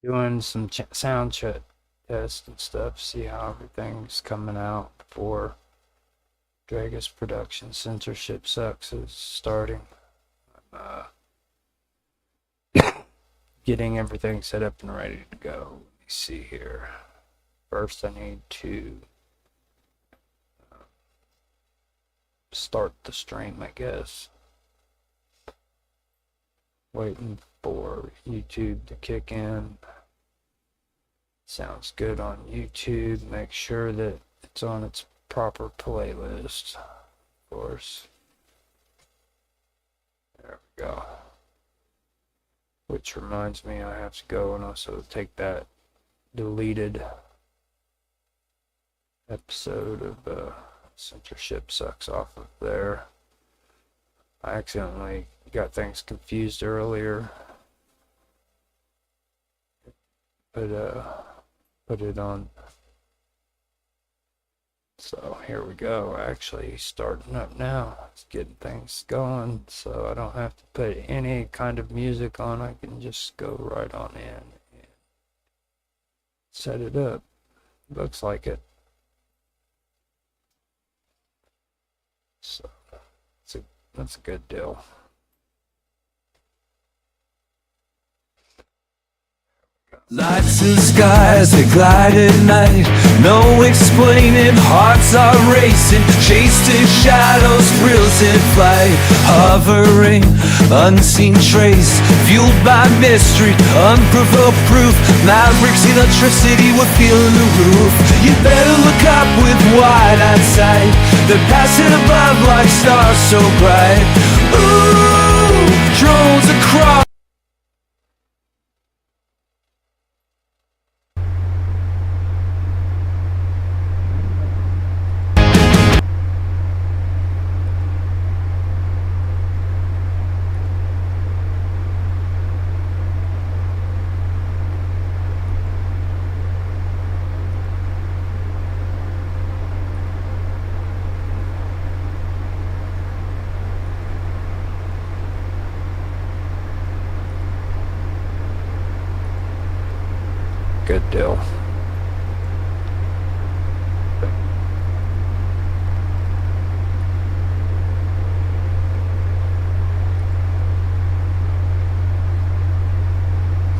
doing some sound check tests and stuff, see how everything's coming out before Dragus production. Censorship Sucks is starting. Getting everything set up and ready to go. Let me see here. First, I need to start the stream, I guess. Waiting for YouTube to kick in. Sounds good on YouTube. Make sure that it's on its proper playlist, of course. There we go. Which reminds me, I have to go and also take that deleted episode of Censorship Sucks off of there. I accidentally got things confused earlier. But put it on. So here we go. Actually starting up now. It's getting things going, so I don't have to put any kind of music on. I can just go right on in and set it up. Looks like it. So that's a good deal. Lights and skies, they glide at night. No explaining, hearts are racing. Chased in shadows, thrills in flight. Hovering, unseen trace. Fueled by mystery, unprovoked proof. Mavericks, electricity, we're feeling the roof. You better look up with wide-eyed sight. They're passing above like stars so bright. Ooh, drones across. Good deal.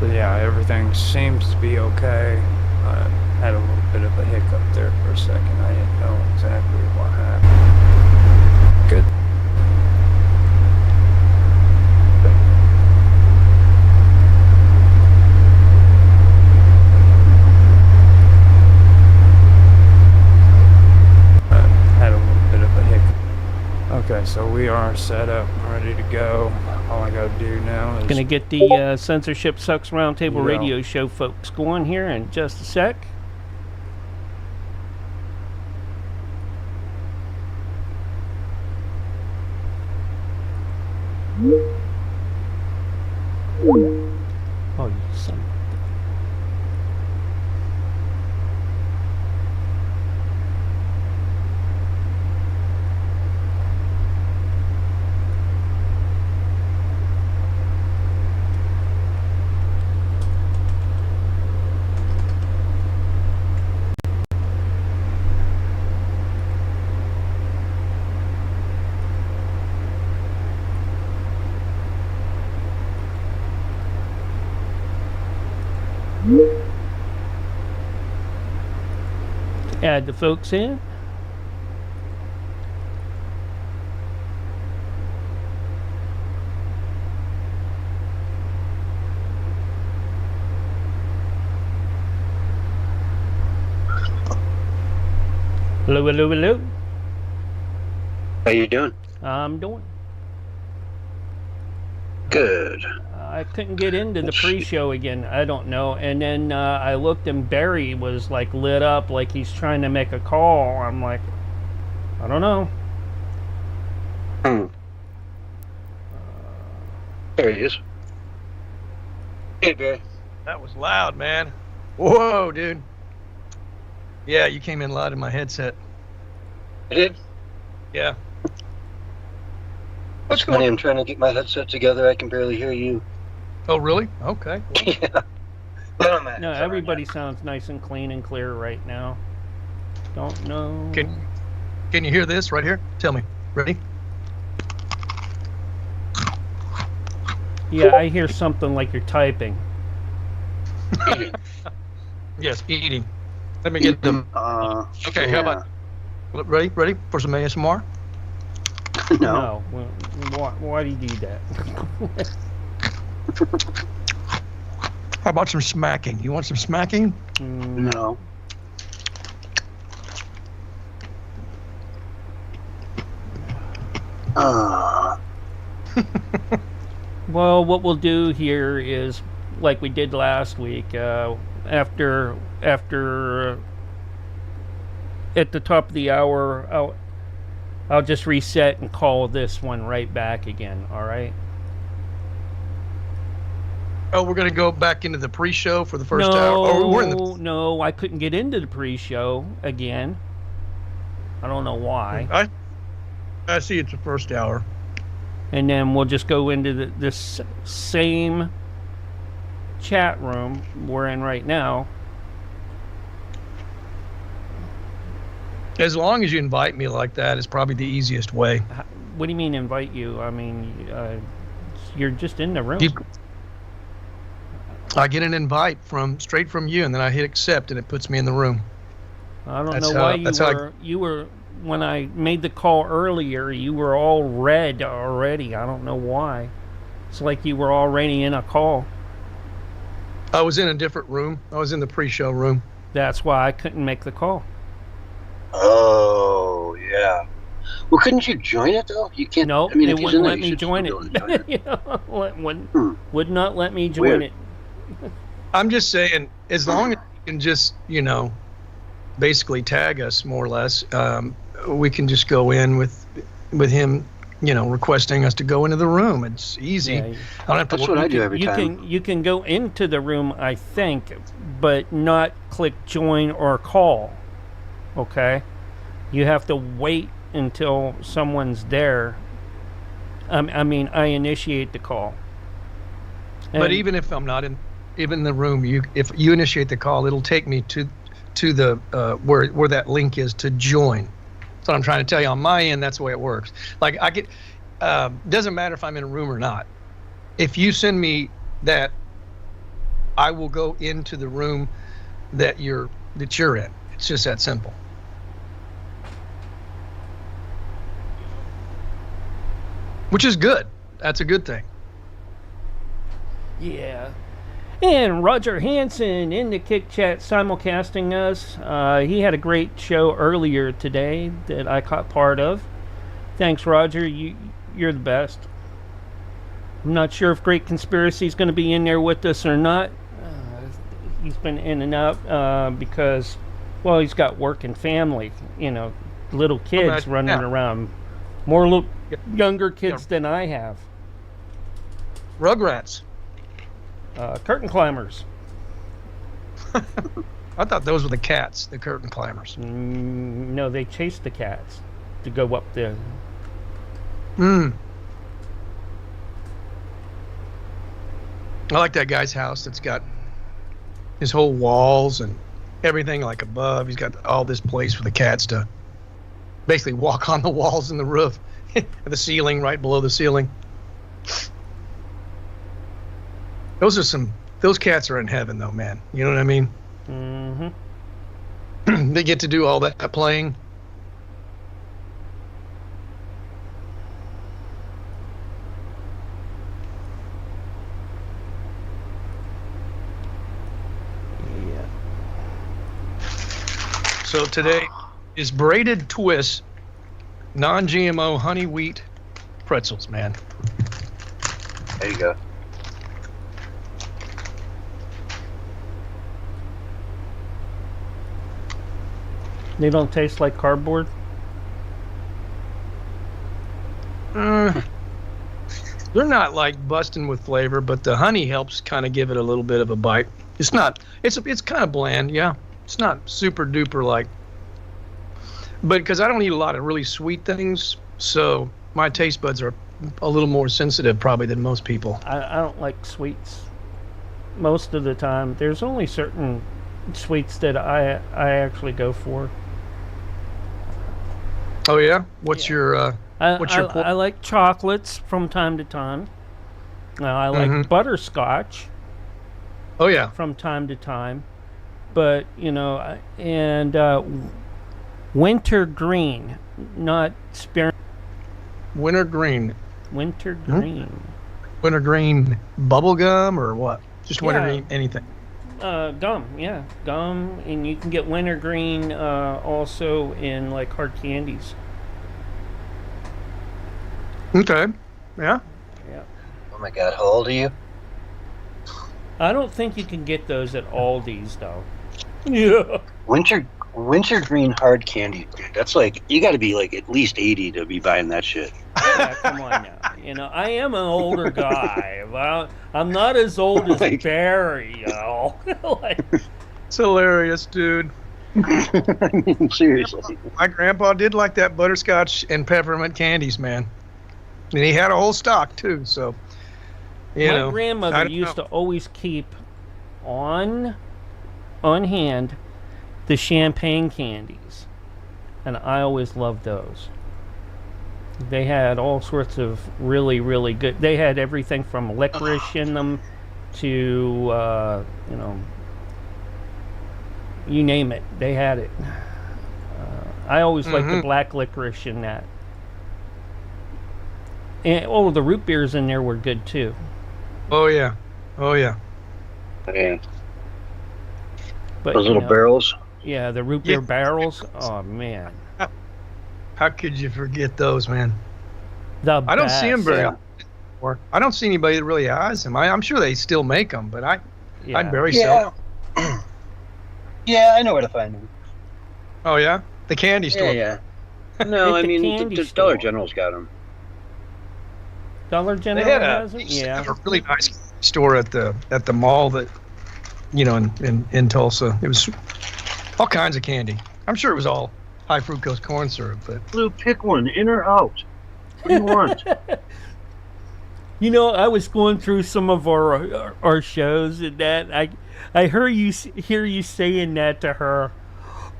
So yeah, everything seems to be okay. I had a little bit of a hiccup there for a second. I didn't know exactly what happened. Good. Okay, so we are set up, ready to go. All I gotta do now is... Gonna get the Censorship Sucks Roundtable Yeah. radio show folks going here in just a sec. Oh, you son. Add the folks in. Hello, hello, hello. How you doing? I'm doing. Good. I couldn't get into the pre-show again. I don't know. And then I looked and Barry was like lit up like he's trying to make a call. I'm like, I don't know. There he is. Hey, Barry. That was loud, man. Whoa, dude. Yeah, you came in loud in my headset. I did? Yeah. What's funny, I'm trying to get my headset together. I can barely hear you. Oh, really? Okay. Yeah. No, everybody sounds nice and clean and clear right now. Don't know. Can you hear this right here? Tell me. Ready? Yeah, I hear something like you're typing. Yes, eating. Let me get them. Okay, how about ready for some ASMR? No. Why do you do that? How about some smacking? You want some smacking? No. Well, what we'll do here is, like we did last week, after at the top of the hour, I'll just reset and call this one right back again. All right. Oh, we're gonna go back into the pre-show for the first hour. Oh, we're in the... No, I couldn't get into the pre-show again. I don't know why. I see it's the first hour. And then we'll just go into this same chat room we're in right now. As long as you invite me like that, it's probably the easiest way. What do you mean invite you? I mean, you're just in the room. I get an invite straight from you, and then I hit accept, and it puts me in the room. I don't know why you were when I made the call earlier. You were all red already. I don't know why. It's like you were already in a call. I was in a different room. I was in the pre-show room. That's why I couldn't make the call. Oh yeah. Well, couldn't you join it though? You can't. No, I mean, it wouldn't let me join it. Would not let me join it. I'm just saying, as long as you can just, basically tag us more or less, we can just go in with him, requesting us to go into the room. It's easy. Yeah, I don't have to. That's what I do every time. You can go into the room, I think, but not click join or call. Okay, you have to wait until someone's there. I mean, I initiate the call. But even if I'm not in the room, if you initiate the call, it'll take me to the where that link is to join. That's what I'm trying to tell you. On my end, that's the way it works. Like I get, doesn't matter if I'm in a room or not. If you send me that, I will go into the room that you're in. It's just that simple. Which is good. That's a good thing. Yeah. And Roger Hansen in the Kick Chat simulcasting us. He had a great show earlier today that I caught part of. Thanks, Roger. You're the best. I'm not sure if Great Conspiracy is going to be in there with us or not. He's been in and out because, well, he's got work and family. Little kids running around. More younger kids than I have. Rugrats. Curtain climbers. I thought those were the cats, the curtain climbers. No, they chase the cats to go up the... I like that guy's house that's got his whole walls and everything like above. He's got all this place for the cats to basically walk on the walls and the roof. The ceiling, right below the ceiling. Those cats are in heaven though, man. You know what I mean? Mm-hmm. They get to do all that playing. Yeah. So today is braided twist, non-GMO honey wheat pretzels, man. There you go. They don't taste like cardboard? They're not like busting with flavor, but the honey helps kind of give it a little bit of a bite. It's kind of bland, yeah. It's not super duper like, but because I don't eat a lot of really sweet things, so my taste buds are a little more sensitive probably than most people. I don't like sweets. most of the time. There's only certain sweets that I actually go for. Oh yeah. What's your I like chocolates from time to time. I like butterscotch Oh yeah. from time to time, but and wintergreen, not sparing. Wintergreen. Wintergreen. Wintergreen bubble gum or what? Just wintergreen anything. Gum, yeah, gum, and you can get wintergreen also in like hard candies. Okay. Yeah. Yeah. Oh my God, how old are you? I don't think you can get those at Aldi's though. Yeah. Wintergreen hard candy, dude. That's like, you got to be like at least 80 to be buying that shit. Yeah, come on now. I am an older guy. Well, I'm not as old as Like- Barry, like, It's hilarious, dude. I mean, seriously. My grandpa did like that butterscotch and peppermint candies, man. And he had a whole stock too, so you my know. grandmother used to always keep on hand the champagne candies, and I always loved those. They had all sorts of really, really good. They had everything from licorice in them to you name it. They had it. I always liked the black licorice in that. And the root beers in there were good too. Oh yeah. Oh yeah. Man, But those little barrels. yeah, the root beer barrels. Oh man, How could you forget those, man? the I don't see them best. very often anymore. I don't see anybody that really has them. I'm sure they still make them, but I very Yeah. seldom. Yeah, I know where to find them. Oh yeah, the candy store. Yeah. No, At I the mean, candy the store. Dollar General's got them. Dollar General They had has it. they Yeah. have a really nice store at the mall that in Tulsa. It was all kinds of candy. I'm sure it was all high fructose corn syrup, but Blue, pick one, in or out. What do you want? I was going through some of our shows, and that I hear you saying that to her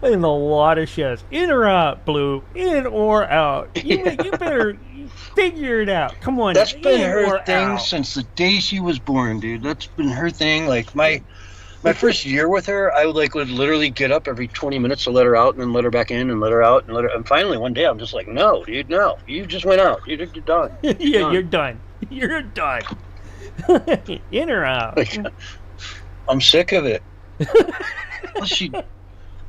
in a lot of shows. In or out, Blue? In or out? You better figure it out. Come on. That's been in her or thing out. since the day she was born, dude. That's been her thing. Like my first year with her, I would literally get up every 20 minutes to let her out and then let her back in and let her out and let her. And finally one day I'm just like, no, dude, no, you just went out. You're done. Yeah, done. you're done. You're done. In or out? Like, I'm sick of it.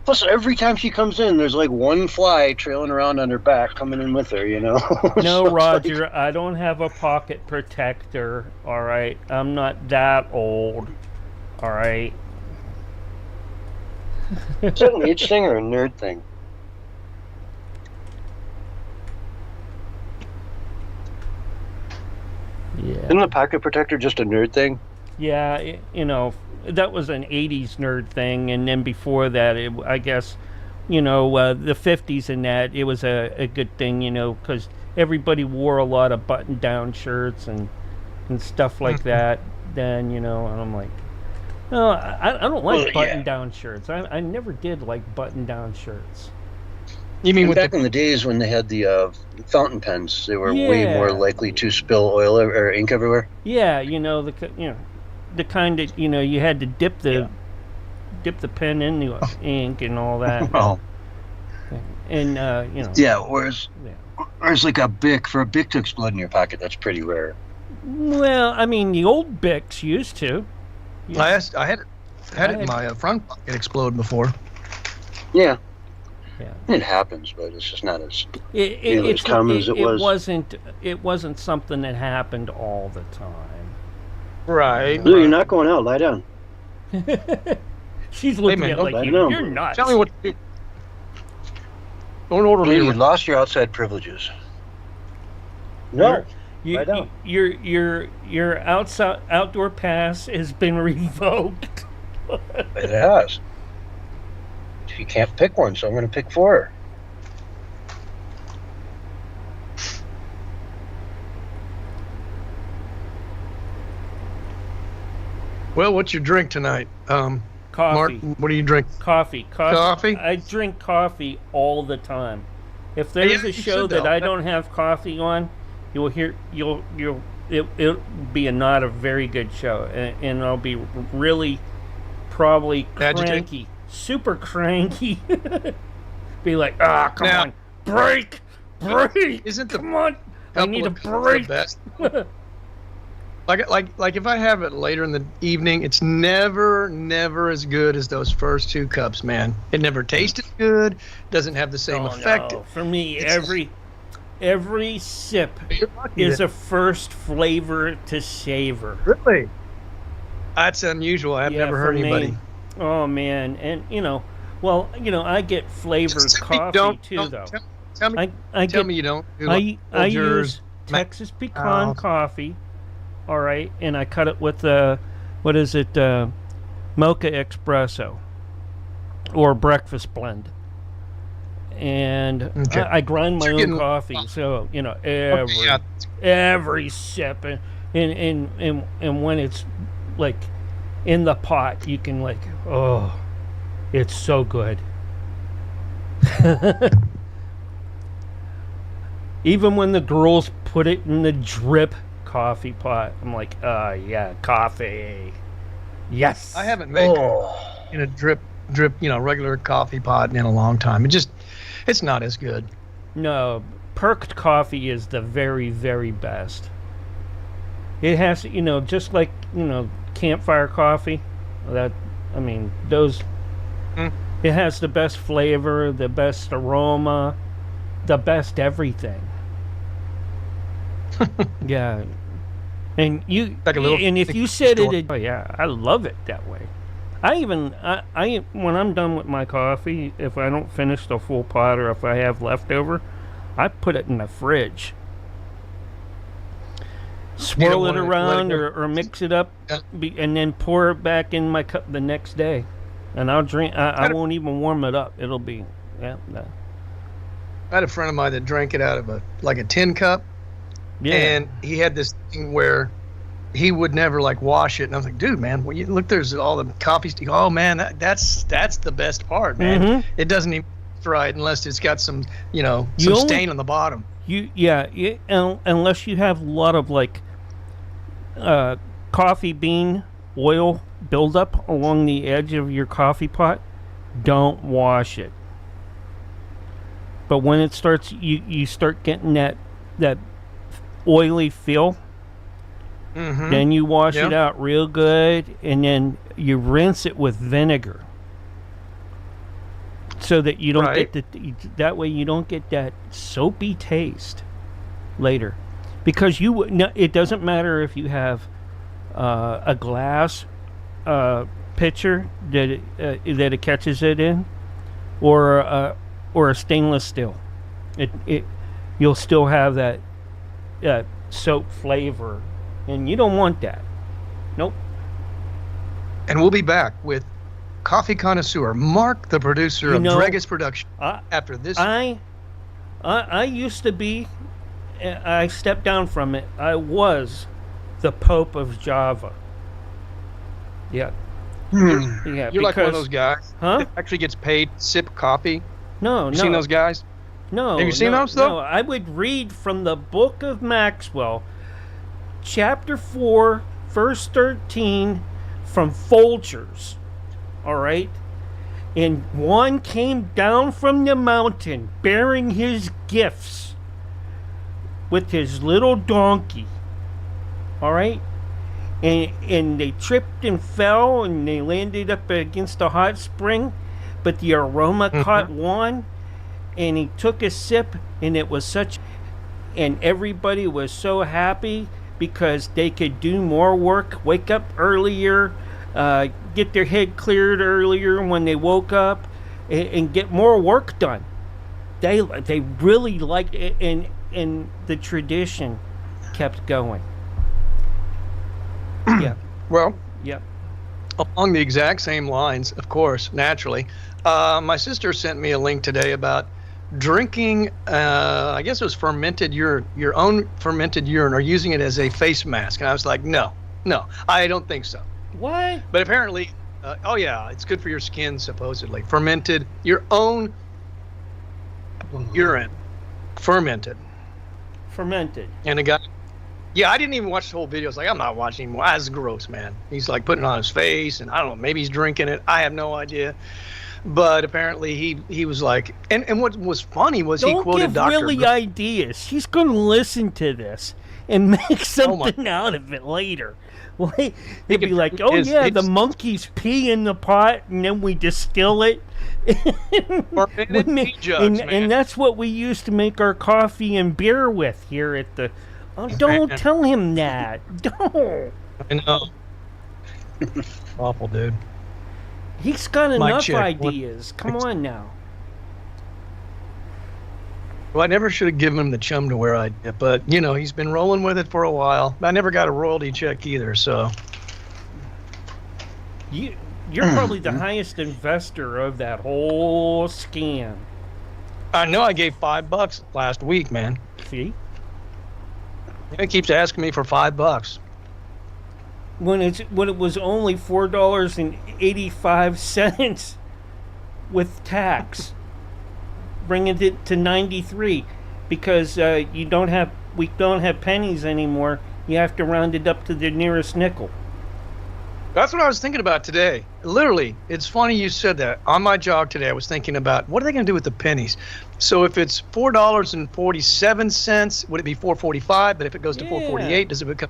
Plus, every time she comes in, there's like one fly trailing around on her back coming in with her, No, So it's Roger, I don't have a pocket protector, all right? I'm not that old, all right? Is that an age thing or a nerd thing? Yeah. Isn't a pocket protector just a nerd thing? Yeah, that was an 80s nerd thing, and then before that, I guess, the 50s and that, it was a good thing, because everybody wore a lot of button-down shirts and stuff like that. Then, and I'm like, no, I don't like button-down shirts. I never did like button-down shirts. you mean And with back in the days when they had the fountain pens, they were way Yeah. more likely to spill oil or ink everywhere. Yeah, the kind that you had to dip the pen in the ink and all that. Well, And yeah. Whereas like a Bic, for a Bic to explode in your pocket, that's pretty rare. Well, I mean, the old Bics used to. I had it in my front pocket explode before. Yeah, Yeah. it happens, but it's just not as It's as common as it was. It wasn't something that happened all the time. Right. Blue, you're not going out. Lie down. She's looking man, at don't like I know. you're nuts. Tell me what to do. Don't order Blue, me. you lost your outside privileges. No. You, I don't. your outdoor pass has been revoked. It has. She can't pick one, so I'm going to pick for her. Well, what's your drink tonight? Mark, Coffee. what do you drink? Coffee. Coffee? I drink coffee all the time. If there's Yeah, a you show should, that though. I don't have coffee on, you'll hear it'll be not a very good show, and I'll be really probably Agitated? cranky, super cranky. Be like, come Now- on, break. Isn't the Come on, I need a couple of cups break. the best? Like if I have it later in the evening, it's never as good as those first 2 cups, man. It never tasted good. Doesn't have the same effect. No. For me, It's- every sip You're lucky is that- a first flavor to savor. really. That's unusual. I've Yeah, never for heard me. anybody. Oh man, and I get flavored Just tell me coffee don't- too, don't- though. Tell me, I tell get, me you don't. Do I Folgers, use Ma- Texas pecan Oh. coffee, all right, and I cut it with mocha espresso or breakfast blend, and Okay. I grind my You're own getting- coffee, so Okay, yeah. every sip, and when it's like in the pot, you can it's so good. Even when the girls put it in the drip coffee pot, I'm like, yeah, coffee. Yes. I haven't made Oh, in a drip, regular coffee pot in a long time. It's not as good. No, perked coffee is the very, very best. It has, just like, campfire coffee. Those. Mm. It has the best flavor, the best aroma, the best everything. Yeah. And Like a little and if thick you said store. it, oh yeah, I love it that way. I when I'm done with my coffee, if I don't finish the full pot or if I have leftover, I put it in the fridge. Swirl it wanna let it around go. or mix it up, Yeah. and then pour it back in my cup the next day. And I'll drink. I won't even warm it up. It'll be, yeah. I had a friend of mine that drank it out of a tin cup, Yeah. and he had this thing where he would never wash it. And I was like, dude, man, well, you look, there's all the coffee. Oh man, that's the best part, man. Mhm. It doesn't even taste right unless it's got some You some only- stain on the bottom. Unless you have a lot of coffee bean oil buildup along the edge of your coffee pot, don't wash it. But when it starts, you start getting that oily feel, Mm-hmm. then you wash Yeah. it out real good, and then you rinse it with vinegar, so that you don't Right. get that way you don't get that soapy taste later, because it doesn't matter if you have a glass pitcher that it catches it in, or a stainless steel. You'll still have that soap flavor, and you don't want that. Nope. And we'll be back with coffee connoisseur Mark, the producer of Dregus Production, after this. I used to be. I stepped down from it. I was the Pope of Java. Yeah. Yeah. You're like one of because- those guys Huh? that actually gets paid to sip coffee. No, You no. seen those guys? No. Have you seen no, those, though? No, I would read from the Book of Maxwell, Chapter 4, verse 13, from Folgers. All right? And one came down from the mountain bearing his gifts with his little donkey. All right? And they tripped and fell, and they landed up against a hot spring, but the aroma caught one, and he took a sip, and it was and everybody was so happy because they could do more work, wake up earlier, get their head cleared earlier when they woke up, and get more work done. They really liked it, and the tradition kept going. Yeah. Well, Yep. along the exact same lines, of course, naturally. My sister sent me a link today about drinking, I guess it was fermented urine, your own fermented urine, or using it as a face mask. And I was like, no, I don't think so. What? But apparently, oh yeah, it's good for your skin supposedly. Fermented, your own urine, fermented. Fermented. And the guy, yeah, I didn't even watch the whole video. I was like, I'm not watching anymore. That's gross, man. He's like putting it on his face, and I don't know, maybe he's drinking it. I have no idea. But apparently he was like, and what was funny was he quoted Don't give Dr. Willie ideas. He's going to listen to this and make something out of it later. Like, he'd be like, oh yeah, the monkeys pee in the pot and then we distill it. And that's what we used to make our coffee and beer with here at the... Oh, don't tell him that. Don't. I know. Awful, dude. He's got enough check. ideas. Come on now. Well, I never should have given him the chum to wear idea, but, you know, he's been rolling with it for a while. I never got a royalty check either, so... You're probably the highest investor of that whole scam. I know I gave $5 last week, man. See? He keeps asking me for $5. When it was only $4.85 with tax, bringing it to 93, because we don't have pennies anymore. You have to round it up to the nearest nickel. That's what I was thinking about today. Literally, it's funny you said that. On my jog today, I was thinking about what are they going to do with the pennies? So if it's $4.47, would it be $4.45? But if it goes to $4.48, does it become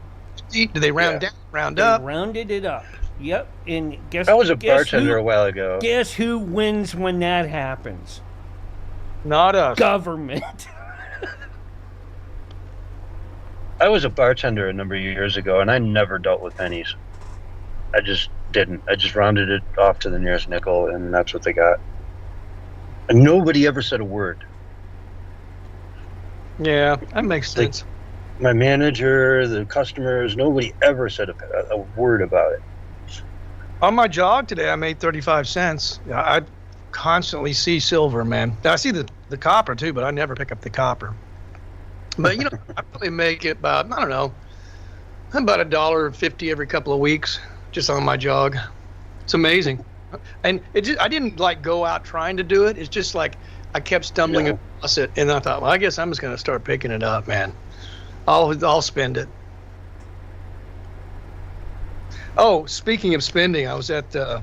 $50? Do they round down, round up? They rounded it up. Yep. And guess I was a bartender a while ago. Guess who wins when that happens? Not us. Government. I was a bartender a number of years ago, and I never dealt with pennies. I just didn't. I just rounded it off to the nearest nickel, and that's what they got. And nobody ever said a word. Yeah, that makes sense. My manager, the customers, nobody ever said a word about it. On my jog today, I made 35 cents. I constantly see silver, man. I see the copper too, but I never pick up the copper. But, you know, I probably make it about, I don't know, about $1.50 every couple of weeks just on my jog. It's amazing. And I didn't like go out trying to do it. It's just like I kept stumbling across it, and I thought, well, I guess I'm just going to start picking it up, man. I'll spend it. Oh, speaking of spending, I was at a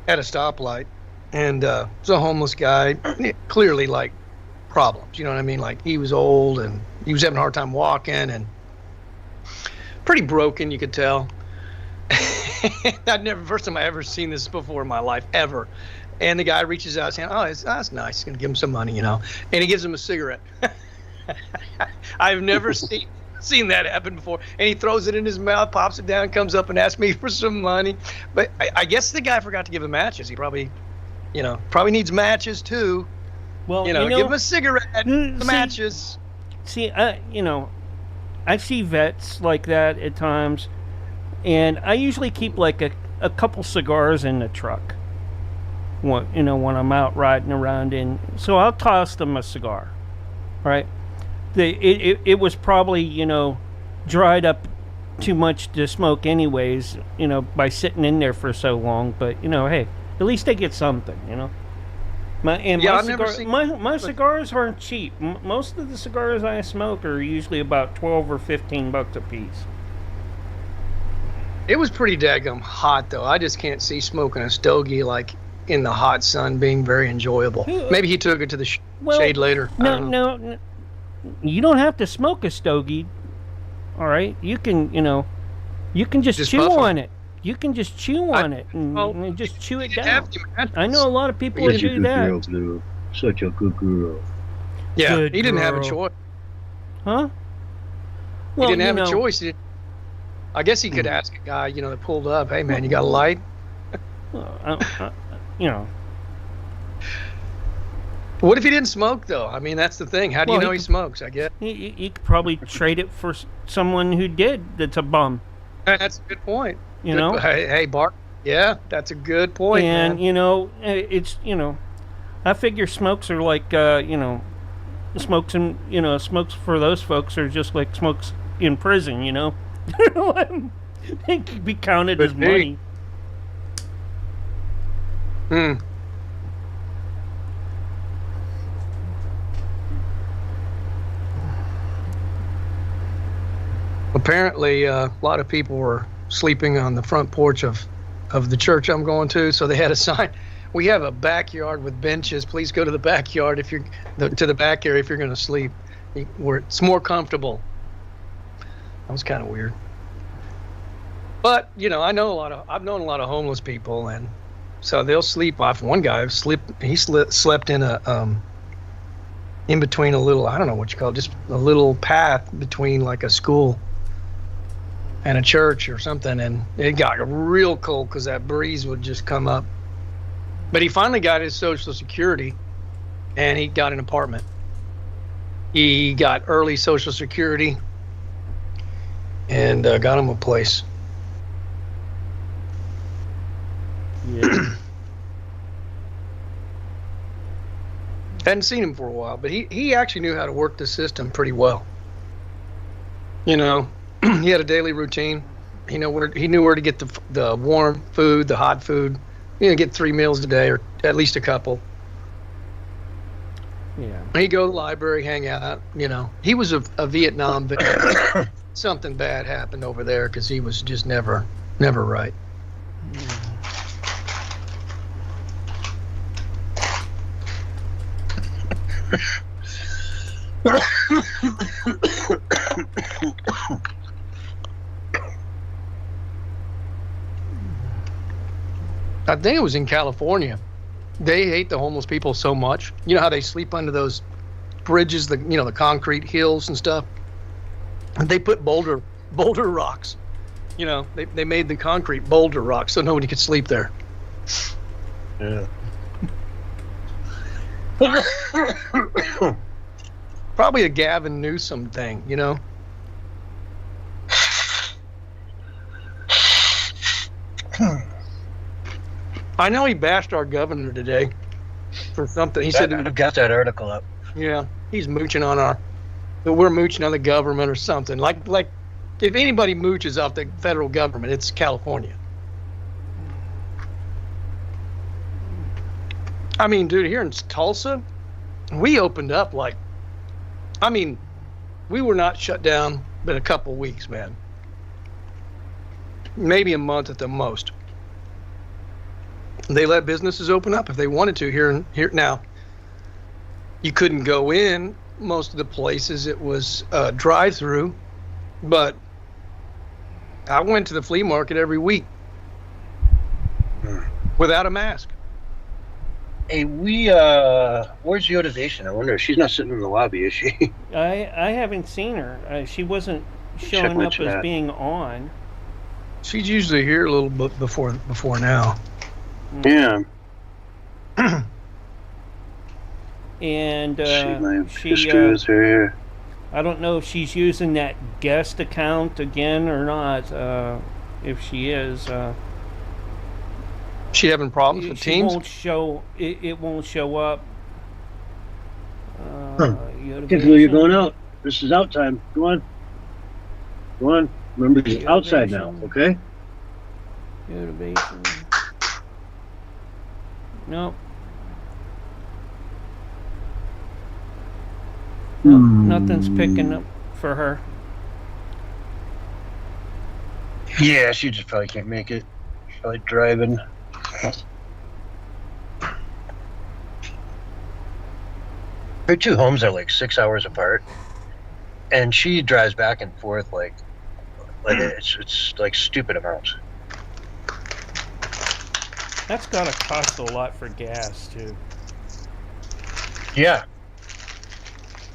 stoplight, and there's a homeless guy, clearly like problems. You know what I mean? Like he was old and he was having a hard time walking and pretty broken, you could tell. First time I ever seen this before in my life, ever. And the guy reaches out saying, oh, that's nice. He's going to give him some money, you know. And he gives him a cigarette. I've never seen that happen before. And he throws it in his mouth, pops it down, comes up and asks me for some money. But I guess the guy forgot to give him matches. He probably needs matches too. Well, give him a cigarette, matches. See, I see vets like that at times. And I usually keep like a couple cigars in the truck when I'm out riding around in. So I'll toss them a cigar, right? It was probably, dried up too much to smoke anyways, by sitting in there for so long. But, hey, at least they get something, My cigars aren't cheap. Most of the cigars I smoke are usually about $12 or $15 a piece. It was pretty daggum hot, though. I just can't see smoking a stogie like in the hot sun being very enjoyable. Maybe he took it to the shade later. No. You don't have to smoke a stogie. All right, you can just chew on it. You can just chew on it and just chew it down. I know a lot of people who do that. Girl, Blue. Such a good girl. Yeah, good he didn't have a girl. choice. Huh? He didn't have a choice. I guess he could ask a guy, that pulled up, hey, man, you got a light? What if he didn't smoke, though? I mean, that's the thing. How do you know he smokes, I guess? He could probably trade it for someone who did that's a bum. That's a good point. Hey, Bart. Yeah, that's a good point, and, man. it's, I figure smokes are like, smokes for those folks are just like smokes in prison, It could be counted Could as be. money. Hmm. Apparently, a lot of people were sleeping on the front porch of the church I'm going to, so they had a sign. We have a backyard with benches. Please go to the backyard if you're to the back area if you're going to sleep, where it's more comfortable. That was kind of weird. But I've known a lot of homeless people, and so they'll sleep off. One guy slept in in between a little, I don't know what you call it, just a little path between like a school and a church or something, and it got real cold because that breeze would just come up. But he finally got his Social Security, and he got an apartment. He got early Social Security and got him a place. Yeah. Hadn't seen him for a while, but he actually knew how to work the system pretty well. He had a daily routine. He knew where to get the warm food, the hot food. Get 3 meals a day, or at least a couple. Yeah. He'd go to the library, hang out. He was a Vietnam vet. Something bad happened over there because he was just never right. I think it was in California. They hate the homeless people so much. You know how they sleep under those bridges, the concrete hills and stuff. And they put boulder rocks. They made the concrete boulder rocks so nobody could sleep there. Yeah. Probably a Gavin Newsom thing, I know he bashed our governor today for something. He said, I've got that article up. yeah, he's mooching on we're mooching on the government or something. Like if anybody mooches off the federal government, it's California. I mean, dude, here in Tulsa, we opened up we were not shut down but a couple weeks, man. Maybe a month at the most. They let businesses open up if they wanted to here now. You couldn't go in most of the places. It was drive-through, but I went to the flea market every week without a mask. Hey, where's Yodization? I wonder if she's not sitting in the lobby, is she? I haven't seen her. She wasn't Check showing my up as chat. being on. She's usually here a little bit before now. Yeah. And My she history is right here. I don't know if she's using that guest account again or not. If she is, She having problems with she Teams? won't show. It won't show up. Typically, you're going out. This is out time. Go on. Remember, it's outside now, okay? Motivation. Nope. Nope, nothing's picking up for her. Yeah, she just probably can't make it. She's probably driving. Her two homes are like 6 hours apart, and she drives back and forth like it's like stupid amounts. That's gotta cost a lot for gas too. Yeah.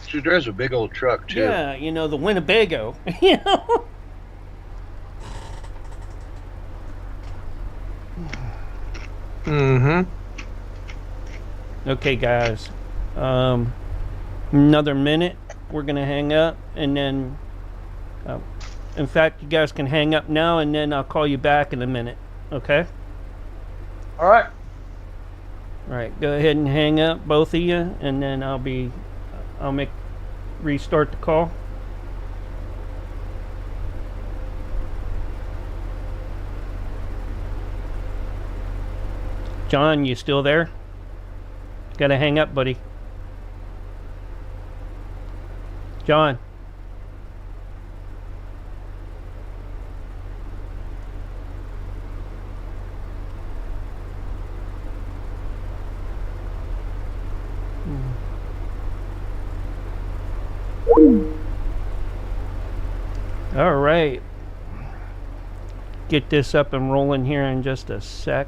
She drives a big old truck too. Yeah, the Winnebago. You know. Mm-hmm. Okay, guys. Another minute. We're gonna hang up, and then, in fact, you guys can hang up now, and then I'll call you back in a minute. Okay. All right. All right. Go ahead and hang up, both of you, and then I'll restart the call. John, you still there? Gotta hang up, buddy. John. All right. Get this up and rolling here in just a sec.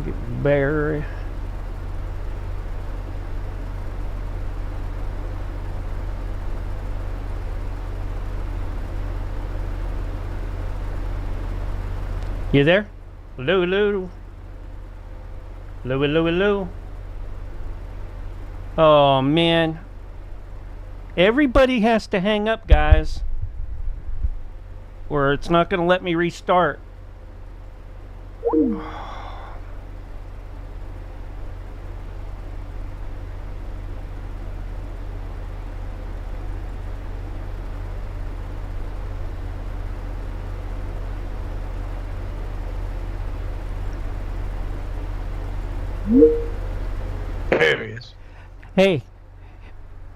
Get Barry. You there? Hello, hello. Hello, hello, hello. Oh, man. Everybody has to hang up, guys, or it's not going to let me restart. There he is. Hey,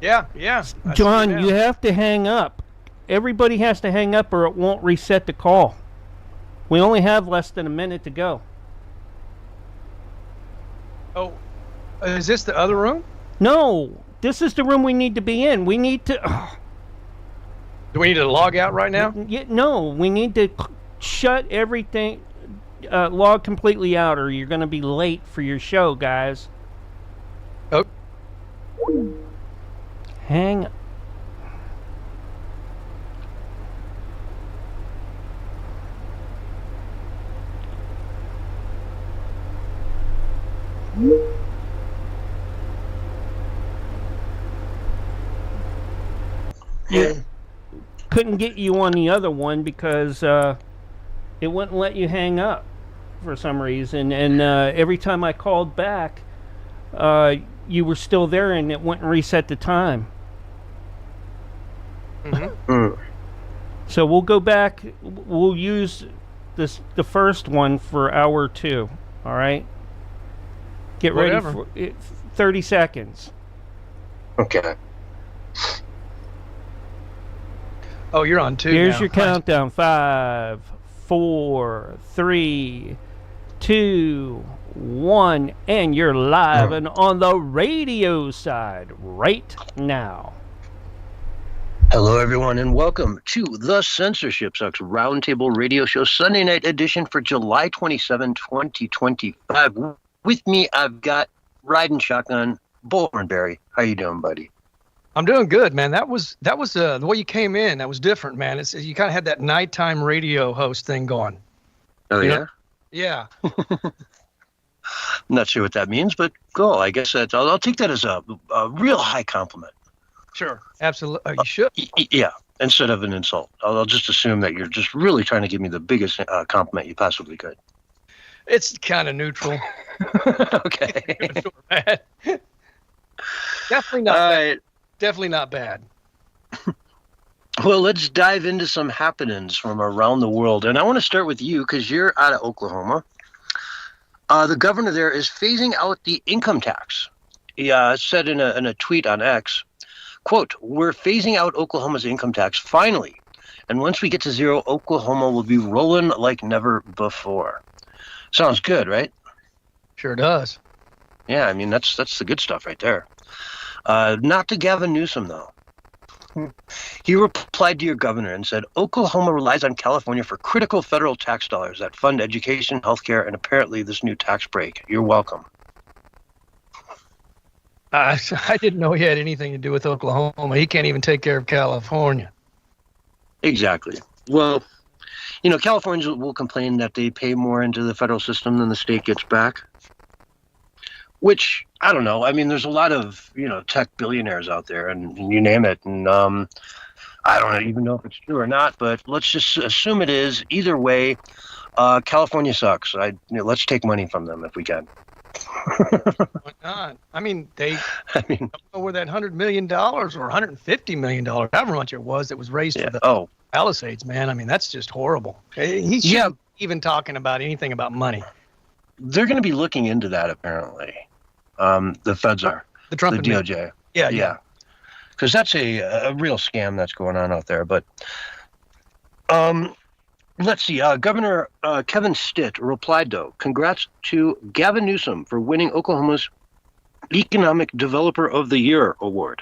Yeah. I see John, now. you have to hang up. Everybody has to hang up or it won't reset the call. We only have less than a minute to go. Oh, is this the other room? No, this is the room we need to be in. We need to... Do we need to log out right now? No, we need to shut everything, log completely out, or you're going to be late for your show, guys. Oh. Hang. Yeah. Couldn't get you on the other one because it wouldn't let you hang up for some reason, and every time I called back, you were still there and it wouldn't reset the time. So we'll go back. We'll use the first one for hour 2. All right. Get Whatever. ready for it. 30 seconds. Okay. Oh, you're on 2 Here's now. your countdown. 5, 4, 3, 2, 1, and you're live and on the radio side right now. Hello, everyone, and welcome to the Censorship Sucks Roundtable Radio Show Sunday night edition for July 27, 2025. With me, I've got Riding Shotgun, Barry. How you doing, buddy? I'm doing good, man. That was the way you came in. That was different, man. You kind of had that nighttime radio host thing going. Oh, You yeah? know? Yeah. I'm not sure what that means, but cool. I guess I'll take that as a real high compliment. Sure. Absolutely. You should. Yeah, instead of an insult. I'll just assume that you're just really trying to give me the biggest compliment you possibly could. It's kind of neutral. Okay. Good or bad. Definitely not All bad. right. Definitely not bad. Well, let's dive into some happenings from around the world. And I want to start with you because you're out of Oklahoma. The governor there is phasing out the income tax. He said in a tweet on X, quote, "We're phasing out Oklahoma's income tax finally. And once we get to 0, Oklahoma will be rolling like never before." Sounds good, right? Sure does. Yeah, I mean, that's the good stuff right there. Not to Gavin Newsom, though. He replied to your governor and said, "Oklahoma relies on California for critical federal tax dollars that fund education, healthcare, and apparently this new tax break. You're welcome." I didn't know he had anything to do with Oklahoma. He can't even take care of California. Exactly. Well, you know, Californians will complain that they pay more into the federal system than the state gets back. Which, I don't know. I mean, there's a lot of, tech billionaires out there, and you name it. And I don't even know if it's true or not, but let's just assume it is. Either way, California sucks. Let's take money from them if we can. Why not? I mean, they I mean, don't know where that $100 million or $150 million, however much it was, that was raised yeah. for the Oh, Palisades, man. I mean, that's just horrible. He shouldn't even talking about anything about money. they're going to be looking into that apparently. The feds are. The Trump The DOJ. Yeah. Because that's a real scam that's going on out there. But let's see. Governor Kevin Stitt replied, though, congrats to Gavin Newsom for winning Oklahoma's Economic Developer of the Year award.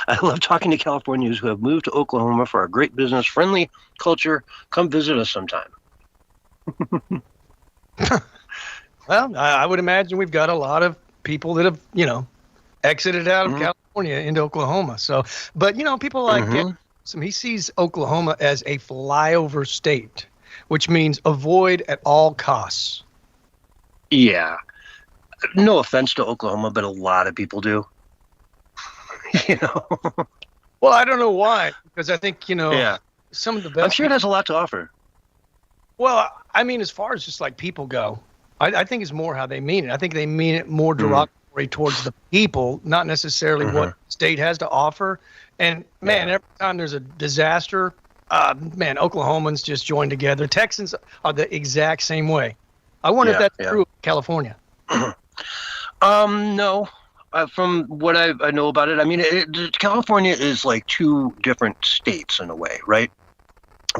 I love talking to Californians who have moved to Oklahoma for our great business, friendly culture. Come visit us sometime. Well, I would imagine we've got a lot of people that have, exited out of California into Oklahoma. So, but, people like he sees Oklahoma as a flyover state, which means avoid at all costs. Yeah. No offense to Oklahoma, but a lot of people do. Well, I don't know why, because I think, Yeah. some of the best. I'm sure it has a lot to offer. Well, I mean, as far as just like people go, I think it's more how they mean it. I think they mean it more derogatory towards the people, not necessarily what the state has to offer. And man, every time there's a disaster, Oklahomans just join together. Texans are the exact same way. I wonder if that's true of California. No. From what I know about it, I mean, California is like two different states in a way, right?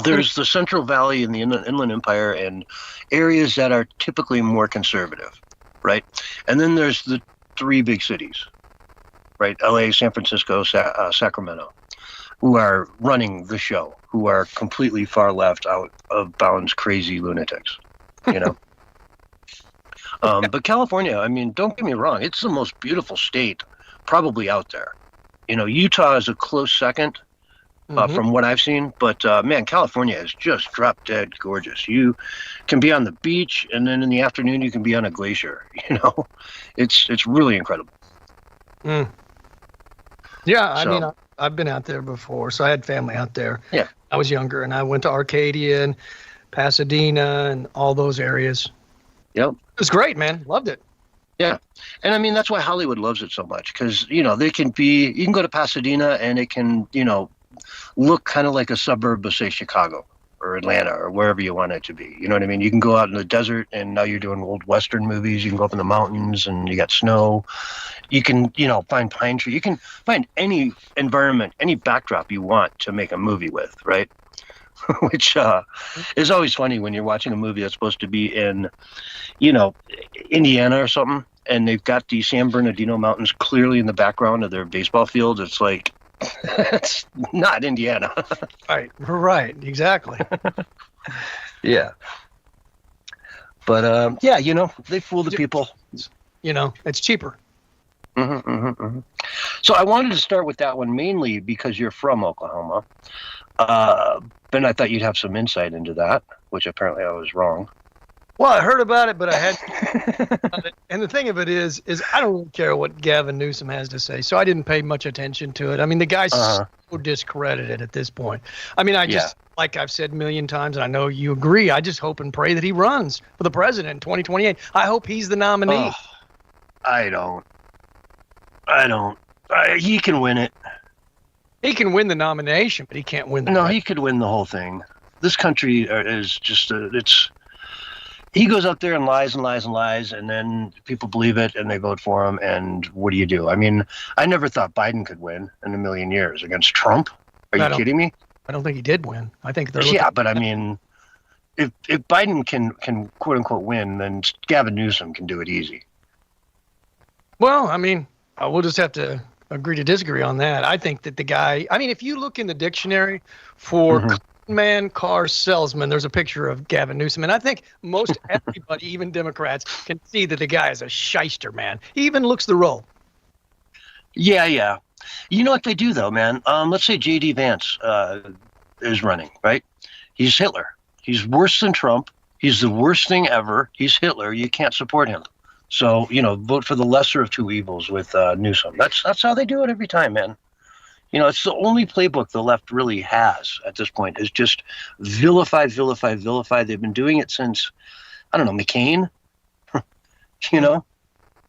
There's the Central Valley and the Inland Empire and areas that are typically more conservative, right? And then there's the three big cities, right? LA, San Francisco, Sacramento, who are running the show, who are completely far left, out of bounds, crazy lunatics, But California, I mean, don't get me wrong, it's the most beautiful state probably out there. Utah is a close second. From what I've seen, but man, California is just drop dead gorgeous. You can be on the beach, and then in the afternoon you can be on a glacier. It's really incredible. Yeah, I mean, I've been out there before, so I had family out there. Yeah, I was younger, and I went to Arcadia and Pasadena and all those areas. Yep, it was great, man. Loved it. Yeah, and I mean that's why Hollywood loves it so much, because they can be. You can go to Pasadena, and it can look kind of like a suburb of, say, Chicago or Atlanta or wherever you want it to be. You know what I mean? You can go out in the desert, and now you're doing old Western movies. You can go up in the mountains, and you got snow. You can, find pine tree. You can find any environment, any backdrop you want to make a movie with, right? Which is always funny when you're watching a movie that's supposed to be in, Indiana or something, and they've got the San Bernardino Mountains clearly in the background of their baseball field. It's like, it's not Indiana. Right, exactly. Yeah. But they fool the people. It's cheaper. So I wanted to start with that one mainly because you're from Oklahoma. Ben, I thought you'd have some insight into that, which apparently I was wrong. Well, I heard about it, but I had. And the thing of it is I don't really care what Gavin Newsom has to say, so I didn't pay much attention to it. I mean, the guy's so discredited at this point. I mean, like I've said a million times, and I know you agree, I just hope and pray that he runs for the president in 2028. I hope he's the nominee. I don't. He can win it. He can win the nomination, but he can't win the he could win the whole thing. This country is just, he goes up there and lies and lies and lies, and then people believe it and they vote for him. And what do? I mean, I never thought Biden could win in a million years against Trump. Are you kidding me? I don't think he did win. I think they're but I mean, if Biden can quote unquote win, then Gavin Newsom can do it easy. Well, I mean, we'll just have to agree to disagree on that. I think that the guy, I mean, if you look in the dictionary for man car salesman, there's a picture of Gavin Newsom. And I think most everybody, even Democrats, can see that the guy is a shyster, man. He even looks the role. Yeah. You know what they do, though, man? Let's say J.D. Vance is running, right? He's Hitler. He's worse than Trump. He's the worst thing ever. He's Hitler. You can't support him. So, vote for the lesser of two evils with Newsom. That's how they do it every time, man. You know, it's the only playbook the left really has at this point, is just vilify, vilify, vilify. They've been doing it since, I don't know, McCain, you know?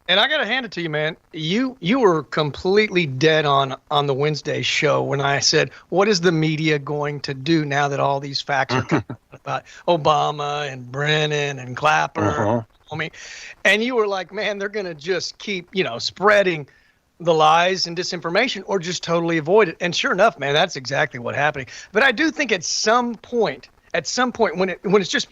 And I got to hand it to you, man. You were completely dead on the Wednesday show when I said, what is the media going to do now that all these facts are coming out about Obama and Brennan and Clapper? I mean, and you were like, man, they're going to just keep, spreading the lies and disinformation or just totally avoid it. And sure enough, man, that's exactly what's happening. But I do think at some point when it's just,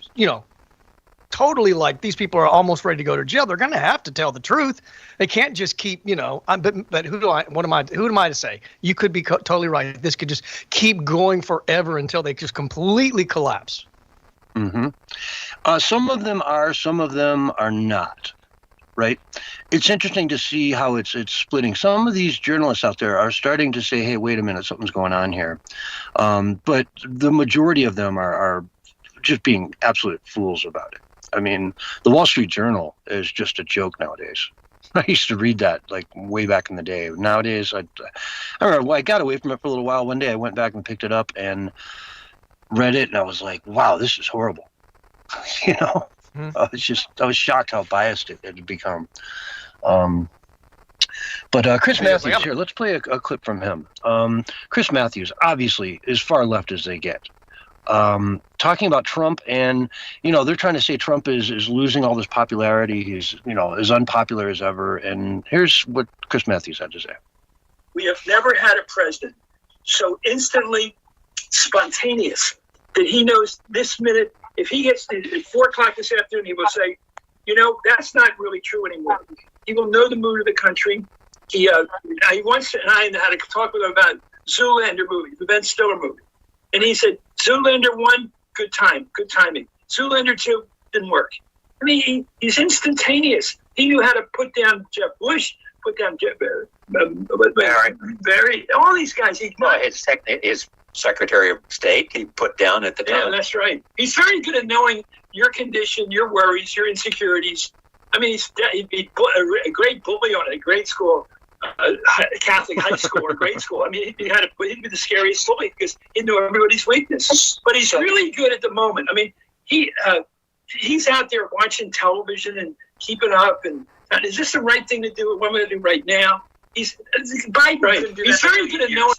totally like these people are almost ready to go to jail, they're going to have to tell the truth. They can't just keep, but who am I to say? You could be totally right. This could just keep going forever until they just completely collapse. Mm-hmm. Some of them are, some of them are not. Right. It's interesting to see how it's splitting. Some of these journalists out there are starting to say, hey, wait a minute, something's going on here. But the majority of them are just being absolute fools about it. I mean, the Wall Street Journal is just a joke nowadays. I used to read that like way back in the day. Nowadays, I remember I got away from it for a little while. One day I went back and picked it up and read it, and I was like, wow, this is horrible. I was shocked how biased it had become. But Chris Matthews here, let's play a clip from him. Chris Matthews obviously is far left as they get. Talking about Trump, and they're trying to say Trump is losing all this popularity. He's as unpopular as ever. And here's what Chris Matthews had to say. We have never had a president so instantly spontaneous that he knows this minute. If he gets at 4:00 this afternoon, he will say, that's not really true anymore. He will know the mood of the country. He once and I had to talk with him about Zoolander movie, the Ben Stiller movie. And he said, Zoolander 1, good timing. Zoolander 2 didn't work. I mean, he's instantaneous. He knew how to put down Jeb Bush, put down Barry, all these guys. His Secretary of State he put down at the time. Yeah, that's right. He's very good at knowing your condition, your worries, your insecurities. I mean, he's a great bully on a great school, Catholic high school or grade school. I mean, he'd be the scariest bully because he knew everybody's weakness. But he's really good at the moment. I mean, he's out there watching television and keeping up. And is this the right thing to do? What am I going to do right now? He's Biden. Right. He's very good at knowing.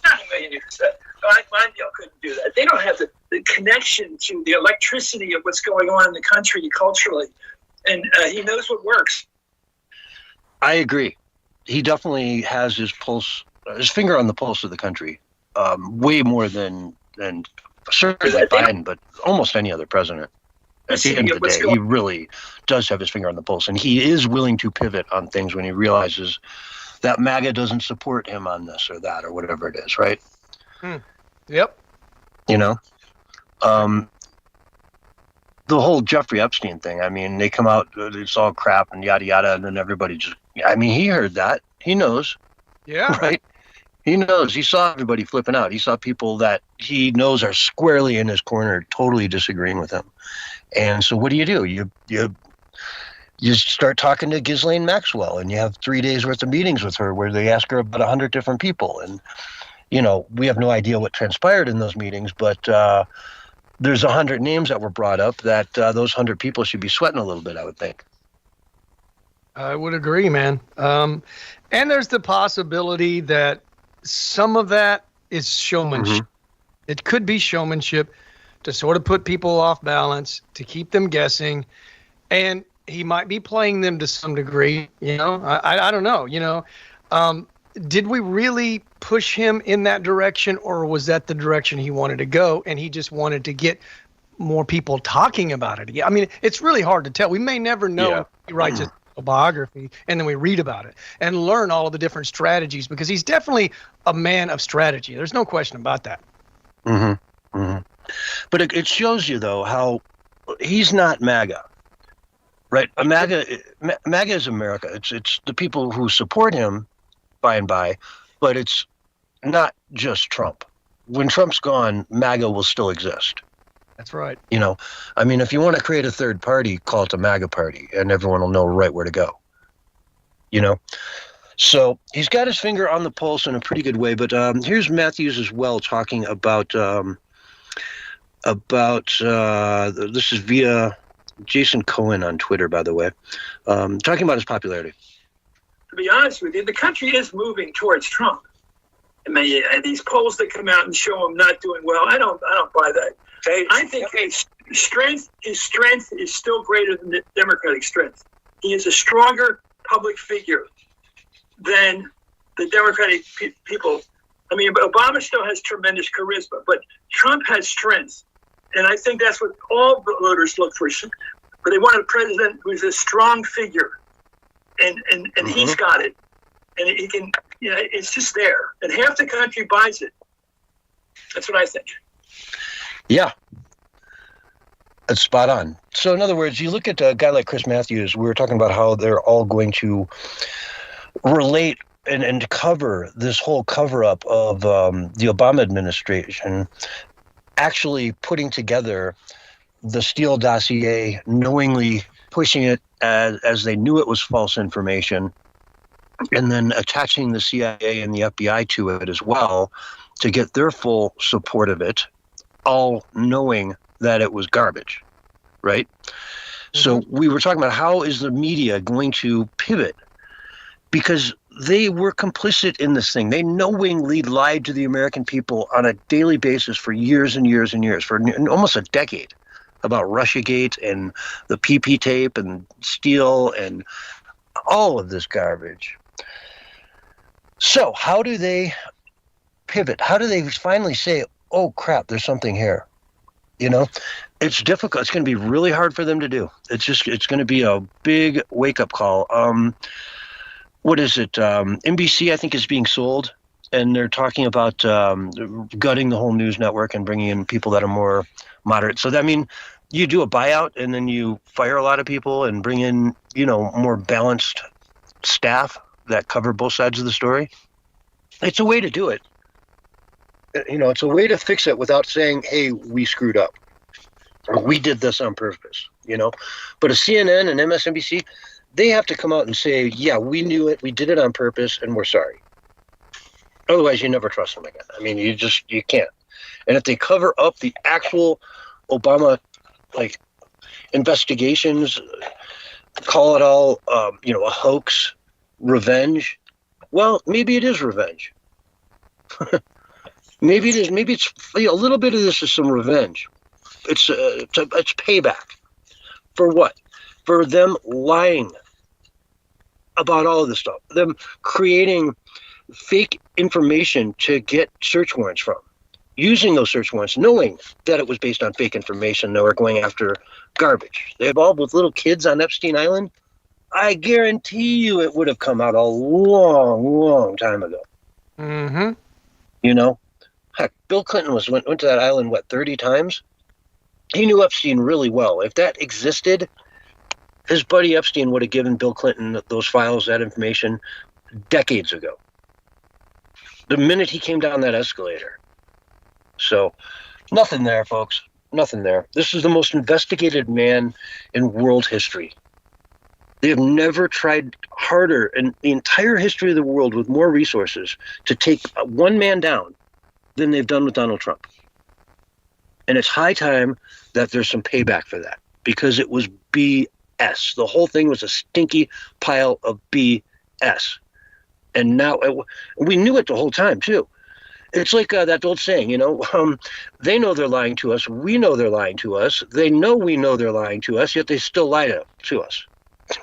Mondale couldn't do that. They don't have the connection to the electricity of what's going on in the country culturally. And he knows what works. I agree. He definitely has his finger on the pulse of the country, way more than certainly Biden, but almost any other president. At the end of the day, he really does have his finger on the pulse, and he is willing to pivot on things when he realizes that MAGA doesn't support him on this or that or whatever it is, right? Yep. The whole Jeffrey Epstein thing, I mean, they come out, it's all crap and yada yada, and then everybody he heard that. He knows. Yeah. Right? He knows. He saw everybody flipping out. He saw people that he knows are squarely in his corner, totally disagreeing with him. And so what do? You start talking to Ghislaine Maxwell, and you have 3 days worth of meetings with her where they ask her about 100 different people. And, we have no idea what transpired in those meetings, but there's 100 names that were brought up that those 100 people should be sweating a little bit, I would think. I would agree, man. And there's the possibility that some of that is showmanship. Mm-hmm. It could be showmanship to sort of put people off balance, to keep them guessing. And he might be playing them to some degree, I don't know, did we really push him in that direction, or was that the direction he wanted to go and he just wanted to get more people talking about it? I mean, it's really hard to tell. We may never know. Yeah. He writes his biography and then we read about it and learn all of the different strategies, because he's definitely a man of strategy. There's no question about that. Mm-hmm. Mm-hmm. But it shows you, though, how he's not MAGA. Right? MAGA is America. It's the people who support him by and by, but it's not just Trump. When Trump's gone, MAGA will still exist. That's right. I mean, if you want to create a third party, call it a MAGA party, and everyone will know right where to go. So he's got his finger on the pulse in a pretty good way. But here's Matthews as well talking about this is via Jason Cohen on Twitter, by the way, talking about his popularity. To be honest with you, the country is moving towards Trump. I mean, these polls that come out and show him not doing well, I don't buy that. I think his strength is still greater than the Democratic strength. He is a stronger public figure than the Democratic people. I mean, Obama still has tremendous charisma, but Trump has strength. And I think that's what all voters look for. But they want a president who's a strong figure. And he's got it. And he can, it's just there. And half the country buys it. That's what I think. Yeah. That's spot on. So in other words, you look at a guy like Chris Matthews, we were talking about how they're all going to relate and cover this whole cover-up of the Obama administration actually putting together the Steele dossier, knowingly pushing it as they knew it was false information, and then attaching the CIA and the FBI to it as well to get their full support of it, all knowing that it was garbage, right? So we were talking about how is the media going to pivot, because they were complicit in this thing. They knowingly lied to the American people on a daily basis for years and years and years, for almost a decade, about Russiagate and the PP tape and Steele and all of this garbage. So how do they pivot? How do they finally say, oh, crap, there's something here? It's difficult. It's going to be really hard for them to do. It's going to be a big wake-up call. What is it? NBC, I think, is being sold, and they're talking about gutting the whole news network and bringing in people that are more moderate. So, that mean, you do a buyout, and then you fire a lot of people and bring in, more balanced staff that cover both sides of the story. It's a way to do it. It's a way to fix it without saying, hey, we screwed up. Or we did this on purpose, But a CNN and MSNBC, they have to come out and say, yeah, we knew it, we did it on purpose, and we're sorry. Otherwise, you never trust them again. I mean, you can't. And if they cover up the actual Obama, investigations, call it all, a hoax, revenge, well, maybe it is revenge. Maybe it is. Maybe it's a little bit of this is some revenge. It's payback. For what? For them lying about all of this stuff. Them creating fake information to get search warrants from. Using those search warrants, knowing that it was based on fake information. They were going after garbage. They involved with little kids on Epstein Island. I guarantee you it would have come out a long, long time ago. Mm-hmm. Heck, Bill Clinton went to that island, 30 times? He knew Epstein really well. If that existed, his buddy Epstein would have given Bill Clinton those files, that information, decades ago. The minute he came down that escalator. So, nothing there, folks. Nothing there. This is the most investigated man in world history. They have never tried harder in the entire history of the world with more resources to take one man down than they've done with Donald Trump. And it's high time that there's some payback for that, because it was BS. The whole thing was a stinky pile of BS. And now we knew it the whole time, too. It's like that old saying, they know they're lying to us. We know they're lying to us. They know we know they're lying to us, yet they still lie to us.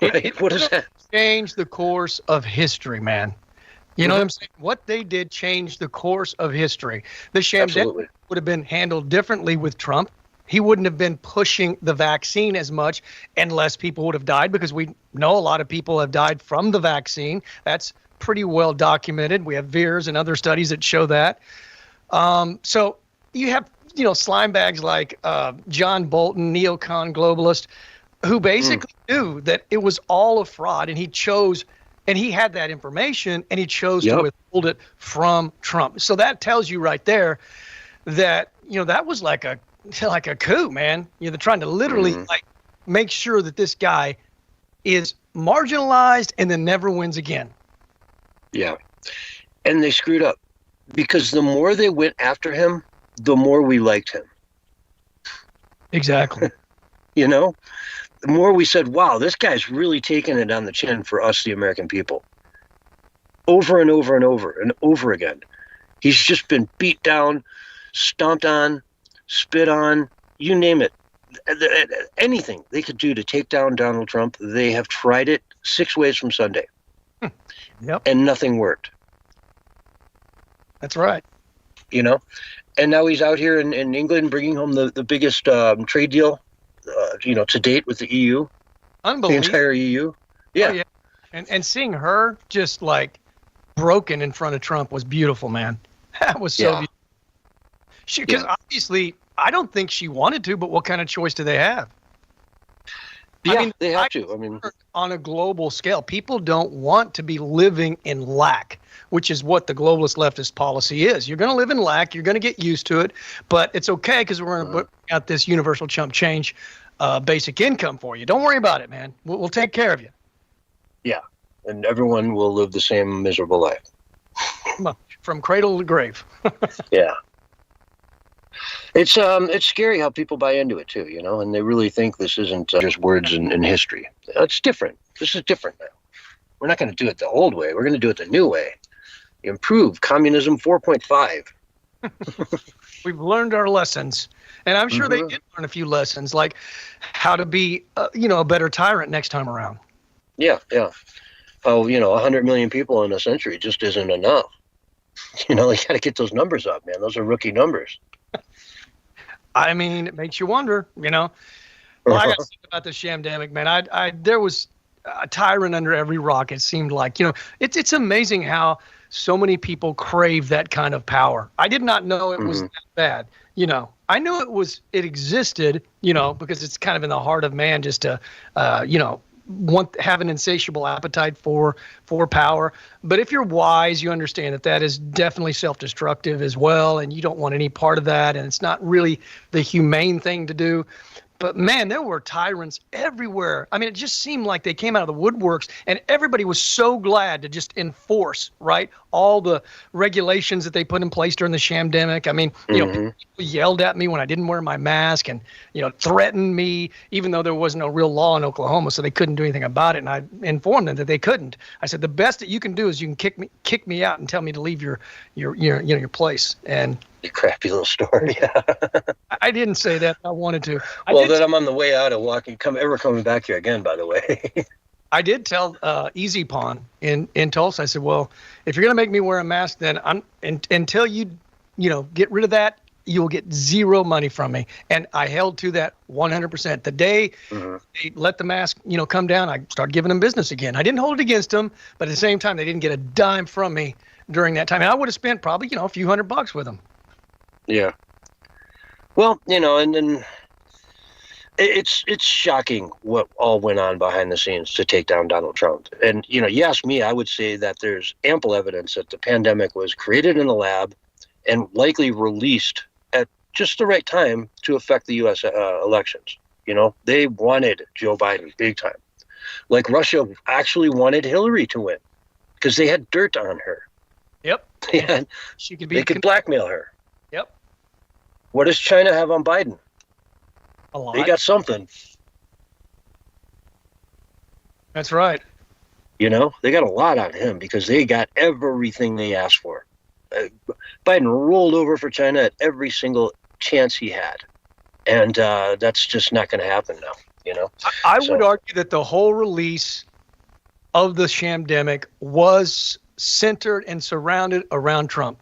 Right? What is that? Change the course of history, man. You know what I'm saying? What they did changed the course of history. The pandemic would have been handled differently with Trump. He wouldn't have been pushing the vaccine as much, and less people would have died, because we know a lot of people have died from the vaccine. That's pretty well documented. We have VAERS and other studies that show that. So you have, slime bags like John Bolton, neocon globalist, who basically knew that it was all a fraud, and he had that information, and he chose to withhold it from Trump. So that tells you right there that, that was like a coup, man. They're trying to literally make sure that this guy is marginalized and then never wins again. Yeah. And they screwed up because the more they went after him, the more we liked him. Exactly. You know, the more we said, wow, this guy's really taking it on the chin for us, the American people. Over and over and over and over again. He's just been beat down, stomped on, spit on, you name it. Anything they could do to take down Donald Trump, they have tried it 6 ways from Sunday. Yep. And nothing worked. That's right. You know, and now he's out here in England bringing home the biggest trade deal, to date with the EU, the Unbelievable. entire EU. Yeah. Oh, yeah. And seeing her just like broken in front of Trump was beautiful, man. That was so beautiful. Because obviously, I don't think she wanted to, but what kind of choice do they have? Yeah, I mean, they have to. I mean, on a global scale, people don't want to be living in lack, which is what the globalist leftist policy is. You're going to live in lack. You're going to get used to it, but it's okay because we're going to put out this universal chump change basic income for you. Don't worry about it, man. We'll take care of you. Yeah, and everyone will live the same miserable life. From cradle to grave. Yeah. It's scary how people buy into it too, and they really think this isn't just words in history. It's different. This is different now. We're not going to do it the old way. We're going to do it the new way. Improve communism 4.5. We've learned our lessons, and I'm sure they did learn a few lessons, like how to be, a better tyrant next time around. Yeah, yeah. How 100 million people in a century just isn't enough. They got to get those numbers up, man. Those are rookie numbers. I mean, it makes you wonder, Well, I got to think about the shamdemic, man. There was a tyrant under every rock, it seemed like. It's amazing how so many people crave that kind of power. I did not know it was that bad. I knew it existed, because it's kind of in the heart of man just to, have an insatiable appetite for power. But if you're wise, you understand that is definitely self-destructive as well, and you don't want any part of that, and it's not really the humane thing to do. But man, there were tyrants everywhere. I mean, it just seemed like they came out of the woodworks, and everybody was so glad to just enforce, right, all the regulations that they put in place during the shamdemic. I mean, people yelled at me when I didn't wear my mask, and threatened me, even though there was no real law in Oklahoma, so they couldn't do anything about it. And I informed them that they couldn't. I said the best that you can do is you can kick me out and tell me to leave your place. And a crappy little story. I didn't say that. I wanted to. Then I'm on the way out of coming back here again, by the way. I did tell Easy Pawn in Tulsa. I said, well, if you're going to make me wear a mask, then until you get rid of that, you will get zero money from me. And I held to that 100%. The day they let the mask, come down, I started giving them business again. I didn't hold it against them, but at the same time, they didn't get a dime from me during that time. And I would have spent probably, a few $100 with them. Yeah. Well, and then it's shocking what all went on behind the scenes to take down Donald Trump. And, you ask me, I would say that there's ample evidence that the pandemic was created in a lab and likely released at just the right time to affect the U.S. Elections. They wanted Joe Biden big time. Like Russia actually wanted Hillary to win because they had dirt on her. Yep. They could blackmail her. Yep. What does China have on Biden? A lot. They got something. That's right. They got a lot on him because they got everything they asked for. Biden rolled over for China at every single chance he had. And that's just not going to happen now, I would argue that the whole release of the shamdemic was centered and surrounded around Trump.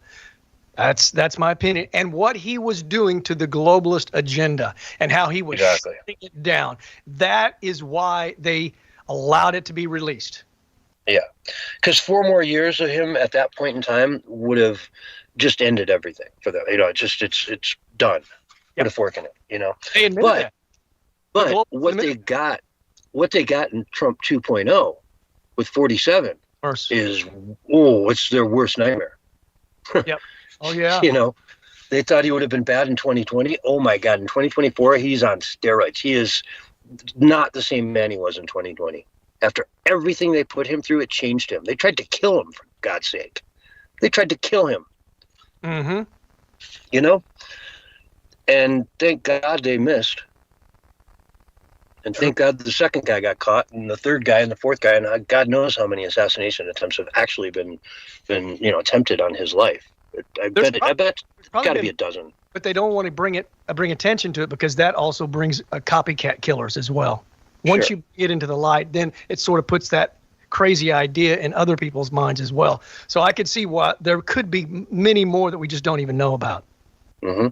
That's my opinion. And what he was doing to the globalist agenda and how he was shutting it down. That is why they allowed it to be released. Yeah. Because 4 more years of him at that point in time would have just ended everything for them. It's done. Put a fork in it, They admitted that. But what they got in Trump 2.0 with 47 is, it's their worst nightmare. Yep. Oh, yeah. They thought he would have been bad in 2020. Oh, my God. In 2024, he's on steroids. He is not the same man he was in 2020. After everything they put him through, it changed him. They tried to kill him, for God's sake. They tried to kill him. Mm-hmm. You know? And thank God they missed. And thank God the second guy got caught, and the third guy and the fourth guy, and God knows how many assassination attempts have actually been attempted on his life. I bet it's got to be a dozen. But they don't want to bring attention to it because that also brings copycat killers as well. Once you get into the light, then it sort of puts that crazy idea in other people's minds as well. So I could see why there could be many more that we just don't even know about. Mm-hmm.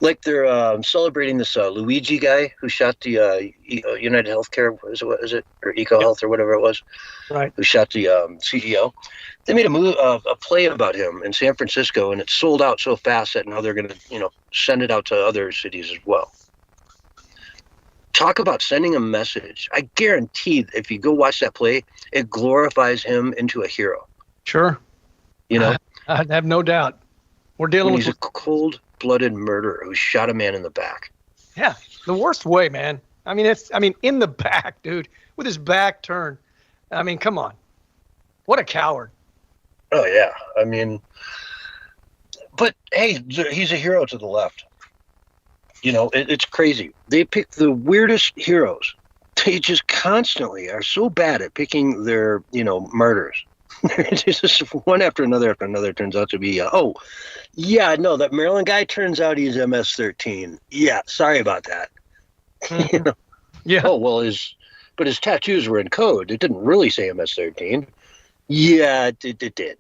Like they're celebrating this Luigi guy who shot the United Healthcare, is it, or Eco Health or whatever it was, right? Who shot the CEO? They made a play about him in San Francisco, and it sold out so fast that now they're going to send it out to other cities as well. Talk about sending a message. I guarantee if you go watch that play, it glorifies him into a hero. Sure. I have no doubt. We're dealing with a cold-blooded murderer who shot a man in the back. Yeah, the worst way, man. I mean, in the back, dude, with his back turned. I mean, come on. What a coward. Oh, yeah. I mean, but hey, he's a hero to the left. It's crazy. They pick the weirdest heroes. They just constantly are so bad at picking their, martyrs. It's just one after another turns out to be, that Maryland guy turns out he's MS-13. Yeah, sorry about that. Mm-hmm. Yeah. Oh, well, his tattoos were in code. It didn't really say MS-13. Yeah, it did.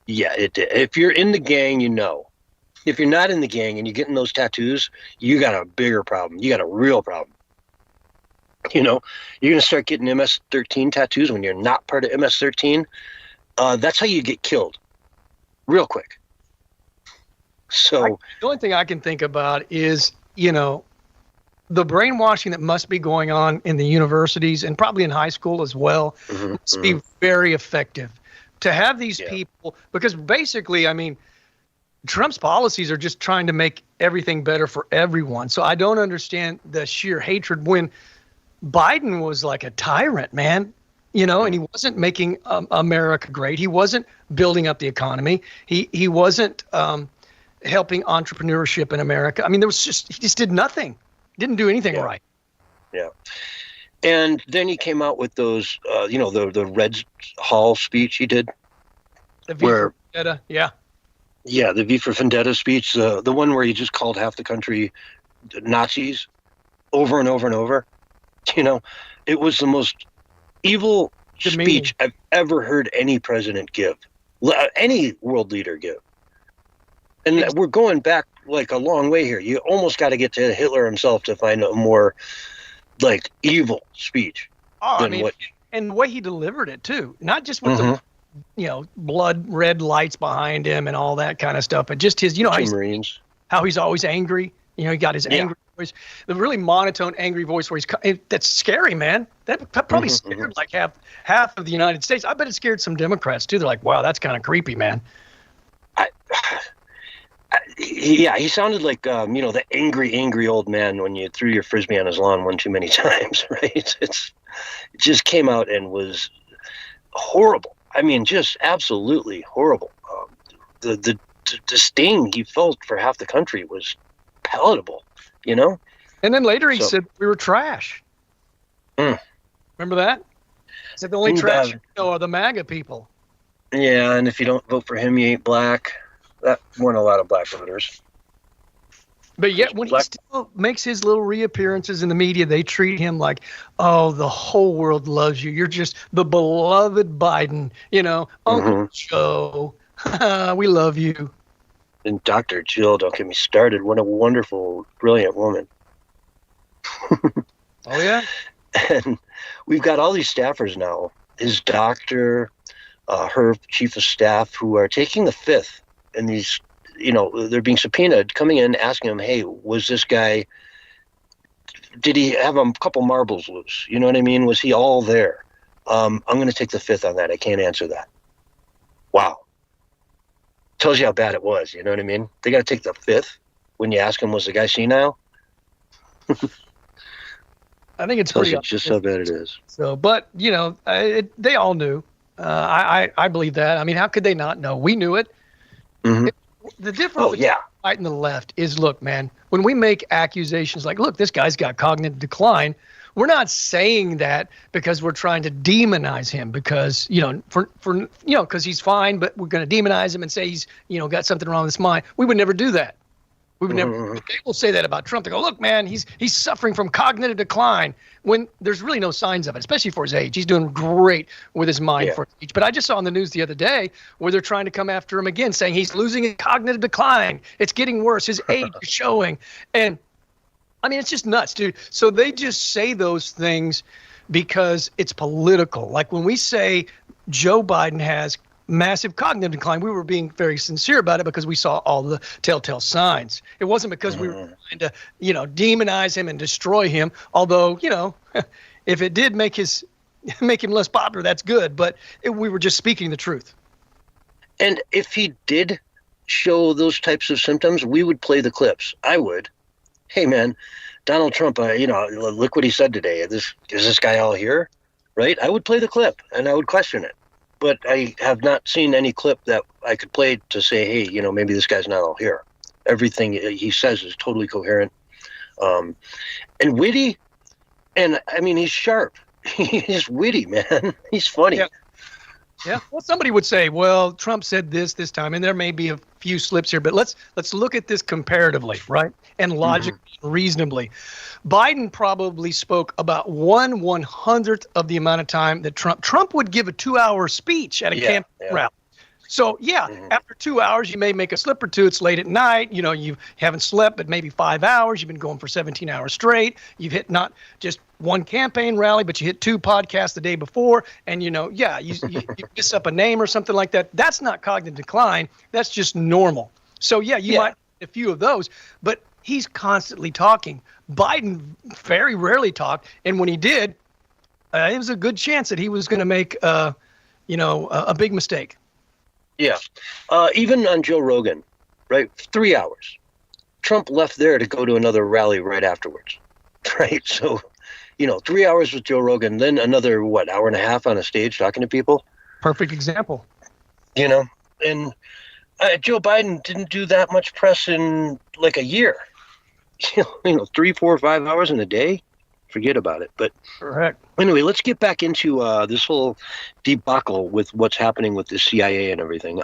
Yeah, it did. If you're in the gang, you know. If you're not in the gang and you're getting those tattoos, you got a bigger problem. You got a real problem. You're going to start getting MS-13 tattoos when you're not part of MS-13. That's how you get killed real quick. So the only thing I can think about is, the brainwashing that must be going on in the universities and probably in high school as well must be very effective to have these people, because basically, I mean, Trump's policies are just trying to make everything better for everyone. So I don't understand the sheer hatred when Biden was like a tyrant, man, and he wasn't making America great. He wasn't building up the economy. He wasn't helping entrepreneurship in America. I mean, he just did nothing. Didn't do anything right. Yeah. And then he came out with those, the Red Hall speech he did. The V for Vendetta, yeah. Yeah, the V for Vendetta speech, the one where he just called half the country Nazis over and over and over. It was the most evil speech I've ever heard any president give, any world leader give. And we're going back like a long way here. You almost got to get to Hitler himself to find a more evil speech. And the way he delivered it too, not just with the blood red lights behind him and all that kind of stuff, but just his, how he's always angry. He got his angry voice, the really monotone, angry voice where that's scary, man. That probably scared like half of the United States. I bet it scared some Democrats too. They're like, wow, that's kind of creepy, man. He sounded like, the angry old man when you threw your Frisbee on his lawn one too many times, right? It just came out and was horrible. I mean, just absolutely horrible. The disdain he felt for half the country was palatable, And then later he said we were trash. Remember that? He said the only trash are the MAGA people. Yeah, and if you don't vote for him, you ain't black. That won a lot of black voters. But yet when he still makes his little reappearances in the media, they treat him like, oh, the whole world loves you. You're just the beloved Biden, Uncle Joe. We love you. And Dr. Jill, don't get me started. What a wonderful, brilliant woman. Oh, yeah? And we've got all these staffers now. His doctor, her chief of staff, who are taking the fifth. And these, they're being subpoenaed, coming in, asking him, hey, was this guy, did he have a couple marbles loose? You know what I mean? Was he all there? I'm going to take the fifth on that. I can't answer that. Wow. Tells you how bad it was. You know what I mean? They got to take the fifth when you ask him, was the guy senile? I think it's tells you just how bad it is. So, but, they all knew. I believe that. I mean, how could they not know? We knew it. Mhm. The difference between the right and the left is, look, man, when we make accusations like, look, this guy's got cognitive decline, we're not saying that because we're trying to demonize him because, because he's fine, but we're going to demonize him and say he's, got something wrong with his mind. We would never do that. We would never. They will say that about Trump. They go, look, man, he's suffering from cognitive decline when there's really no signs of it, especially for his age. He's doing great with his mind for his age. But I just saw on the news the other day where they're trying to come after him again, saying he's losing his cognitive decline. It's getting worse. His age is showing. And I mean, it's just nuts, dude. So they just say those things because it's political. Like when we say Joe Biden has massive cognitive decline, we were being very sincere about it because we saw all the telltale signs. It wasn't because we were trying to, demonize him and destroy him. Although, if it did make him less popular, that's good. But we were just speaking the truth. And if he did show those types of symptoms, we would play the clips. I would. Hey, man, Donald Trump, look what he said today. Is this guy all here? Right? I would play the clip and I would question it. But I have not seen any clip that I could play to say, hey, maybe this guy's not all here. Everything he says is totally coherent and witty. And, I mean, he's sharp. He's witty, man. He's funny. Yeah. Well, somebody would say, well, Trump said this time, and there may be a few slips here, but let's look at this comparatively, right? And logically, reasonably. Biden probably spoke about 1/100th of the amount of time that Trump would give a 2-hour speech at a campaign rally. So, after 2 hours, you may make a slip or two. It's late at night. You haven't slept, but maybe 5 hours. You've been going for 17 hours straight. You've hit not just one campaign rally, but you hit 2 podcasts the day before. And, you miss up a name or something like that. That's not cognitive decline. That's just normal. So, you might get a few of those, but he's constantly talking. Biden very rarely talked. And when he did, it was a good chance that he was going to make, a big mistake. Yeah. Even on Joe Rogan, right? 3 hours. Trump left there to go to another rally right afterwards, right? So, 3 hours with Joe Rogan, then another, hour and a half on a stage talking to people? Perfect example. And Joe Biden didn't do that much press in like a year. 3, 4, 5 hours in a day? Forget about it. But correct. Anyway, let's get back into this whole debacle with what's happening with the CIA and everything.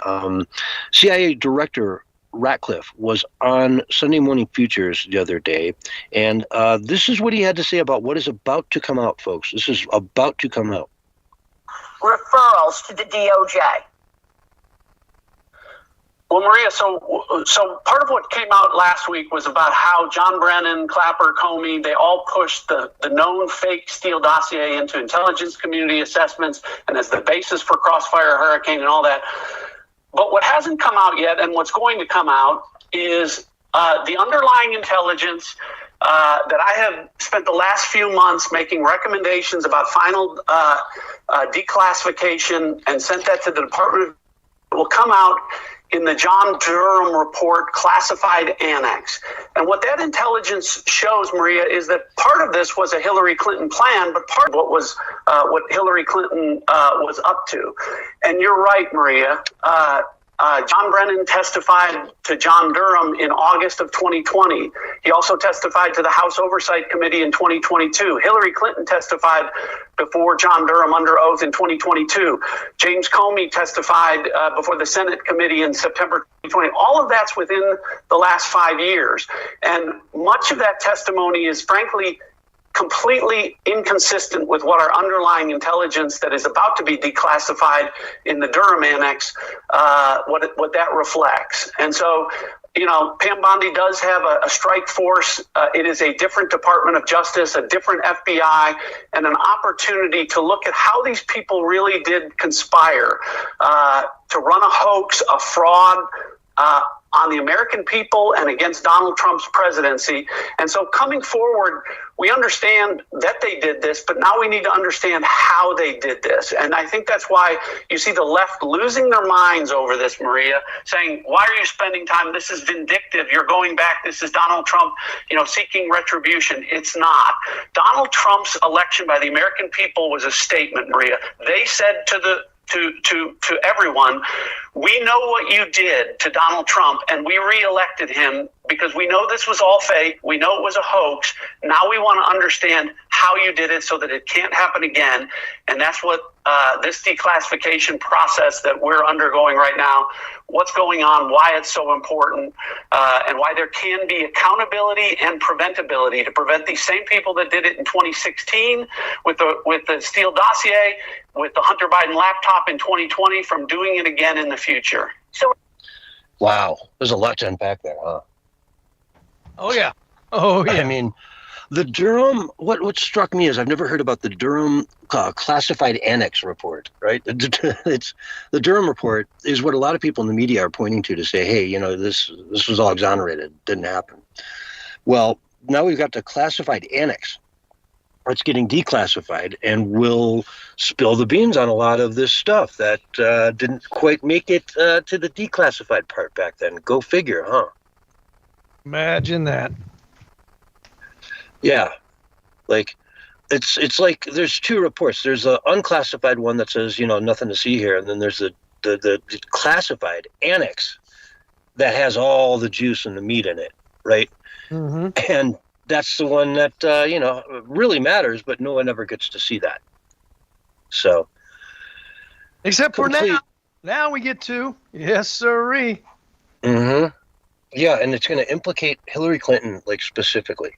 CIA Director Ratcliffe was on Sunday Morning Futures the other day, and this is what he had to say about what is about to come out, folks. This is about to come out. Referrals to the DOJ. Well, Maria, so part of what came out last week was about how John Brennan, Clapper, Comey, they all pushed the known fake Steele dossier into intelligence community assessments and as the basis for Crossfire Hurricane and all that. But what hasn't come out yet and what's going to come out is the underlying intelligence that I have spent the last few months making recommendations about final declassification and sent that to the Department of will come out in the John Durham report classified annex. And what that intelligence shows, Maria, is that part of this was a Hillary Clinton plan, but part of what was what Hillary Clinton was up to. And you're right, Maria. John Brennan testified to John Durham in August of 2020. He also testified to the House Oversight Committee in 2022. Hillary Clinton testified before John Durham under oath in 2022. James Comey testified before the Senate Committee in September 2020. All of that's within the last 5 years. And much of that testimony is frankly completely inconsistent with what our underlying intelligence that is about to be declassified in the Durham Annex, what that reflects. And so, you know, Pam Bondi does have a strike force. It is a different Department of Justice, a different FBI, and an opportunity to look at how these people really did conspire to run a hoax, a fraud, on the American people and against Donald Trump's presidency. And so coming forward, we understand that they did this, but now we need to understand how they did this. And I think that's why you see the left losing their minds over this, Maria, saying, why are you spending time? This is vindictive. You're going back. This is Donald Trump, you know, seeking retribution. It's not. Donald Trump's election by the American people was a statement, Maria. They said to the to everyone, we know what you did to Donald Trump, and we reelected him because we know this was all fake. We know it was a hoax. Now we want to understand how you did it so that it can't happen again. And that's what this declassification process that we're undergoing right now, what's going on, why it's so important, and why there can be accountability and preventability to prevent these same people that did it in 2016 with the Steele dossier, with the Hunter Biden laptop in 2020 from doing it again in the future. So, wow, there's a lot to unpack there, huh? Oh yeah. I mean, the Durham, what struck me is I've never heard about the Durham classified annex report, right? It's the Durham report is what a lot of people in the media are pointing to say, hey, you know, this was all exonerated, didn't happen. Well, now we've got the classified annex. It's getting declassified and will spill the beans on a lot of this stuff that didn't quite make it to the declassified part back then. Go figure, huh? Imagine that. Yeah, like it's like there's two reports. There's an unclassified one that says, you know, nothing to see here, and then there's the classified annex that has all the juice and the meat in it, right? Mm-hmm. And that's the one that you know, really matters, but no one ever gets to see that. So, except for now we get to, yes sirree. Mm-hmm. Yeah, and it's going to implicate Hillary Clinton, like, specifically.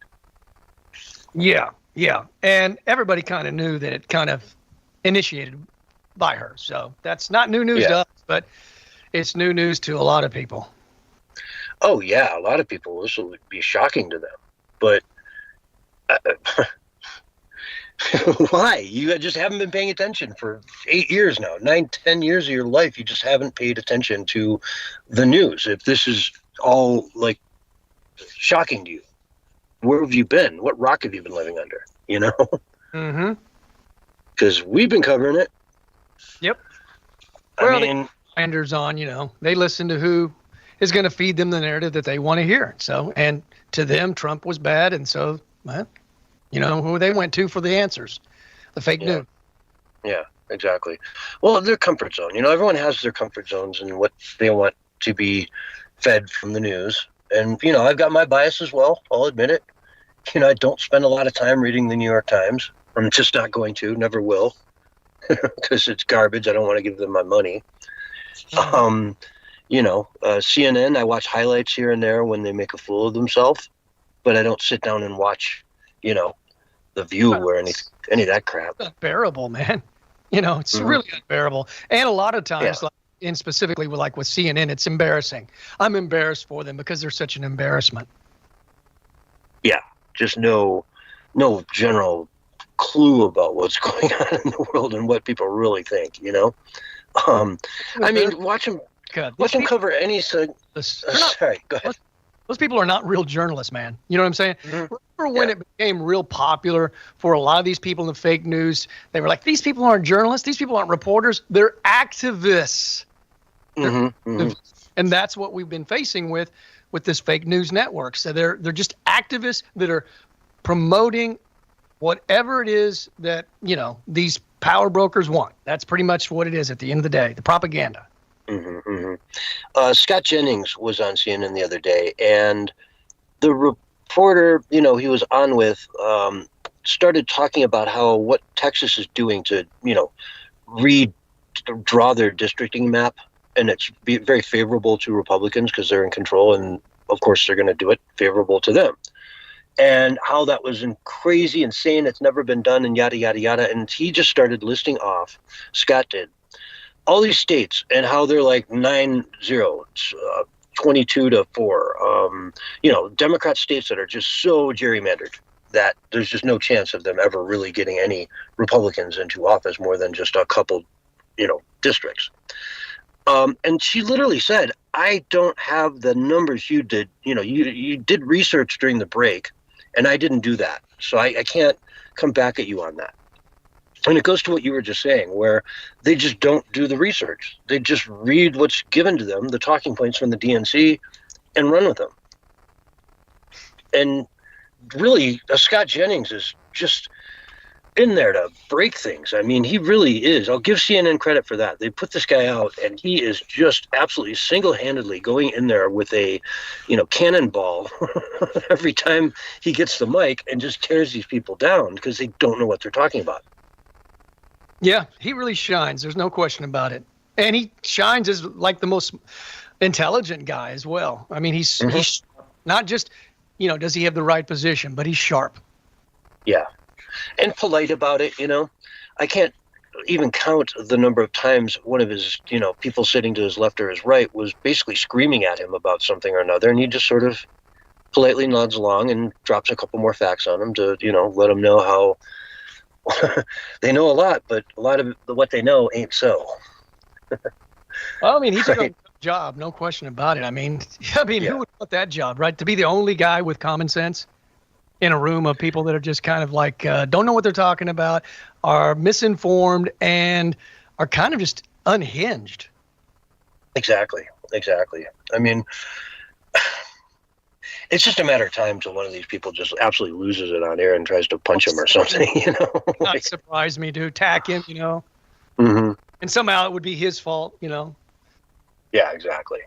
Yeah, and everybody kind of knew that it kind of initiated by her, so that's not new news to us, but it's new news to a lot of people. Oh yeah, a lot of people. This will be shocking to them, but why? You just haven't been paying attention for 8 years now, 9-10 years of your life. You just haven't paid attention to the news. If this is all like shocking to you, where have you been? What rock have you been living under? You know? Mm-hmm. Because we've been covering it. Yep. I mean, blinders on, you know, they listen to who is going to feed them the narrative that they want to hear. So, and to them, Trump was bad, and so, well, you know, who they went to for the answers, the fake news. Yeah, exactly. Well, their comfort zone. You know, everyone has their comfort zones and what they want to be fed from the news. And, you know, I've got my bias as well. I'll admit it. You know, I don't spend a lot of time reading the New York Times. I'm just not going to, never will, because it's garbage. I don't want to give them my money. Mm-hmm. You know, CNN, I watch highlights here and there when they make a fool of themselves, but I don't sit down and watch, you know, The View or any of that crap. It's unbearable, man. You know, it's really unbearable. And a lot of times, like, and specifically with CNN, it's embarrassing. I'm embarrassed for them because they're such an embarrassment. Yeah, just no general clue about what's going on in the world and what people really think, you know? I mean, watch them cover any... sorry, go ahead. Those people are not real journalists, man. You know what I'm saying? Mm-hmm. Remember when it became real popular for a lot of these people in the fake news? They were like, these people aren't journalists. These people aren't reporters. They're activists. And that's what we've been facing with this fake news network. So they're just activists that are promoting whatever it is that, you know, these power brokers want. That's pretty much what it is at the end of the day, the propaganda. Scott Jennings was on CNN the other day, and the reporter, you know, he was on with started talking about how what Texas is doing to, you know, redraw their districting map, and it's very favorable to Republicans because they're in control, and of course they're going to do it favorable to them. And how that was crazy, insane, it's never been done, and yada, yada, yada. And he just started listing off, Scott did, all these states and how they're like 9-0, 22-4. You know, Democrat states that are just so gerrymandered that there's just no chance of them ever really getting any Republicans into office more than just a couple, you know, districts. And she literally said, I don't have the numbers you did. You know, you did research during the break, and I didn't do that. So I can't come back at you on that. And it goes to what you were just saying, where they just don't do the research. They just read what's given to them, the talking points from the DNC, and run with them. And really, Scott Jennings is just in there to break things. I mean, he really is. I'll give CNN credit for that. They put this guy out, and he is just absolutely single-handedly going in there with a, cannonball every time he gets the mic and just tears these people down because they don't know what they're talking about. Yeah, he really shines. There's no question about it. And he shines as like the most intelligent guy as well. I mean, he's not just, does he have the right position, but he's sharp. Yeah. And polite about it, I can't even count the number of times one of his, people sitting to his left or his right was basically screaming at him about something or another, and he just sort of politely nods along and drops a couple more facts on him to, let them know how they know a lot, but a lot of what they know ain't so. Well, I mean, he's doing a good job, no question about it. I mean, who would want that job, right? To be the only guy with common sense in a room of people that are just kind of like don't know what they're talking about, are misinformed, and are kind of just unhinged. Exactly. I mean, it's just a matter of time till one of these people just absolutely loses it on air and tries to punch him or something, Not surprise me, dude. Tack him, Mm-hmm. And somehow it would be his fault, Yeah, exactly.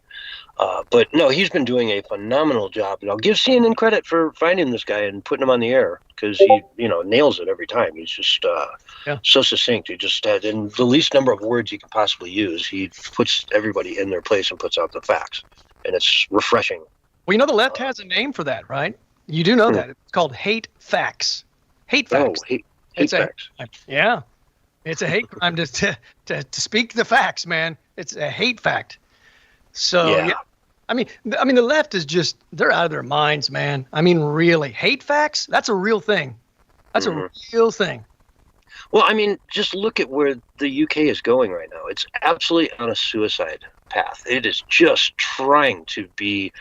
But no, he's been doing a phenomenal job, and I'll give CNN credit for finding this guy and putting him on the air because he, nails it every time. He's just so succinct. He just had in the least number of words he can possibly use. He puts everybody in their place and puts out the facts, and it's refreshing. Well, the left has a name for that, right? You do know that. It's called hate facts. Hate facts. Oh, hate facts. Yeah. It's a hate crime to speak the facts, man. It's a hate fact. So, yeah. I mean, the left is just, they're out of their minds, man. I mean, really. Hate facts? That's a real thing. That's a real thing. Well, I mean, just look at where the UK is going right now. It's absolutely on a suicide path. It is just trying to be,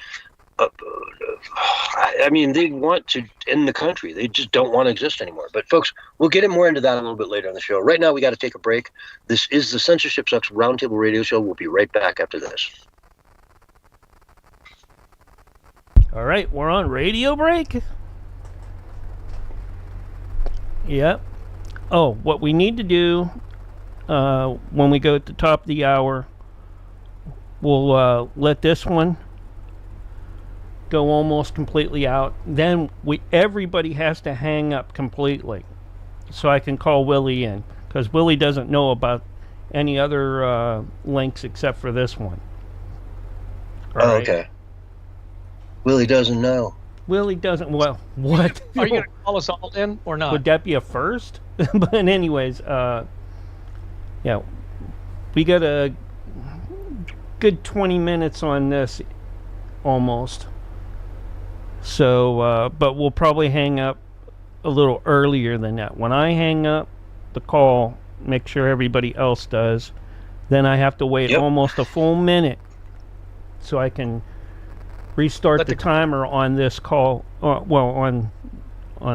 I mean, they want to end the country. They just don't want to exist anymore. But folks, we'll get more into that a little bit later in the show. Right now, we got to take a break. This is the Censorship Sucks Roundtable Radio Show. We'll be right back after this. All right, we're on radio break. Yep. Oh, what we need to do when we go at the top of the hour, we'll let this one go almost completely out. Then everybody has to hang up completely, so I can call Willie in, because Willie doesn't know about any other links except for this one. Right. Okay. Willie doesn't know. Willie doesn't. Well, what? Are you going to call us all in or not? Would that be a first? But anyways, yeah, we got a good 20 minutes on this, almost. So, but we'll probably hang up a little earlier than that. When I hang up the call, make sure everybody else does. Then I have to wait almost a full minute so I can restart the timer on this call. On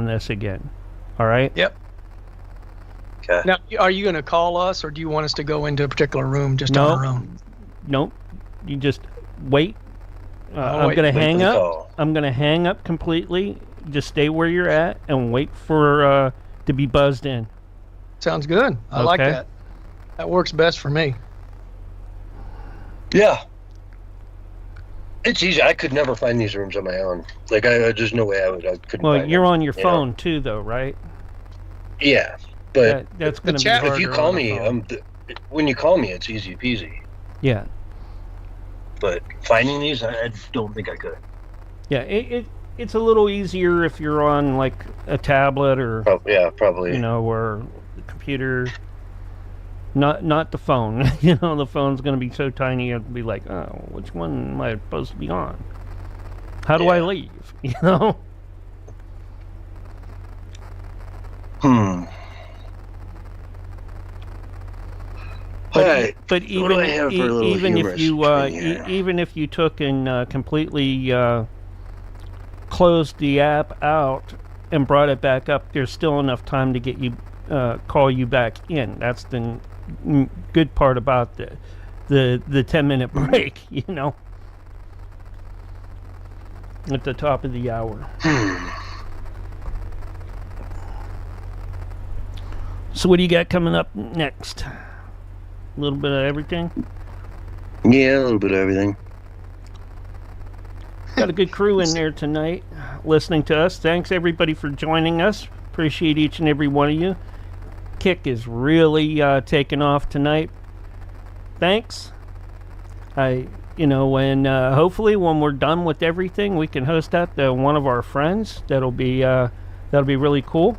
this again. All right? Yep. Okay. Now, are you going to call us, or do you want us to go into a particular room just on our own? Nope. You just wait. I'm going to hang up. I'm going to hang up completely. Just stay where you're at and wait for to be buzzed in. Sounds good. I like that. That works best for me. Yeah. It's easy. I could never find these rooms on my own. Like, there's no way I couldn't. Well, you're on your phone too, though, right? Yeah, but that's going to be harder. If you call me, when you call me, it's easy peasy. Yeah. But finding these, I don't think I could. Yeah, it's a little easier if you're on like a tablet or probably or the computer. Not the phone. The phone's going to be so tiny. You have to be like, oh, which one am I supposed to be on? How do I leave? But even if you took and completely closed the app out and brought it back up, there's still enough time to get you call you back in. That's the good part about the 10-minute break, at the top of the hour. So what do you got coming up next? A little bit of everything? Yeah, a little bit of everything. Got a good crew in there tonight listening to us. Thanks everybody for joining us. Appreciate each and every one of you. Kick is really taking off tonight. Thanks. When hopefully when we're done with everything, we can host that to one of our friends. That'll be really cool.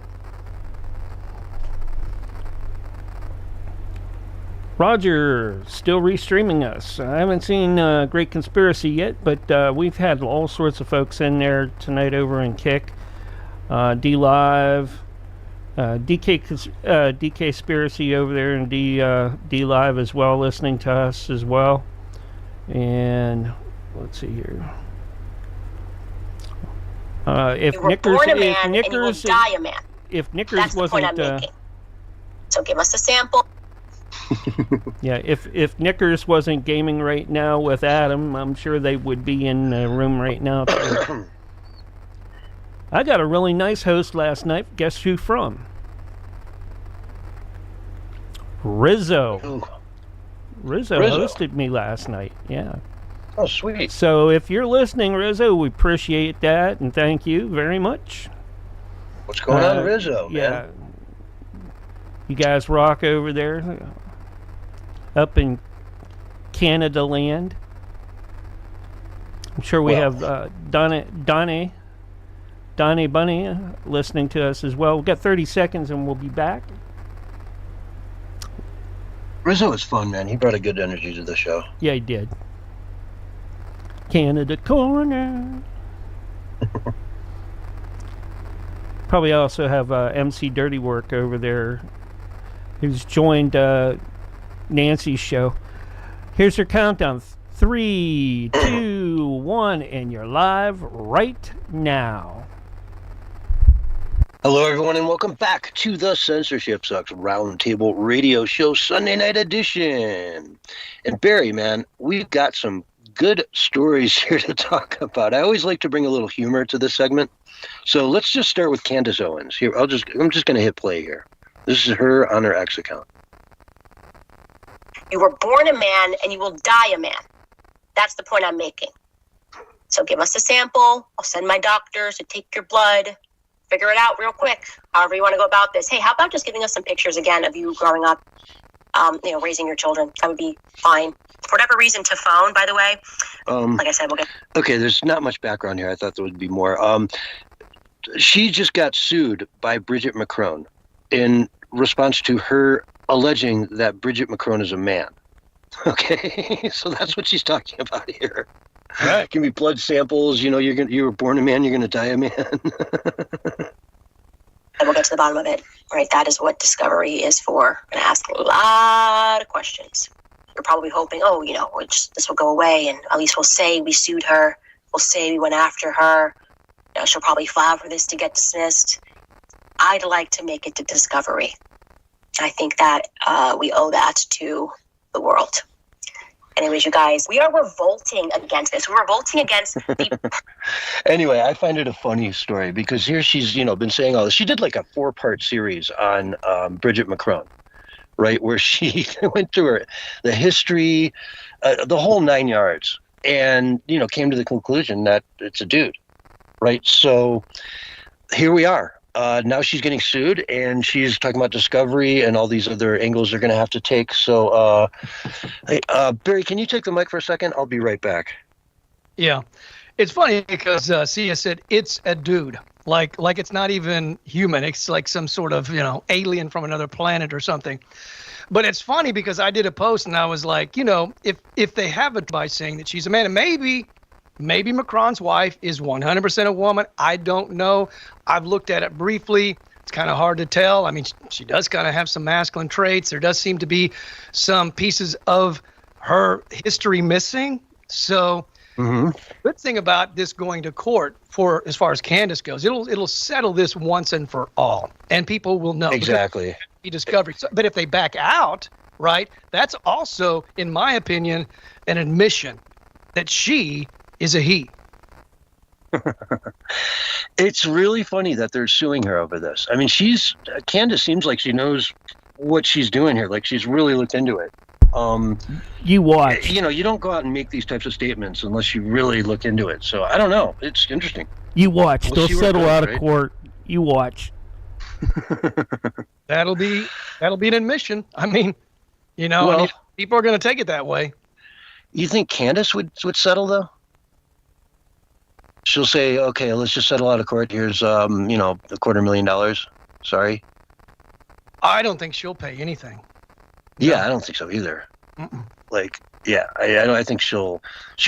Roger, still restreaming us. I haven't seen Great Conspiracy yet, but we've had all sorts of folks in there tonight over in Kick. D Live, DK Conspiracy over there in D Live as well, listening to us as well. And let's see here. If You were Knickers, born a if man and you will Knickers, die a man. if Knickers That's the point wasn't, I'm making. So give us a sample. yeah, if Knickers wasn't gaming right now with Adam, I'm sure they would be in the room right now too. I got a really nice host last night. Guess who from? Rizzo. Ooh. Rizzo hosted me last night. Yeah. Oh, sweet. So if you're listening, Rizzo, we appreciate that and thank you very much. What's going on, Rizzo? Yeah. Man? You guys rock over there, up in Canada land. I'm sure we have Donnie Bunny listening to us as well. We've got 30 seconds and we'll be back. Rizzo was fun, man. He brought a good energy to the show. Yeah, he did. Canada Corner. Probably also have MC Dirty Work over there, who's joined Nancy's show. Here's her countdown. 3, 2, 1, and you're live right now. Hello, everyone, and welcome back to the Censorship Sucks Roundtable Radio Show Sunday Night Edition. And Barry, man, we've got some good stories here to talk about. I always like to bring a little humor to this segment. So let's just start with Candace Owens. Here, I'm just going to hit play here. This is her on her X account. You were born a man and you will die a man. That's the point I'm making. So give us a sample. I'll send my doctors to take your blood. Figure it out real quick. However you want to go about this. Hey, how about just giving us some pictures again of you growing up, raising your children? That would be fine. For whatever reason, to phone, by the way. Like I said, we'll get... Okay, there's not much background here. I thought there would be more. She just got sued by Bridget Macron in response to her alleging that Bridget Macron is a man. Okay, so that's what she's talking about here. Right. It can be blood samples. You were born a man, you're going to die a man. And we'll get to the bottom of it. Right, that is what Discovery is for. I'm going to ask a lot of questions. You're probably hoping, this will go away, and at least we'll say we sued her. We'll say we went after her. She'll probably file for this to get dismissed. I'd like to make it to Discovery. I think that we owe that to the world. Anyways, you guys, we are revolting against this. We're revolting against the... Anyway, I find it a funny story because here she's, been saying all this. She did like a 4-part series on Bridget Macron, right? Where she went through the history, the whole 9 yards, and, came to the conclusion that it's a dude, right? So here we are. Now she's getting sued, and she's talking about Discovery and all these other angles they're going to have to take. So, hey, Barry, can you take the mic for a second? I'll be right back. Yeah. It's funny because Sia said it's a dude. Like it's not even human. It's like some sort of, alien from another planet or something. But it's funny because I did a post and I was like, if they have it by saying that she's a man, and maybe Macron's wife is 100% a woman. I don't know. I've looked at it briefly. It's kind of hard to tell. I mean, she does kind of have some masculine traits. There does seem to be some pieces of her history missing. So good thing about this going to court for as far as Candace goes, it'll settle this once and for all. And people will know. Exactly. He discovered. But if they back out, right, that's also, in my opinion, an admission that she is a he. It's really funny that they're suing her over this. I mean, Candace seems like she knows what she's doing here. Like she's really looked into it. You watch. You know, you don't go out and make these types of statements unless you really look into it. So I don't know. It's interesting. You watch. We'll They'll see where it settle goes, out of right? court. You watch. That'll be an admission. I mean, you know, Well- people are going to take it that way. You think Candace would settle though? She'll say, "Okay, let's just settle out of court. Here's $250,000. Sorry." I don't think she'll pay anything. Yeah, I don't think so either. Mm-mm. Like, yeah, I think she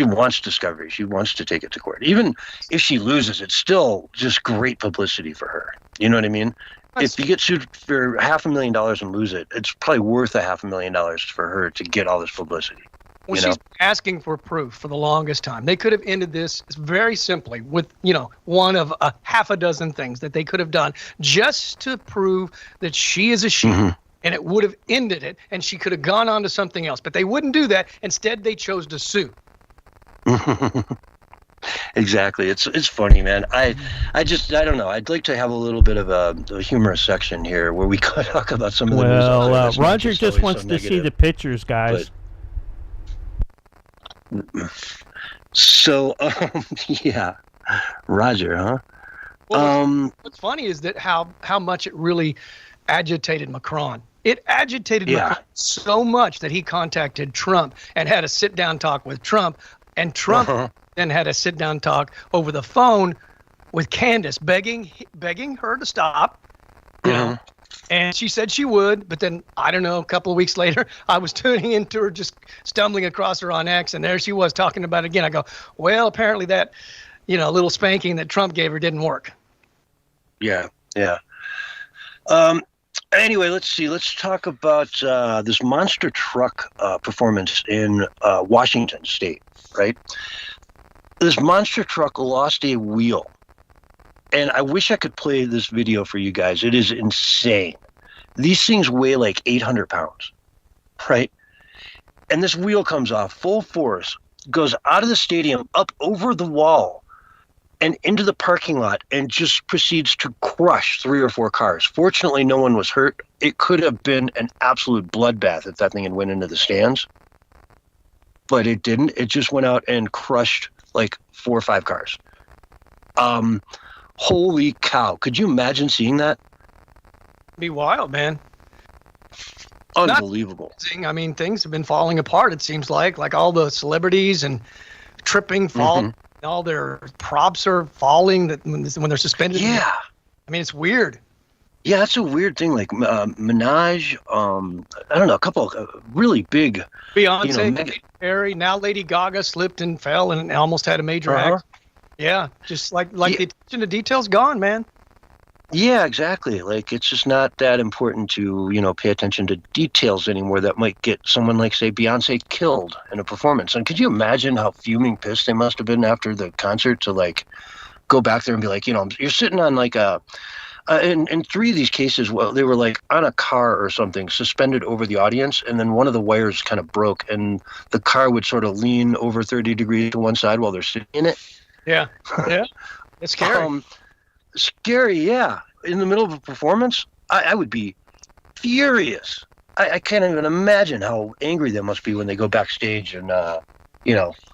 wants discovery. She wants to take it to court. Even if she loses, it's still just great publicity for her. You know what I mean? If you get sued for $500,000 and lose it, it's probably worth $500,000 for her to get all this publicity. Well, you know? she's asking for proof for the longest time. They could have ended this very simply with, you know, one of a half a dozen things that they could have done just to prove that she is a she. Mm-hmm. And it would have ended it, and she could have gone on to something else. But they wouldn't do that. Instead, they chose to sue. Exactly. It's funny, man. I don't know. I'd like to have a little bit of a humorous section here where we could talk about some of the news. Well, That's not Roger just always wants so to see negative. the pictures, guys. So, yeah, Roger, huh? Well, what's funny is that how much it really agitated Macron. It agitated Macron so much that he contacted Trump and had a sit-down talk with Trump, and Trump then had a sit-down talk over the phone with Candace, begging her to stop. You know, and she said she would, but then, I don't know, a couple of weeks later, I was tuning into her, just stumbling across her on X, and there she was talking about it again. I go, well, apparently that, you know, little spanking that Trump gave her didn't work. Yeah. Anyway, let's see. Let's talk about this monster truck performance in Washington State, right? This monster truck lost a wheel. And I wish I could play this video for you guys. It is insane. These things weigh like 800 pounds, right? And this wheel comes off full force, goes out of the stadium, up over the wall, and into the parking lot, and just proceeds to crush 3 or 4 cars. Fortunately, no one was hurt. It could have been an absolute bloodbath if that thing had went into the stands. But it didn't. It just went out and crushed like 4 or 5 cars. Holy cow. Could you imagine seeing that? Be wild, man. Unbelievable. I mean, things have been falling apart, it seems like all the celebrities and tripping, falling, all their props are falling that when they're suspended. Yeah. I mean, it's weird. Yeah, that's a weird thing. Like Minaj, I don't know, a couple of really big. Beyonce, Katy Perry, now Lady Gaga slipped and fell and almost had a major accident. Yeah, just like the attention to detail's gone, man. Yeah, exactly. Like it's just not that important to, pay attention to details anymore that might get someone like, say, Beyonce killed in a performance. And could you imagine how fuming pissed they must have been after the concert to like go back there and be like, you're sitting on like in 3 of these cases, well, they were like on a car or something suspended over the audience, and then one of the wires kind of broke, and the car would sort of lean over 30 degrees to one side while they're sitting in it. Yeah. It's scary. Scary, yeah. In the middle of a performance, I would be furious. I can't even imagine how angry they must be when they go backstage and,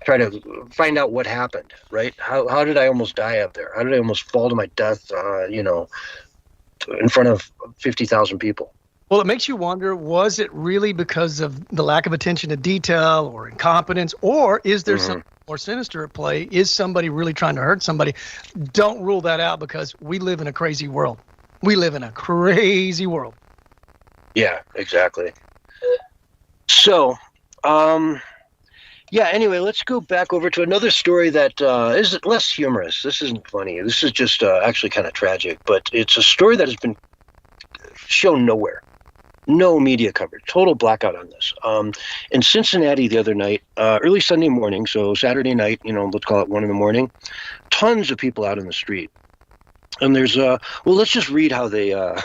try to find out what happened, right? How did I almost die up there? How did I almost fall to my death, in front of 50,000 people? Well, it makes you wonder, was it really because of the lack of attention to detail or incompetence, or is there something more sinister at play? Is somebody really trying to hurt somebody? Don't rule that out, because we live in a crazy world. Yeah, exactly. So, anyway, let's go back over to another story that is less humorous. This isn't funny. This is just actually kind of tragic, but it's a story that has been shown nowhere. No media coverage. Total blackout on this. In Cincinnati the other night, early Sunday morning, so Saturday night, let's call it 1 a.m, tons of people out in the street. And there's let's just read how they how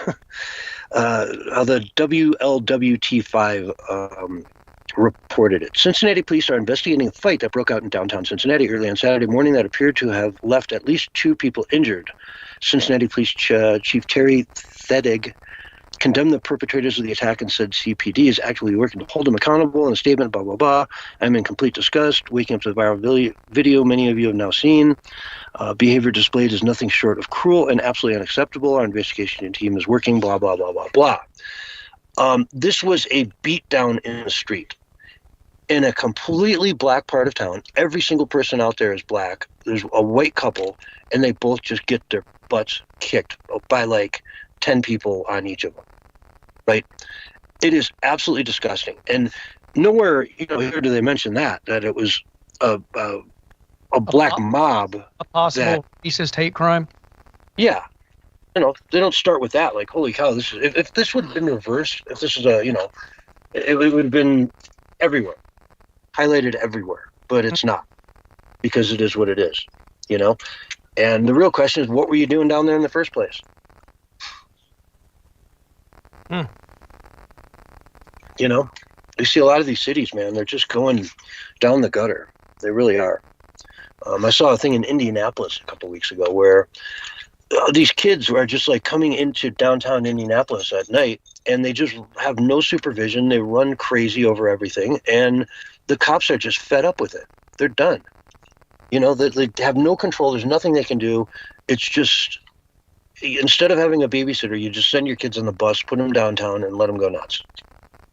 the WLWT5 reported it. Cincinnati police are investigating a fight that broke out in downtown Cincinnati early on Saturday morning that appeared to have left at least 2 people injured. Cincinnati Police Chief Terry Thedig condemned the perpetrators of the attack and said CPD is actively working to hold them accountable. In a statement, blah, blah, blah. I'm in complete disgust. Waking up to the viral video many of you have now seen. Behavior displayed is nothing short of cruel and absolutely unacceptable. Our investigation team is working, blah, blah, blah, blah, blah. This was a beatdown in the street. In a completely black part of town, every single person out there is black. There's a white couple, and they both just get their butts kicked by like 10 people on each of them. Right? It is absolutely disgusting. And nowhere, here do they mention that it was a black mob. A possible racist hate crime? Yeah. They don't start with that. Like, holy cow, this is, if this would have been reversed, if this is it would have been everywhere. Highlighted everywhere. But it's not. Because it is what it is. And the real question is, what were you doing down there in the first place? You see a lot of these cities, man, they're just going down the gutter. They really are. I saw a thing in Indianapolis a couple weeks ago where these kids are just like coming into downtown Indianapolis at night, and they just have no supervision. They run crazy over everything, and the cops are just fed up with it. They're done. They have no control. There's nothing they can do. It's just, instead of having a babysitter, you just send your kids on the bus, put them downtown, and let them go nuts.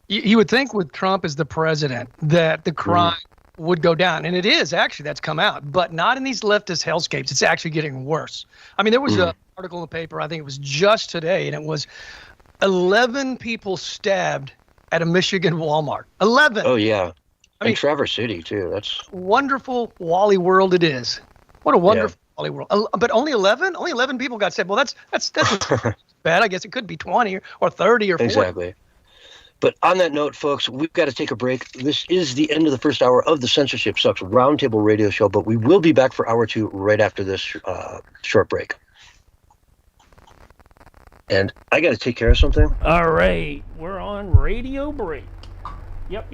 You would think with Trump as the president that the crime would go down. And it is, actually, that's come out. But not in these leftist hellscapes. It's actually getting worse. I mean, there was an article in the paper, I think it was just today, and it was 11 people stabbed at a Michigan Walmart. 11! Oh, yeah. I mean, Traverse City, too. That's wonderful Wally World it is. What a wonderful Wally World. But only 11? Only 11 people got stabbed. Well, that's bad. I guess it could be 20 or 30 or 40. Exactly. But on that note, folks, we've got to take a break. This is the end of the first hour of the Censorship Sucks Roundtable radio show, but we will be back for hour 2 right after this short break. And I got to take care of something. All right. We're on radio break. Yep.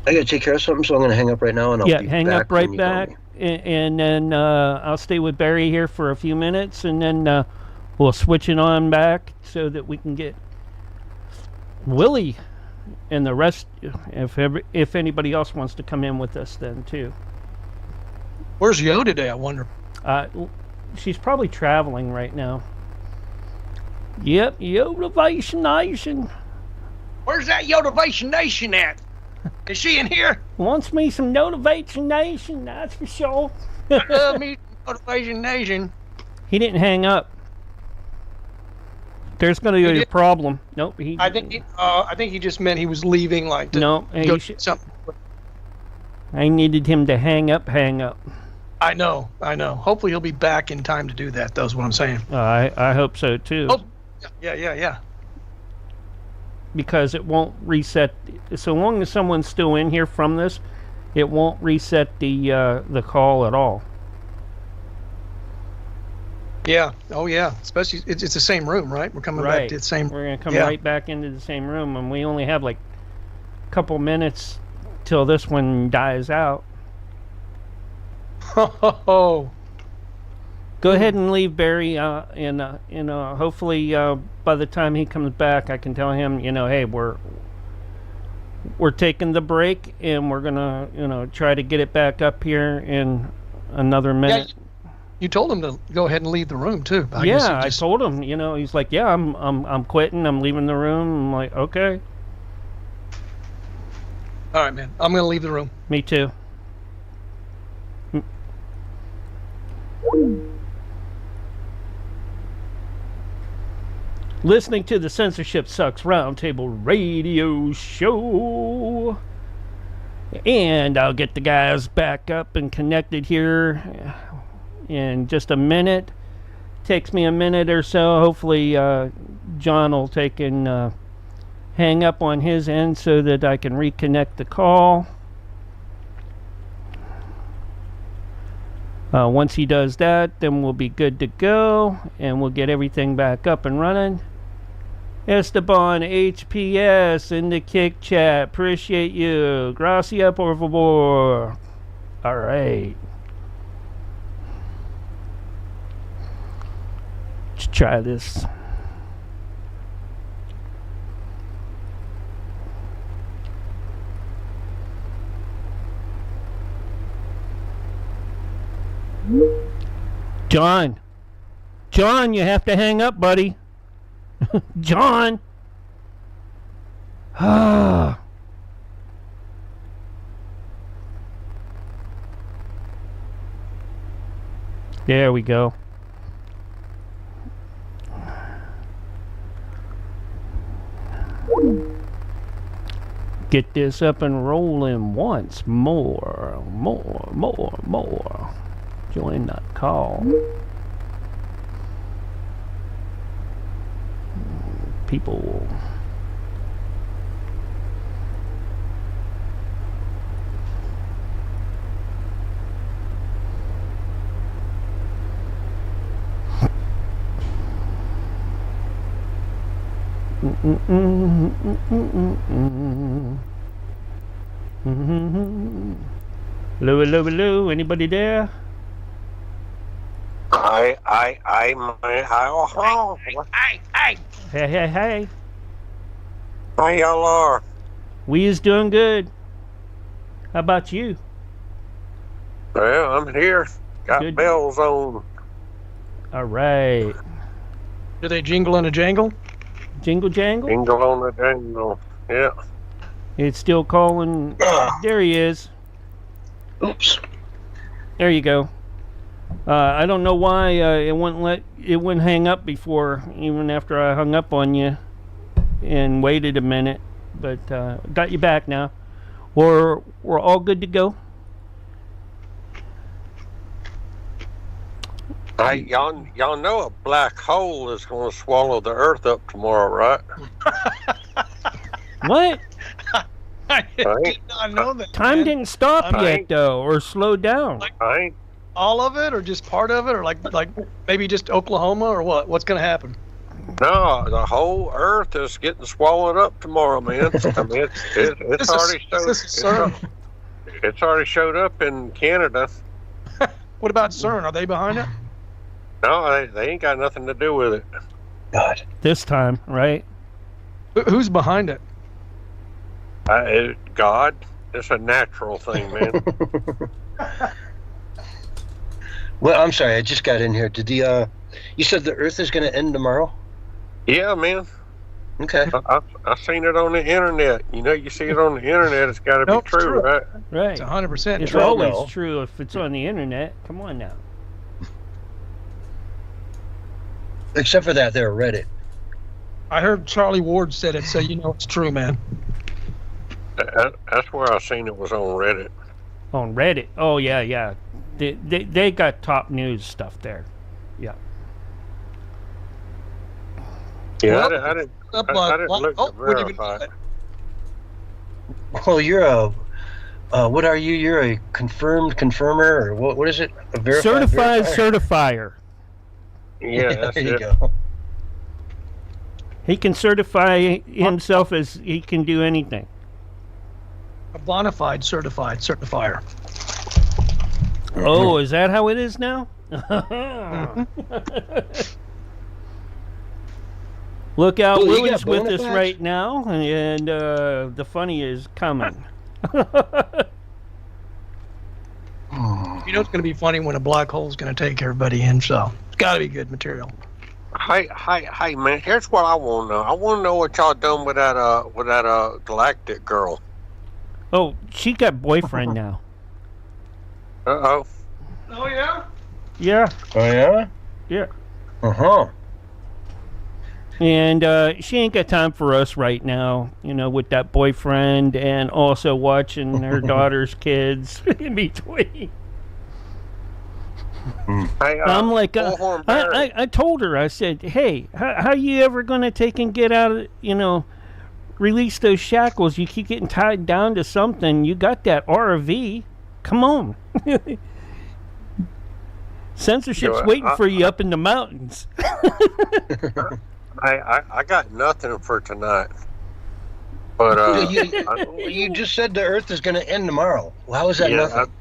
I got to take care of something, so I'm going to hang up right now, and I'll be hang back up right back. And then I'll stay with Barry here for a few minutes, and then we'll switch it on back so that we can get Willie and the rest, if anybody else wants to come in with us then too. Where's Yo today, I wonder? She's probably traveling right now. Yep, Yotivation Nation. Where's that Yotivation Nation at? Is she in here? Wants me some Motivation Nation, that's for sure. I love me Motivation Nation. He didn't hang up. There's going to be a problem. Nope. I think he just meant he was leaving, like to go do something. I needed him to hang up. I know. Hopefully he'll be back in time to do that. That's what I'm saying. I hope so too. Oh, yeah. Because it won't reset. So long as someone's still in here from this, it won't reset the call at all. Yeah. Oh, yeah. Especially, it's the same room, right? We're coming back to the same. We're going to come right back into the same room, and we only have like a couple minutes till this one dies out. Oh. Go ahead and leave Barry, and hopefully by the time he comes back, I can tell him, hey, we're taking the break, and we're gonna, try to get it back up here in another minute. Yeah. You told him to go ahead and leave the room too. I told him. He's like, "Yeah, I'm quitting. I'm leaving the room." I'm like, "Okay." All right, man. I'm gonna leave the room. Me too. Listening to the Censorship Sucks Roundtable radio show, and I'll get the guys back up and connected here in just a minute. Takes me a minute or so. Hopefully John will take and hang up on his end so that I can reconnect the call. Once he does that, then we'll be good to go, and we'll get everything back up and running. Esteban HPS in the kick chat. Appreciate you. Gracias por favor. All right. Let's try this. John. John, you have to hang up, buddy. John. Ah. There we go. Get this up and rolling once more. More. Join that call. People. Hello, anybody there? Hey. Hey. How y'all are? We is doing good. How about you? Well, I'm here. Got Good. bells on. All right. Do they jingle and a jangle? Jingle jangle? Jingle on the jangle. Yeah. It's still calling. There he is. Oops. There you go. I don't know why it wouldn't hang up before, even after I hung up on you and waited a minute. But got you back now. We're all good to go. Hey, y'all know a black hole is going to swallow the Earth up tomorrow, right? What? I did not know that. Time man. didn't stop yet, though, or slow down. I ain't. All of it, or just part of it, or like maybe just Oklahoma, or what? What's going to happen? No, the whole Earth is getting swallowed up tomorrow, man. I mean, it's already showed up in Canada. What about CERN? Are they behind it? No, they ain't got nothing to do with it. God. This time, right? Who's behind it? God. It's a natural thing, man. Well, I'm sorry, I just got in here. Did you said the Earth is going to end tomorrow? Yeah, man. Okay. I seen it on the internet. You know, you see it on the internet, it's got to be true, right? Right. It's 100% It's true. always true if it's on the internet. Come on now. Except for that, they're Reddit. I heard Charlie Ward said it, so you know it's true, man. That's where I seen it was on Reddit. On Reddit. Oh yeah. They got top news stuff there. Yeah. Yeah, Well, I didn't look to verify it. Well, you're a what are you? You're a confirmer, or what is it? A verified Certified verifier? certifier. Yeah, that's there you it. go. He can certify himself as he can do anything. A bona fide certified certifier. Oh, is that how it is now? Look out, Oh, you Willie's got with bona us fides? right now, and the funny is coming. You know it's going to be funny when a black hole is going to take everybody in, so it's got to be good material. Hey, man. Here's what I want to know. I want to know what y'all done with that galactic girl. Oh, she got boyfriend now. Oh. Oh, yeah? Yeah, Oh yeah. yeah. Uh-huh. And she ain't got time for us right now, you know, with that boyfriend and also watching her daughter's kids in between. Hey, I'm like, Bullhorn Barry. I told her, I said, hey, how you ever going to take and get out of, you know, release those shackles? You keep getting tied down to something. You got that RV. Come on. Yo, Censorship's waiting for you up in the mountains. I got nothing for tonight. But you just said the Earth is going to end tomorrow. Well, how is that nothing?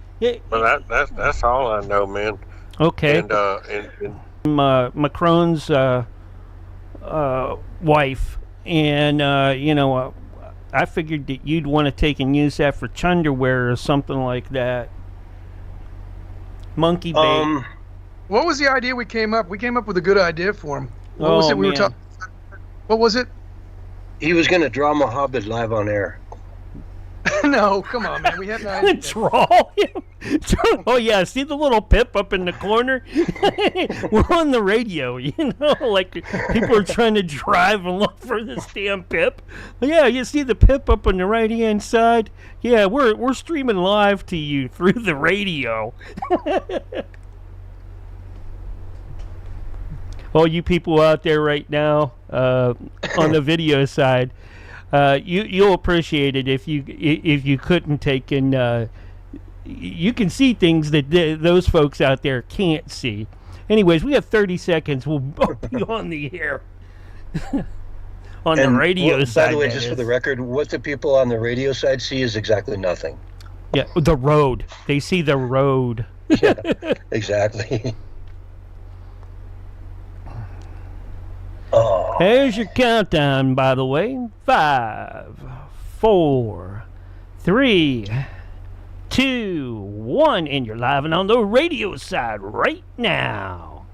Well, that's all I know, man. Okay. And Macron's wife, and I figured that you'd want to take and use that for chunderwear or something like that. Monkey bait. What was the idea we came up? We came up with a good idea for him. What was it we were talking? What was it? He was going to draw Mohammed live on air. No, come on, man. We had no idea. Draw him? Oh, yeah. See the little pip up in the corner? We're on the radio, like people are trying to drive and look for this damn pip. Yeah, you see the pip up on the right-hand side? Yeah, we're streaming live to you through the radio. All you people out there right now on the video side, you'll appreciate it if you couldn't take and you can see things that those folks out there can't see. Anyways, we have 30 seconds. We'll be on the air on the radio side. By the way, just for the record, what the people on the radio side see is exactly nothing. Yeah, the road. They see the road. Yeah, exactly. Oh. There's your countdown, by the way. 5, 4, 3, 2, 1, and you're live and on the radio side right now.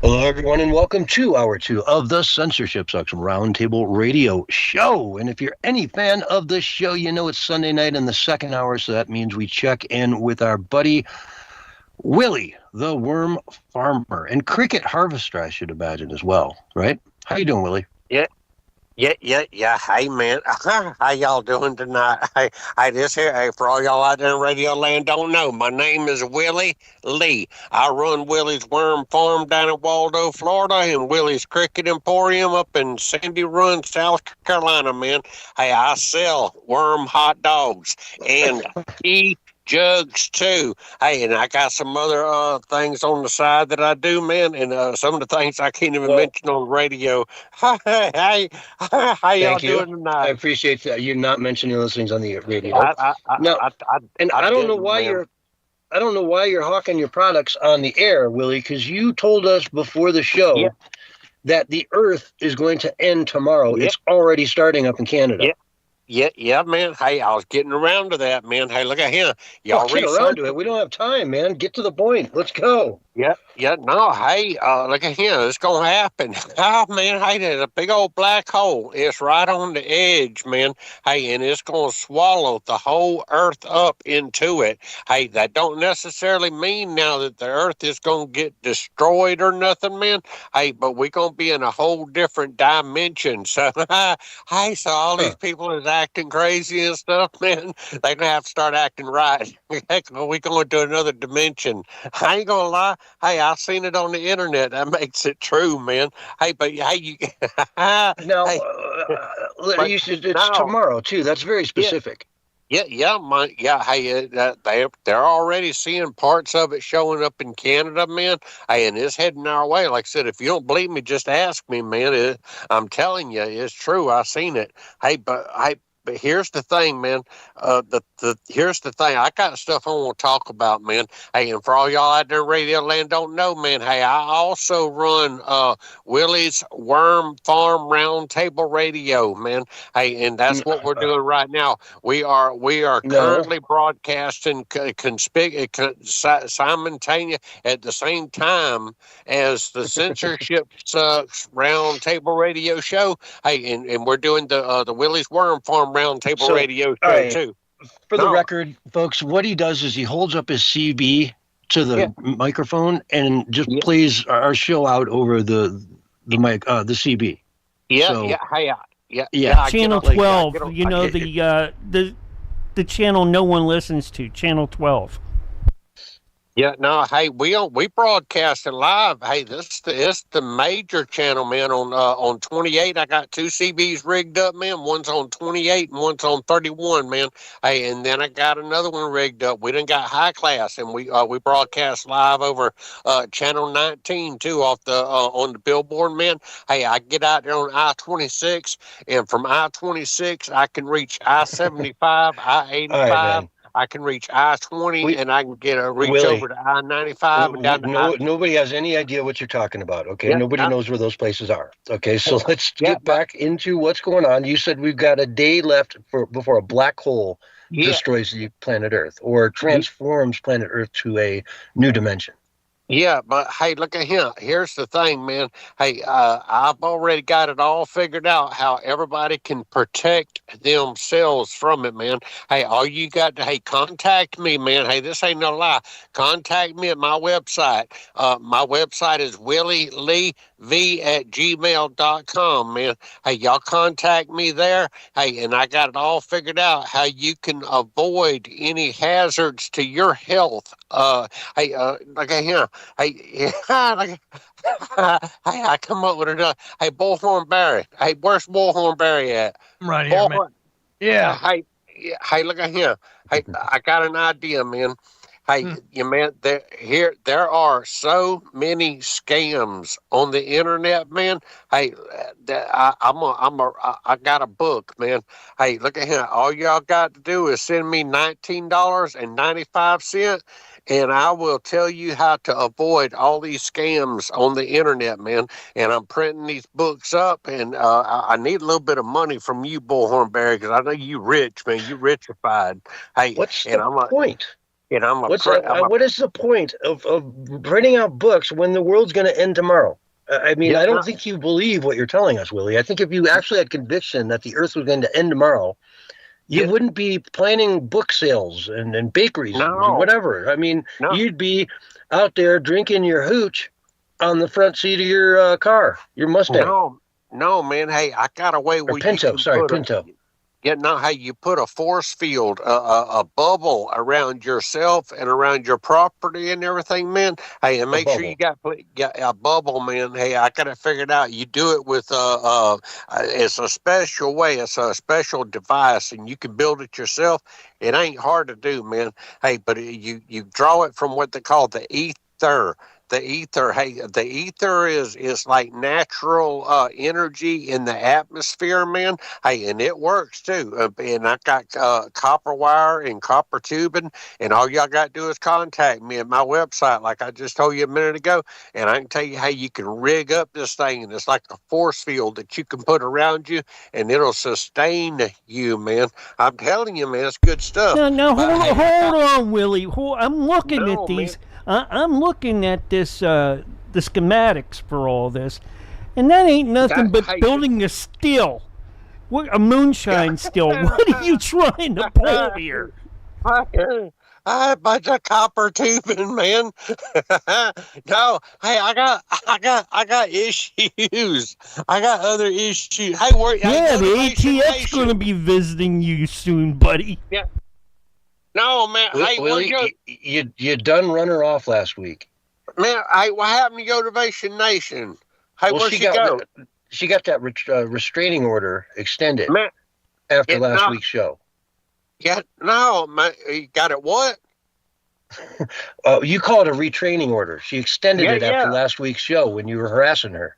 Hello, everyone, and welcome to Hour 2 of the Censorship Roundtable Radio Show. And if you're any fan of the show, you know it's Sunday night in the second hour, so that means we check in with our buddy Willie, the worm farmer, and cricket harvester, I should imagine, as well, right? How you doing, Willie? Yeah. Hey, man. How y'all doing tonight? Hey, this here, hey, for all y'all out there in Radio Land don't know, my name is Willie Lee. I run Willie's Worm Farm down in Waldo, Florida, and Willie's Cricket Emporium up in Sandy Run, South Carolina, man. Hey, I sell worm hot dogs and jugs too. Hey, and I got some other things on the side that I do, man, and some of the things I can't even mention on the radio. Hey, how y'all doing tonight? I appreciate that you not mentioning those things on the radio. I don't know why you're hawking your products on the air, Willie, because you told us before the show that the Earth is going to end tomorrow. It's already starting up in Canada. Yeah, man. Hey, I was getting around to that, man. Hey, look at him. Y'all get around to it. We don't have time, man. Get to the point. Let's go. No, hey, look at him. It's going to happen. Oh, man, hey, there's a big old black hole. It's right on the edge, man. Hey, and it's going to swallow the whole Earth up into it. Hey, that don't necessarily mean now that the Earth is going to get destroyed or nothing, man. Hey, but we're going to be in a whole different dimension. So, hey, so all these people is acting crazy and stuff, man. They're going to have to start acting right. We're going to another dimension. I ain't going to lie. Hey, I seen it on the internet. That makes it true, man. Hey, but hey, you no, it's tomorrow too. That's very specific. Hey, they're already seeing parts of it showing up in Canada, man. Hey, and it's heading our way. Like I said, if you don't believe me, just ask me, man. I'm telling you, it's true. I seen it. Hey, but here's the thing, man. Here's the thing. I got stuff I want to talk about, man. Hey, and for all y'all out there in Radio Land don't know, man. Hey, I also run Willie's Worm Farm Roundtable Radio, man. Hey, and that's what we're doing right now. We are currently broadcasting simultaneous at the same time as the Censorship Roundtable Radio Show. Hey, and we're doing the Willie's Worm Farm Roundtable Radio show too. For the record, folks, what he does is he holds up his CB to the microphone and just plays our show out over the mic, the CB. Channel 12. The channel no one listens to. Channel 12. Yeah, no, hey, we broadcast it live. Hey, it's the major channel, man. On 28, I got two CBs rigged up, man. One's on 28 and one's on 31, man. Hey, and then I got another one rigged up. We done got high class, and we broadcast live over channel 19 too, off the on the billboard, man. Hey, I get out there on I-26, and from I-26 I can reach I-75, All right, I-85. man. I can reach I-20, and I can reach Willie, over to I-95 and down to I. nobody has any idea what you're talking about. Okay, Yeah, nobody knows where those places are. Okay, so let's yeah, get back into what's going on. You said we've got a day left before a black hole yeah, destroys the planet Earth or transforms planet Earth to a new dimension. yeah. But hey, look at him. Here's the thing, man. Hey, I've already got it all figured out how everybody can protect themselves from it, man. Hey, all you got to, hey, contact me, man. Hey, this ain't no lie. Contact me at my website. My website is willieleev@gmail.com, man. Hey, y'all contact me there. Hey, and I got it all figured out how you can avoid any hazards to your health. Hey, look at him. Hey, yeah, like, hey, I come up with another. Hey, Bullhorn Barry. Hey, where's Bullhorn Barry at? Right here, man. Bullhorn. Yeah. Hey, look at him. Hey, I got an idea, man. Hey, you man, there are so many scams on the internet, man. Hey, I got a book, man. Hey, look at him. All y'all got to do is send me $19.95, and I will tell you how to avoid all these scams on the internet, man. And I'm printing these books up, and I need a little bit of money from you, Bullhorn Barry, because I know you rich, man. You richified. Hey, What's and the point? And what is the point of printing out books when the world's going to end tomorrow? I mean, Yeah, I don't think you believe what you're telling us, Willie. I think if you actually had conviction that the Earth was going to end tomorrow, you wouldn't be planning book sales and bakeries and whatever. I mean, you'd be out there drinking your hooch on the front seat of your car, your Mustang. No, man. Hey, I got a way where Pinto, you can put Pinto. how you put a force field, a bubble around yourself and around your property and everything, man. Hey, and make sure you got a bubble, man. Hey, I got it figured out. You do it with it's a special way. It's a special device, and you can build it yourself. It ain't hard to do, man. Hey, but you draw it from what they call the ether. The ether, hey, the ether is like natural energy in the atmosphere, man. Hey, and it works too. And I got copper wire and copper tubing, and all y'all got to do is contact me at my website, like I just told you a minute ago, and I can tell you how you can rig up this thing, and it's like a force field that you can put around you, and it'll sustain you, man. I'm telling you, man, it's good stuff. No, hold on, Willie. I'm looking at these. I'm looking at this, the schematics for all this, and that ain't nothing but building a still. A moonshine still. What are you trying to pull here? A bunch of copper tubing, man. No, hey, I got issues. I got other issues. Hey, the ATF's going to be visiting you soon, buddy. Yeah. No, man. Hey, Willie, you done run her off last week. Man, hey, what happened to Motivation Nation? Hey, where'd she go? She got that restraining order extended after last week's show. Yeah, no, man. You got it what? You call it a retraining order. She extended it after last week's show when you were harassing her.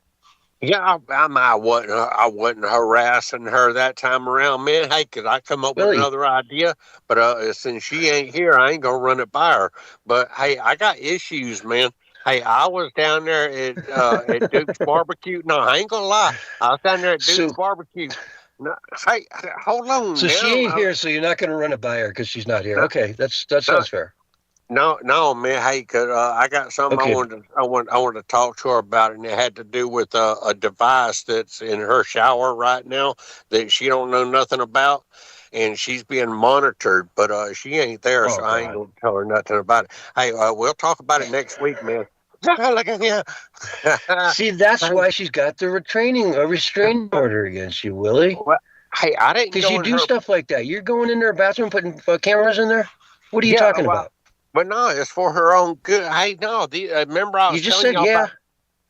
Yeah, I wasn't harassing her that time around, man. Hey, could I come up with another idea? But since she ain't here, I ain't gonna run it by her. But hey, I got issues, man. Hey, I was down there at Duke's Barbecue. No, I ain't gonna lie. I was down there at Duke's Barbecue. No, hey, hold on. So she ain't here, so you're not gonna run it by her because she's not here. Okay, that sounds fair. No, man. Hey, I got something I wanted to talk to her about, and it had to do with a device that's in her shower right now that she don't know nothing about, and she's being monitored. But she ain't there, so I ain't gonna tell her nothing about it. Hey, we'll talk about it next week, man. Look at you. See, that's why she's got the restraining order against you, Willie. Well, hey, I didn't. Because you do stuff like that. You're going in her bathroom putting cameras in there. What are you talking about? But no, it's for her own good. Hey, no, remember I You was just telling said y'all yeah. about.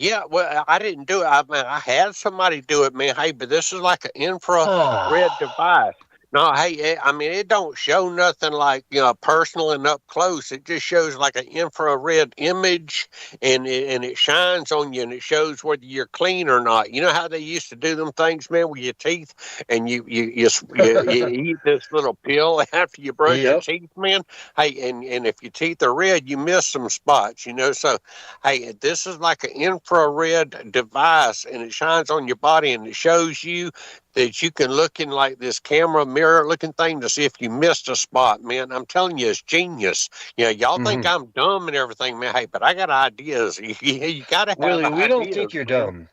Yeah, well, I didn't do it. I had somebody do it, man. Hey, but this is like an infrared device. No, hey, I mean, it don't show nothing like personal and up close. It just shows like an infrared image, and it shines on you, and it shows whether you're clean or not. You know how they used to do them things, man, with your teeth, and you eat this little pill after you brush your Yep. teeth, man. Hey, and if your teeth are red, you miss some spots, So hey, this is like an infrared device, and it shines on your body, and it shows you that you can look in like this camera mirror looking thing to see if you missed a spot, man. I'm telling you, it's genius. Y'all think I'm dumb and everything, man. Hey, but I got ideas. You got to have Willie, we don't ideas, think you're man. dumb.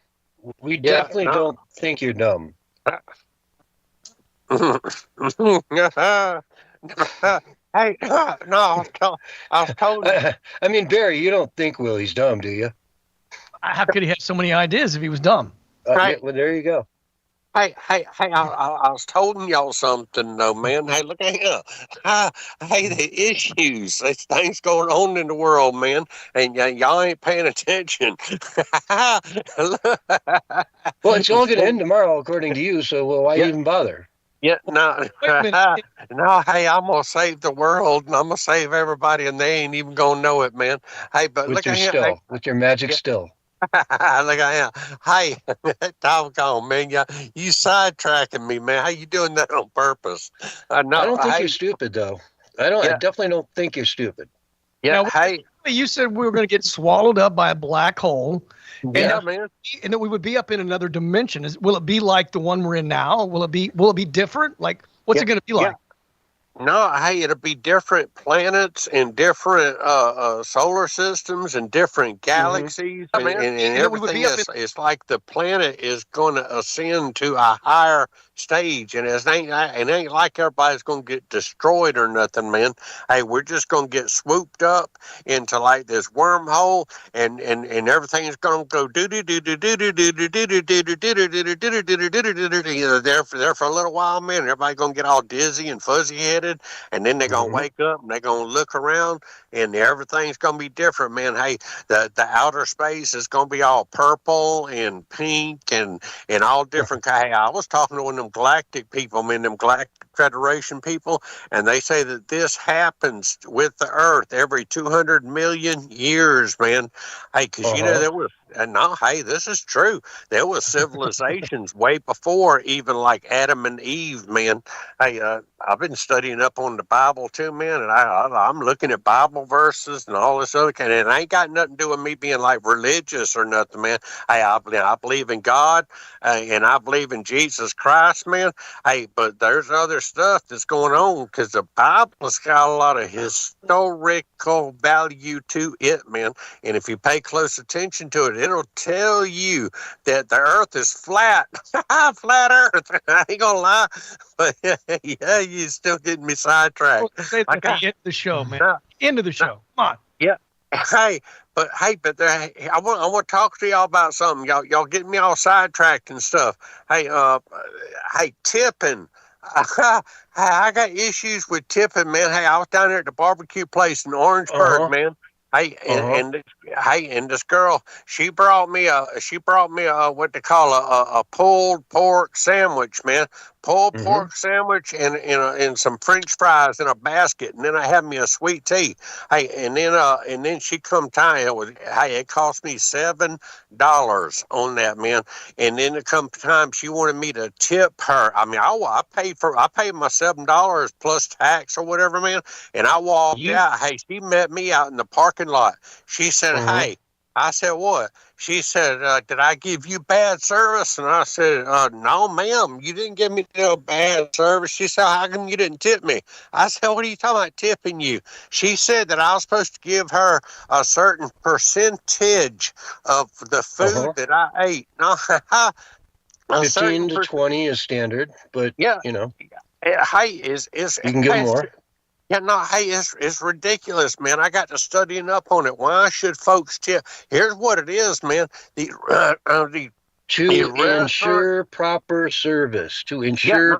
We Yeah, definitely no. don't think you're dumb. Hey, no, I was told. I mean, Barry, you don't think Willie's dumb, do you? How could he have so many ideas if he was dumb? Hey, Well, there you go. Hey, I was telling y'all something, though, man. Hey, look at here. Hey, the issues, there's things going on in the world, man, and y'all ain't paying attention. Well, it's all going to end tomorrow, according to you, so why Yeah. even bother? Yeah, no, Wait a minute. no, hey, I'm going to save the world, and I'm going to save everybody, and they ain't even going to know it, man. Hey, but With look your at here. still, with your magic Yeah. still. Look at him. Hey, doggone, man. You sidetracking me, man. How you doing that on purpose? No, I don't think hey, you're stupid, though. I yeah, definitely don't think you're stupid. yeah, Now, hey, you said we were going to get swallowed up by a black hole, yeah, man. and that we would be up in another dimension. Will it be like the one we're in now? Will it be different? Like, what's it going to be like? No, hey, it'll be different planets and different solar systems and different galaxies, Mm-hmm. and And we would everything be up is. It's like the planet is going to ascend to a higher stage, and it ain't like everybody's going to get destroyed or nothing, man. Hey, we're just going to get swooped up into like this wormhole, and everything's going to go do do do do do do do do do do do do do do do do there for a little while, man. Everybody's going to get all dizzy and fuzzy headed. And then they're gonna wake up and they're gonna look around and everything's gonna be different, man. Hey, the outer space is gonna be all purple and pink and all different. Hey, I was talking to one of them galactic people, man, them Galactic Federation people, and they say that this happens with the Earth every 200 million years, man. Hey, because there was. And no, hey, this is true. There was civilizations way before even like Adam and Eve, man. Hey, I've been studying up on the Bible too, man, and I'm looking at Bible verses and all this other kind. And it ain't got nothing to do with me being like religious or nothing, man. Hey, I believe in God, and I believe in Jesus Christ, man. Hey, but there's other stuff that's going on because the Bible's got a lot of historical value to it, man. And if you pay close attention to it, it'll tell you that the Earth is flat, flat Earth. I ain't gonna lie, but yeah, you still getting me sidetracked. Well, say that at the end of the show, man. End of the show. Come on. Yeah. Hey, but I want to talk to y'all about something. Y'all getting me all sidetracked and stuff. Hey, tipping. I got issues with tipping, man. Hey, I was down there at the barbecue place in Orangeburg, man. Hey, and this girl, she brought me a what they call a pulled pork sandwich, man. Pulled pork sandwich and some French fries in a basket, and then I had me a sweet tea. Hey, and then she come time. It cost me $7 on that, man. And then it come time she wanted me to tip her. I mean, I paid my $7 plus tax or whatever, man. And I walked out. Hey, she met me out in the parking lot. She said, "Hey." I said, "What?" She said, "Did I give you bad service?" And I said, "No, ma'am, you didn't give me no bad service." She said, "How come you didn't tip me?" I said, "What are you talking about tipping you?" She said that I was supposed to give her a certain percentage of the food that I ate. No, 15 to 20 is standard, but yeah, hey, you can give more. Yeah, no, hey, it's ridiculous, man. I got to studying up on it. Why should folks tip? Here's what it is, man. To ensure proper service.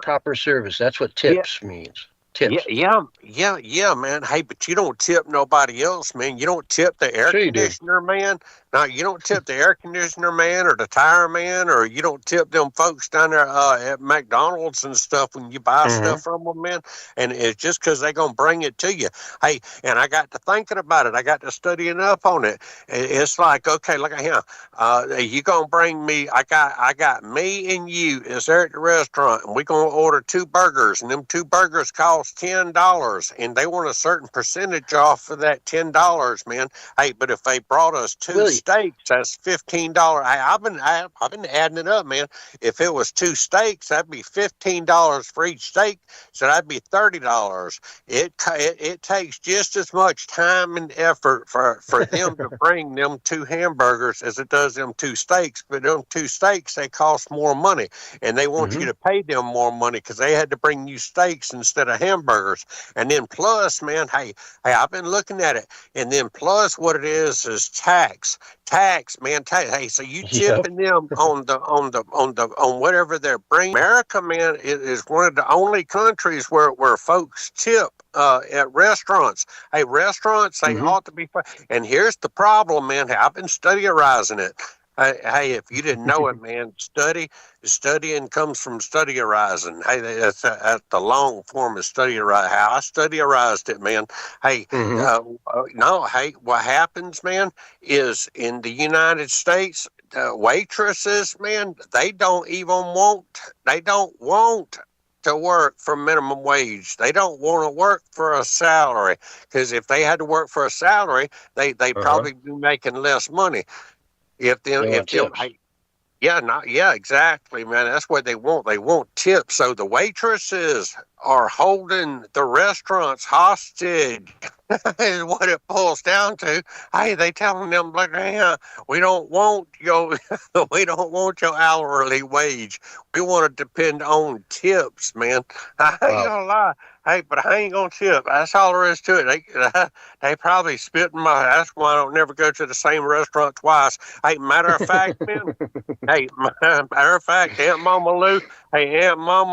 Proper service. That's what tips means. tips. Yeah, man. Hey, but you don't tip nobody else, man. You don't tip the air Sure you do. conditioner man. No, you don't tip the air conditioner man or the tire man, or you don't tip them folks down there at McDonald's and stuff when you buy stuff from them, man. And it's just because they're gonna bring it to you. Hey, and I got to thinking about it. I got to studying up on it. It's like, okay, look at him. You gonna bring me? I got me and you is there at the restaurant, and we gonna order 2 burgers, and them 2 burgers cost $10, and they want a certain percentage off of that $10, man. Hey, but if they brought us 2 steaks, that's $15. I've been adding it up, man. If it was 2 steaks, that'd be $15 for each steak, so that'd be $30. It takes just as much time and effort for them to bring them 2 hamburgers as it does them 2 steaks, but them 2 steaks, they cost more money, and they want you to pay them more money because they had to bring you steaks instead of hamburgers. And then plus, man, hey, I've been looking at it, and then plus what it is tax, man. Hey, so you tipping them on whatever they're bringing. America, man, is one of the only countries where folks tip at restaurants. Hey, restaurants, they ought to be. And here's the problem, man. I've been studiorizing it. Hey, if you didn't know it, man, studying comes from studiorizing. Hey, that's the long form of studiorizing. How I studiorized it, man. Hey, no, hey, what happens, man, is in the United States, waitresses, man, they don't want to work for minimum wage. They don't want to work for a salary, because if they had to work for a salary, they probably be making less money. If exactly, man. That's what they want. They want tips. So the waitresses are holding the restaurants hostage. Is what it boils down to. Hey, they telling them, like, hey, we don't want your hourly wage. We want to depend on tips, man. I ain't gonna lie. Hey, but I ain't gonna tip. That's all there is to it. They probably spit in my. That's why I don't never go to the same restaurant twice. Hey, matter of fact, man. Hey, matter of fact, Aunt Mama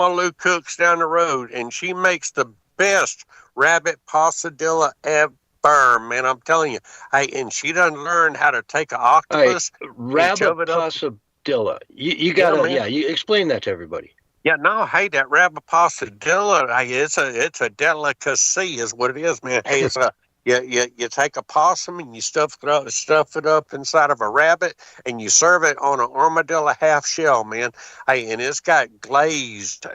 Lou cooks down the road, and she makes the best rabbit passadilla ever, man. I'm telling you. Hey, and she doesn't learn how to take an octopus. Rabbit passadilla. You gotta, you explain that to everybody. Yeah, no, hey, that rabbit passadilla, hey, it's a delicacy, is what it is, man. Hey, it's you take a possum and you stuff it up inside of a rabbit, and you serve it on an armadillo half shell, man. Hey, and it's got glazed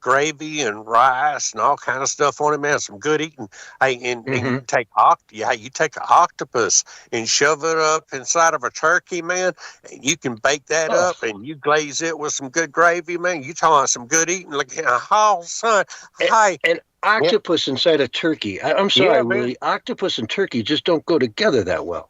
gravy and rice and all kind of stuff on it, man. Some good eating. Hey, and you take an octopus and shove it up inside of a turkey, man. And you can bake that up, and you glaze it with some good gravy, man. You talking about some good eating? Look, son, hey. And octopus inside a turkey. I'm sorry, Willie. Octopus and turkey just don't go together that well.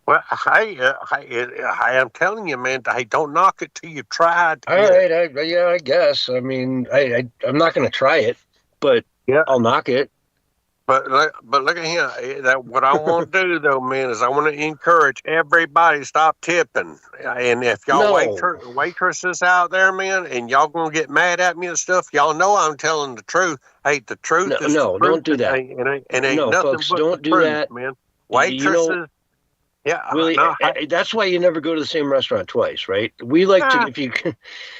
Well, I'm telling you, man. Hey, don't knock it till you try it. All right, I guess. I mean, I'm not going to try it, but I'll knock it. But look at him. What I want to do, though, man, is I want to encourage everybody to stop tipping. And if y'all waitresses out there, man, and y'all going to get mad at me and stuff, y'all know I'm telling the truth. Hey, the truth is the truth. Don't do that. And ain't nothing folks, but don't do truth, that, man. Waitresses. Really, that's why you never go to the same restaurant twice, right? We like to, if you can,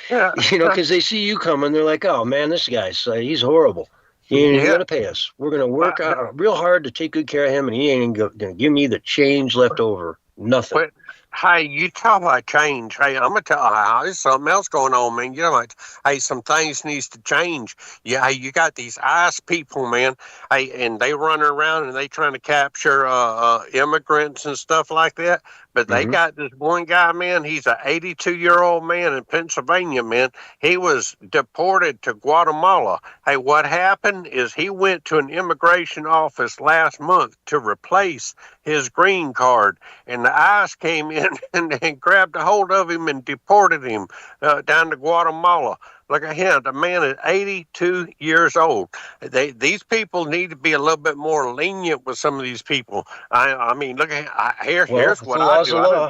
because they see you coming, they're like, oh, man, this guy's, he's horrible. You're going to pay us. We're going to work out real hard to take good care of him, and he ain't going to give me the change left over. Nothing. But, hey, you talk about change. Hey, I'm going to tell you, there's something else going on, man. You know, like, hey, some things needs to change. Yeah, hey, you got these ICE people, man. Hey, and they run around and they trying to capture immigrants and stuff like that. But they got this one guy, man. He's an 82-year-old man in Pennsylvania, man. He was deported to Guatemala. Hey, what happened is he went to an immigration office last month to replace his green card. And the ICE came in and grabbed a hold of him and deported him down to Guatemala. Look at him. The man is 82 years old. These people need to be a little bit more lenient with some of these people. I mean, look at here's what I do.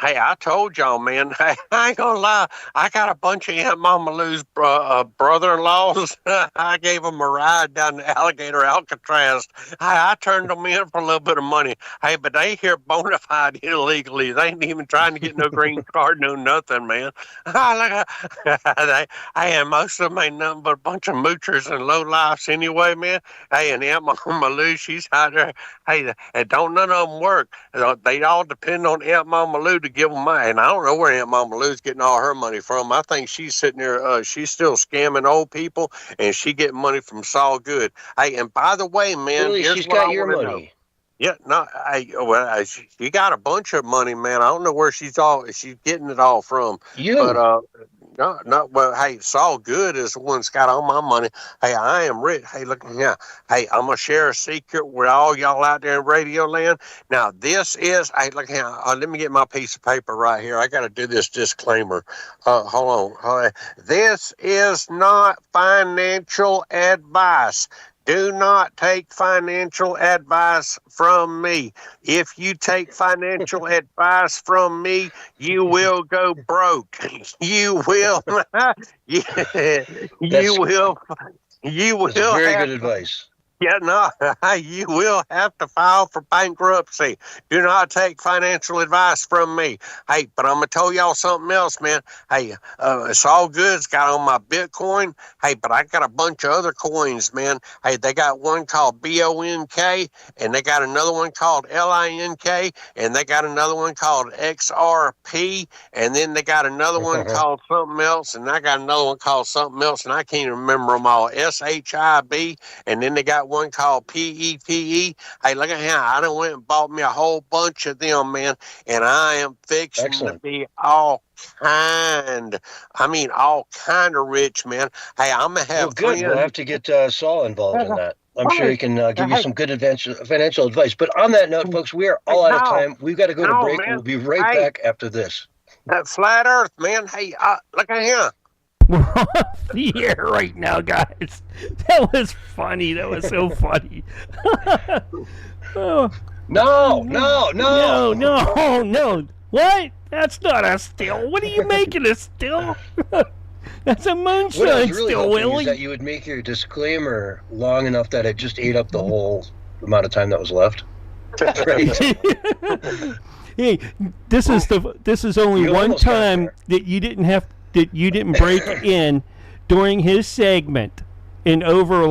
Hey, I told y'all, man. Hey, I ain't gonna lie. I got a bunch of Aunt Mama Lou's brother-in-laws. I gave them a ride down the Alligator Alcatraz. Hey, I turned them in for a little bit of money. Hey, but they here bona fide illegally. They ain't even trying to get no green card, no nothing, man. Hey, and most of them ain't nothing but a bunch of moochers and low lifes anyway, man. Hey, and Aunt Mama Lou, she's out there. Hey, and don't none of them work. They all depend on Aunt Mama Lou to give them money. And I don't know where Aunt Mama Lou's getting all her money from. I think she's sitting there, she's still scamming old people, and she getting money from Saul Good. Hey, and by the way, man, Really, here's she's what got I your wanna know. money. Yeah, no, she got a bunch of money, man. I don't know where she's getting it all from. You. But no, well, hey, Saul Good is the one that's got all my money. Hey, I am rich. Hey, look here. Hey, I'm gonna share a secret with all y'all out there in Radio Land. Now, this is. Hey, look here. Let me get my piece of paper right here. I got to do this disclaimer. Hold on. This is not financial advice. Do not take financial advice from me. If you take financial advice from me, you will go broke. You will. you will. You will. That's very have good advice. Yeah, no, you will have to file for bankruptcy. Do not take financial advice from me. Hey, but I'm going to tell y'all something else, man. Hey, it's all good. It's got on my Bitcoin. Hey, but I got a bunch of other coins, man. Hey, they got one called BONK, and they got another one called LINK, and they got another one called XRP, and then they got another one called something else, and I got another one called something else, and I can't even remember them all. SHIB, and then they got one called PEPE. Hey, look at here. I done went and bought me a whole bunch of them, man, and I am fixing to be all kind of rich, man. Hey, I'm going to have good. We'll have to get Saul involved in that. I'm sure he can give you some good financial advice. But on that note, folks, we are all out of time. We've got to go to break. Man. We'll be right back after this. That flat Earth, man. Hey, look at here. We're off the air right now, guys. That was funny. That was so funny. No. What? That's not a still. What are you making a still? That's a moonshine what I was really still, Willie. Is that you would make your disclaimer long enough that it just ate up the whole amount of time that was left. Right. Hey, this is only one time that you didn't break in during his segment in over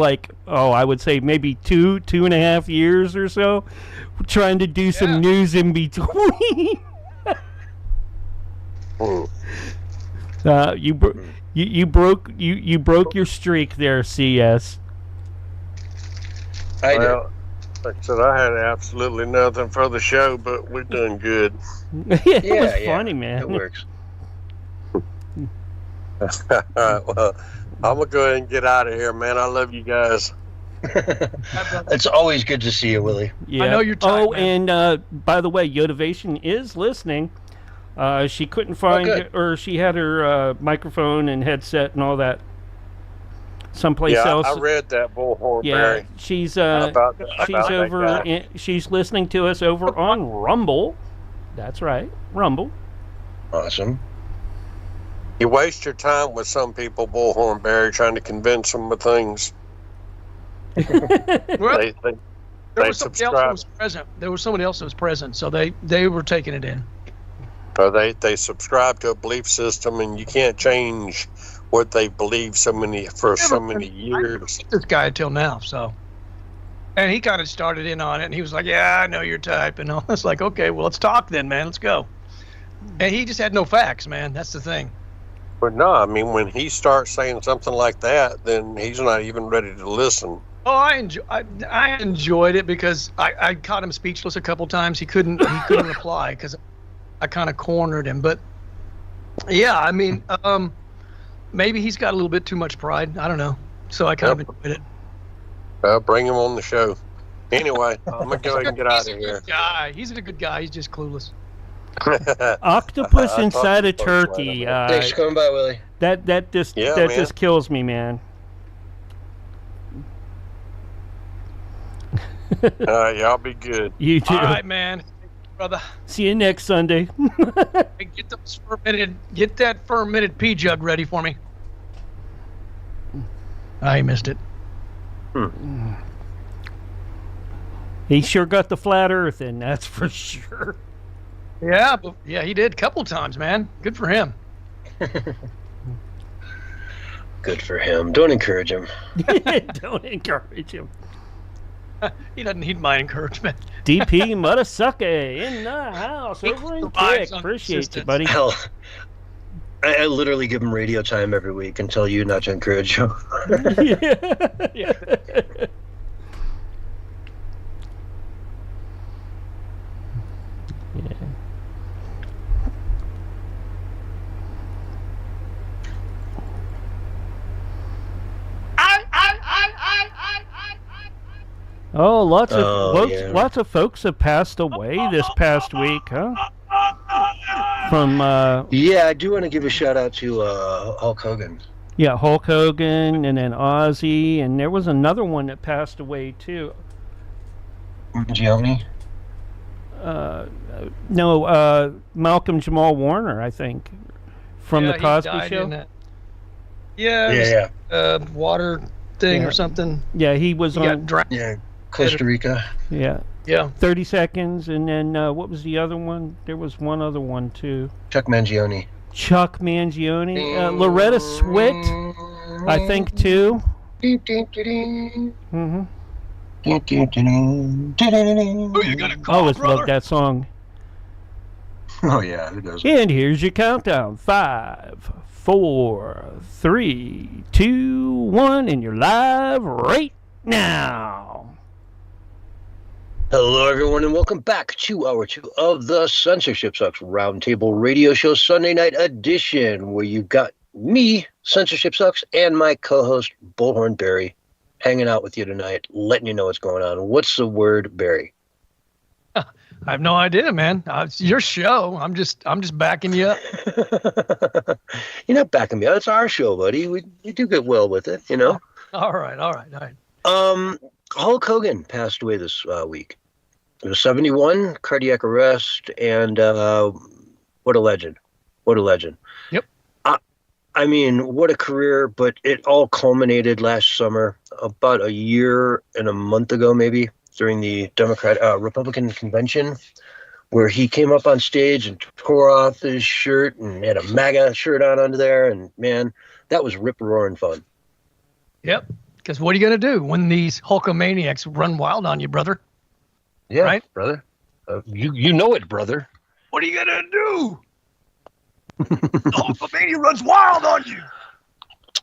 I would say maybe 2.5 years or so, trying to do some news in between. You broke your streak there, CS. I did. Like I said, I had absolutely nothing for the show, but we're doing good. It was funny, man. It works. All right, well, I'm going to go ahead and get out of here, man. I love you guys. It's always good to see you, Willie. Yeah. I know you're tired, man. And by the way, Yotivation is listening. She couldn't find or she had her microphone and headset and all that someplace else. I read that Bullhorn Barry. She's she's listening to us over on Rumble. That's right, Rumble. Awesome. You waste your time with some people, Bullhorn Barry, trying to convince them of things. Well, they there was somebody else who was present. There was somebody else who was present, so they were taking it in. They subscribe to a belief system, and you can't change what they believe so many years. This guy until now, so. And he kind of started in on it, and he was like, "Yeah, I know your type," and all. It's like, okay, well, let's talk then, man. Let's go. And he just had no facts, man. That's the thing. But no, I mean, when he starts saying something like that, then he's not even ready to listen. Oh, I enjoyed it because I caught him speechless a couple times. He couldn't reply because I kind of cornered him. But yeah, I mean, maybe he's got a little bit too much pride. I don't know. So I kind of enjoyed it. Bring him on the show. Anyway, I'm gonna go ahead and get out of here. He's a good guy. He's just clueless. Octopus inside a turkey. Thanks for coming by, Willie. That just kills me, man. All right, y'all be good. You too. All right, man. brother. See you next Sunday. Hey, get that fermented pea jug ready for me. I missed it. He sure got the flat earth in, that's for sure. Yeah, he did a couple times, man. Good for him. Good for him. Don't encourage him. Don't encourage him. He doesn't need my encouragement. DP Mudasuke in the house over in Kick. Appreciate you, buddy. Hell, I literally give him radio time every week and tell you not to encourage him. Yeah. Oh, lots of folks have passed away this past week, huh? From yeah, I do want to give a shout out to Hulk Hogan. Yeah, Hulk Hogan, and then Ozzy, and there was another one that passed away too. Gianni? No, Malcolm Jamal Warner, I think, from the Cosby Show. Yeah. Water thing or something. Yeah, he was on. Yeah, Costa Rica. Yeah. 30 Seconds, and then what was the other one? There was one other one too. Chuck Mangione. Loretta Swit, I think too. Mm-hmm. Who you gonna call, always brother? loved that song. Oh yeah, who doesn't? And here's your countdown: 5, 4, 3, 2, 1, and you're live right now. Hello, everyone, and welcome back to hour 2 of the Censorship Sucks Roundtable Radio Show Sunday Night Edition, where you've got me, Censorship Sucks, and my co-host, Bullhorn Barry, hanging out with you tonight, letting you know what's going on. What's the word, Barry? I have no idea, man. It's your show. I'm just backing you up. You're not backing me up. It's our show, buddy. We do get well with it, you know? All right. Hulk Hogan passed away this week. He was 71, cardiac arrest, and what a legend. What a legend. Yep. I mean, what a career, but it all culminated last summer, about a year and a month ago, maybe, during the Republican convention, where he came up on stage and tore off his shirt and had a MAGA shirt on under there, and man, that was rip-roaring fun. Yep, because what are you going to do when these Hulkamaniacs run wild on you, brother? Yeah, right? Brother. You know it, brother. What are you going to do? Hulkamania runs wild on you.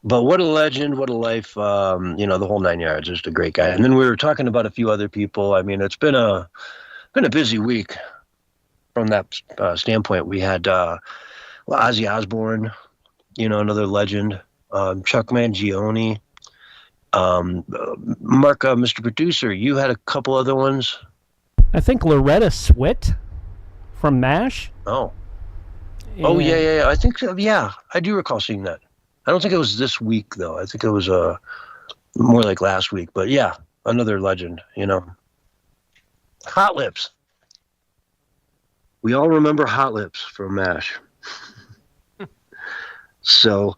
But what a legend, what a life, the whole 9 yards. Just a great guy. And then we were talking about a few other people. I mean, it's been a busy week from that standpoint. We had Ozzy Osbourne, another legend, Chuck Mangione, Mark, Mr. Producer, you had a couple other ones. I think Loretta Swit from MASH. Oh. Oh, yeah. I think, yeah, I do recall seeing that. I don't think it was this week, though. I think it was more like last week. But, yeah, another legend, Hot Lips. We all remember Hot Lips from MASH. So,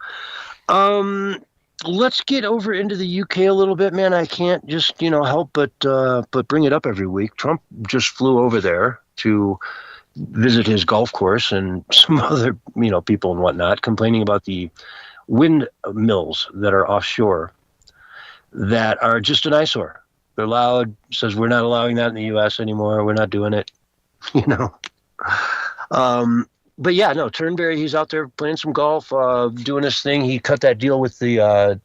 let's get over into the UK a little bit, man. I can't just, help but bring it up every week. Trump just flew over there to visit his golf course, and some other, people and whatnot complaining about the windmills that are offshore that are just an eyesore. They're loud. Says we're not allowing that in the U.S. anymore. We're not doing it. But yeah, no, Turnberry, he's out there playing some golf, doing his thing. He cut that deal with the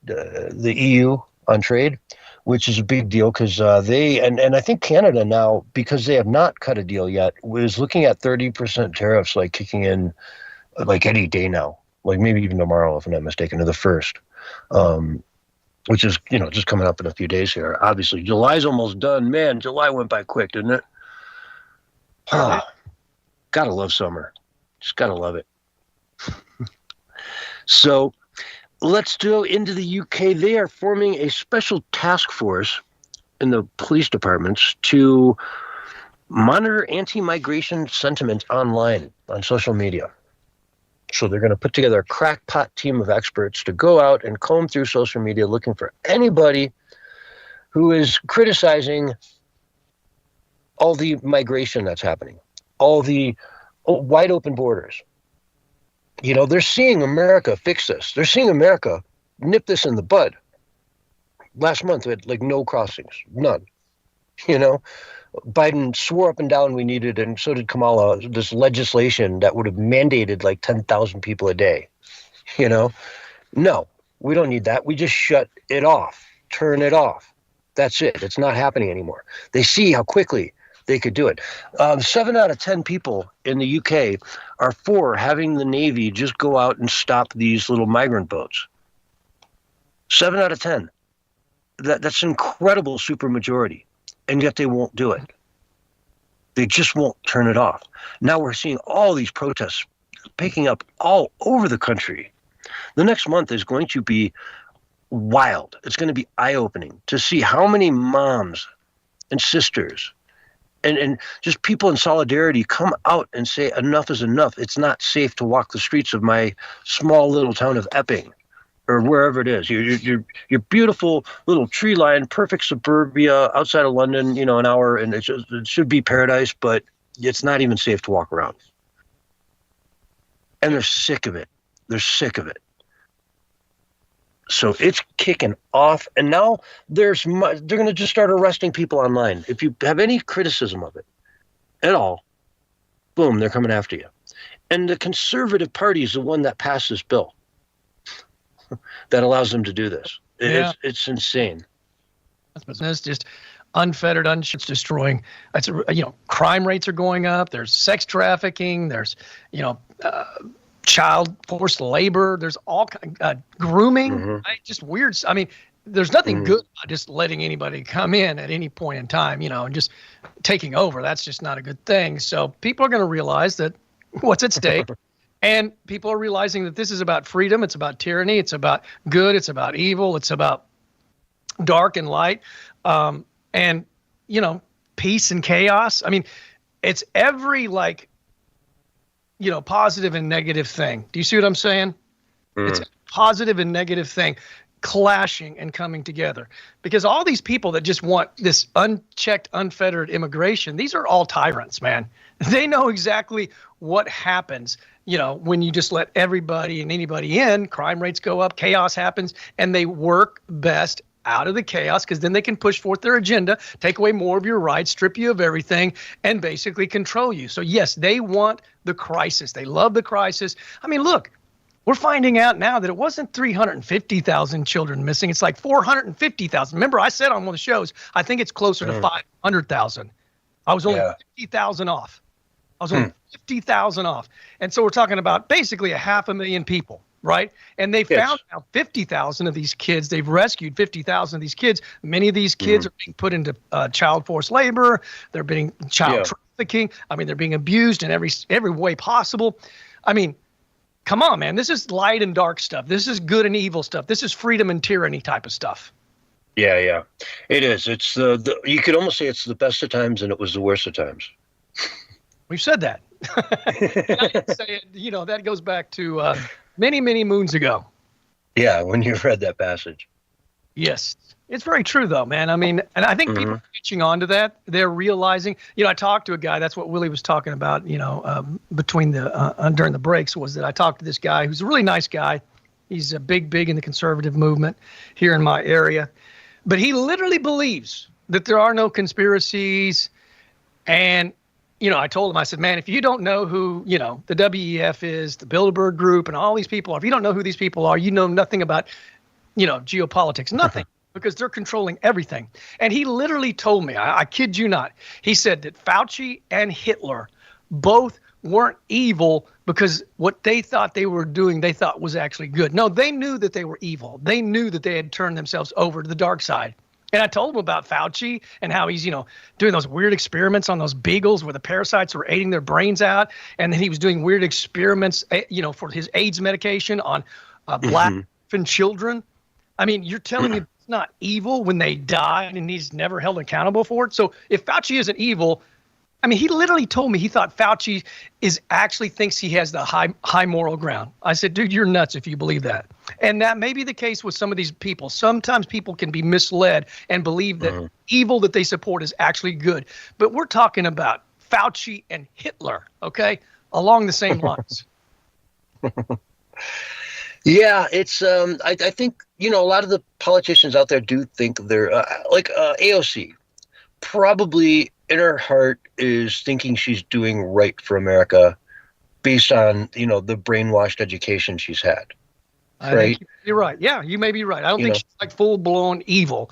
EU on trade, which is a big deal because they, and I think Canada now, because they have not cut a deal yet, was looking at 30% tariffs like kicking in like any day now, like maybe even tomorrow, if I'm not mistaken, or the 1st, which is, just coming up in a few days here. Obviously, July's almost done. Man, July went by quick, didn't it? Oh, gotta love summer. Just gotta love it. So let's go into the UK. They are forming a special task force in the police departments to Monitor anti-migration sentiment online on social media. So they're going to put together a crackpot team of experts to go out and comb through social media looking for anybody who is criticizing all the migration that's happening, all the wide open borders. You know, they're seeing America fix this. They're seeing America nip this in the bud. Last month, we had like no crossings, none. You know, Biden swore up and down we needed, and so did Kamala, this legislation that would have mandated like 10,000 people a day. You know, no, we don't need that. We just shut it off, turn it off. That's it. It's not happening anymore. They see how quickly they could do it. 7 out of 10 people in the UK are for having the Navy just go out and stop these little migrant boats. 7 out of 10. That's an incredible supermajority, and yet they won't do it. They just won't turn it off. Now we're seeing all these protests picking up all over the country. The next month is going to be wild. It's going to be eye-opening to see how many moms and sisters and just people in solidarity come out and say enough is enough. It's not safe to walk the streets of my small little town of Epping or wherever it is. Your beautiful little tree-lined, perfect suburbia outside of London, you know, an hour, and it should be paradise, but it's not even safe to walk around. And they're sick of it. They're sick of it. So it's kicking off, and now they're going to just start arresting people online. If you have any criticism of it at all, boom, they're coming after you. And the Conservative Party is the one that passed this bill that allows them to do this. It's insane. That's just unfettered, it's destroying. It's, you know, crime rates are going up. There's sex trafficking. There's, you know, child forced labor. There's all grooming, right? Just weird. I mean, there's nothing good about just letting anybody come in at any point in time, you know, and just taking over. That's just not a good thing. So people are going to realize that what's at stake, and people are realizing that this is about freedom. It's about tyranny. It's about good. It's about evil. It's about dark and light, and, you know, peace and chaos. I mean, it's every, like, you know, positive and negative thing. Do you see what I'm saying? It's a positive and negative thing clashing and coming together, because all these people that just want this unchecked, unfettered immigration, these are all tyrants, man. They know exactly what happens, you know, when you just let everybody and anybody in. Crime rates go up, chaos happens, and they work best out of the chaos, because then they can push forth their agenda, take away more of your rights, strip you of everything, and basically control you. So yes, they want the crisis. They love the crisis. I mean, look, we're finding out now that it wasn't 350,000 children missing. It's like 450,000. Remember, I said on one of the shows, I think it's closer to 500,000. I was only 50,000 off. I was only 50,000 off. And so we're talking about basically 500,000 people. Right. And they found out 50,000 of these kids. They've rescued 50,000 of these kids. Many of these kids are being put into child forced labor. They're being child trafficking. I mean, they're being abused in every way possible. I mean, come on, man. This is light and dark stuff. This is good and evil stuff. This is freedom and tyranny type of stuff. Yeah. It is. It's you could almost say it's the best of times and it was the worst of times. We've said that. I didn't say it, you know, that goes back to many, many moons ago. Yeah, when you read that passage. Yes. It's very true, though, man. I mean, and I think people are catching on to that. They're realizing, you know, I talked to a guy, that's what Willie was talking about, you know, between during the breaks, was that I talked to this guy who's a really nice guy. He's a big in the conservative movement here in my area. But he literally believes that there are no conspiracies. And, you know, I told him, I said, man, if you don't know who, you know, the WEF is, the Bilderberg Group, and all these people, if you don't know who these people are, you know nothing about, you know, geopolitics, nothing, because they're controlling everything. And he literally told me, I kid you not, he said that Fauci and Hitler both weren't evil because what they thought they were doing, they thought was actually good. No, they knew that they were evil. They knew that they had turned themselves over to the dark side. And I told him about Fauci and how he's, you know, doing those weird experiments on those beagles where the parasites were eating their brains out. And then he was doing weird experiments, you know, for his AIDS medication on black infant children. I mean, you're telling me it's not evil when they die and he's never held accountable for it? So if Fauci isn't evil, I mean, he literally told me he thought Fauci actually thinks he has the high moral ground. I said, dude, you're nuts if you believe that. And that may be the case with some of these people. Sometimes people can be misled and believe that evil that they support is actually good. But we're talking about Fauci and Hitler, okay, along the same lines. Yeah, it's I think, a lot of the politicians out there do think they're like AOC probably in her heart is thinking she's doing right for America based on, the brainwashed education she's had. I think you're right. Yeah, you may be right. I don't think she's like full blown evil.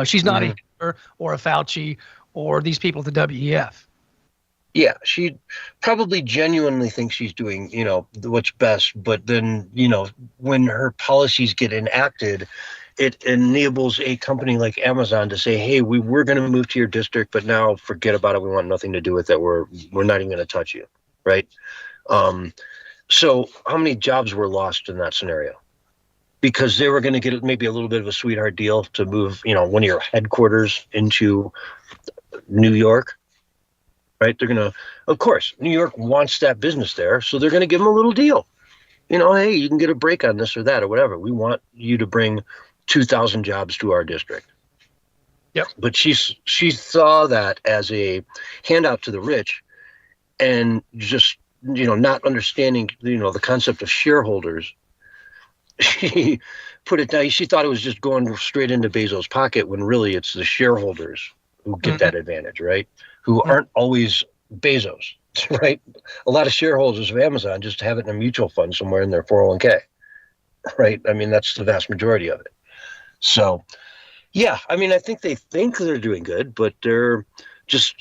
She's not a Hitler or a Fauci or these people at the WEF. Yeah, she probably genuinely thinks she's doing, what's best. But then, when her policies get enacted, it enables a company like Amazon to say, hey, we're going to move to your district, but now forget about it. We want nothing to do with it. We're not even going to touch you. Right. So how many jobs were lost in that scenario? Because they were going to get maybe a little bit of a sweetheart deal to move, one of your headquarters into New York. Right. They're going to, of course, New York wants that business there. So they're going to give them a little deal. Hey, you can get a break on this or that or whatever. We want you to bring 2,000 jobs to our district. Yep. But she saw that as a handout to the rich and just, not understanding, the concept of shareholders. She put it down. She thought it was just going straight into Bezos' pocket when really it's the shareholders who get that advantage, right? Who aren't always Bezos, right? A lot of shareholders of Amazon just have it in a mutual fund somewhere in their 401k, right? I mean, that's the vast majority of it. So, yeah, I mean, I think they think they're doing good, but they're just,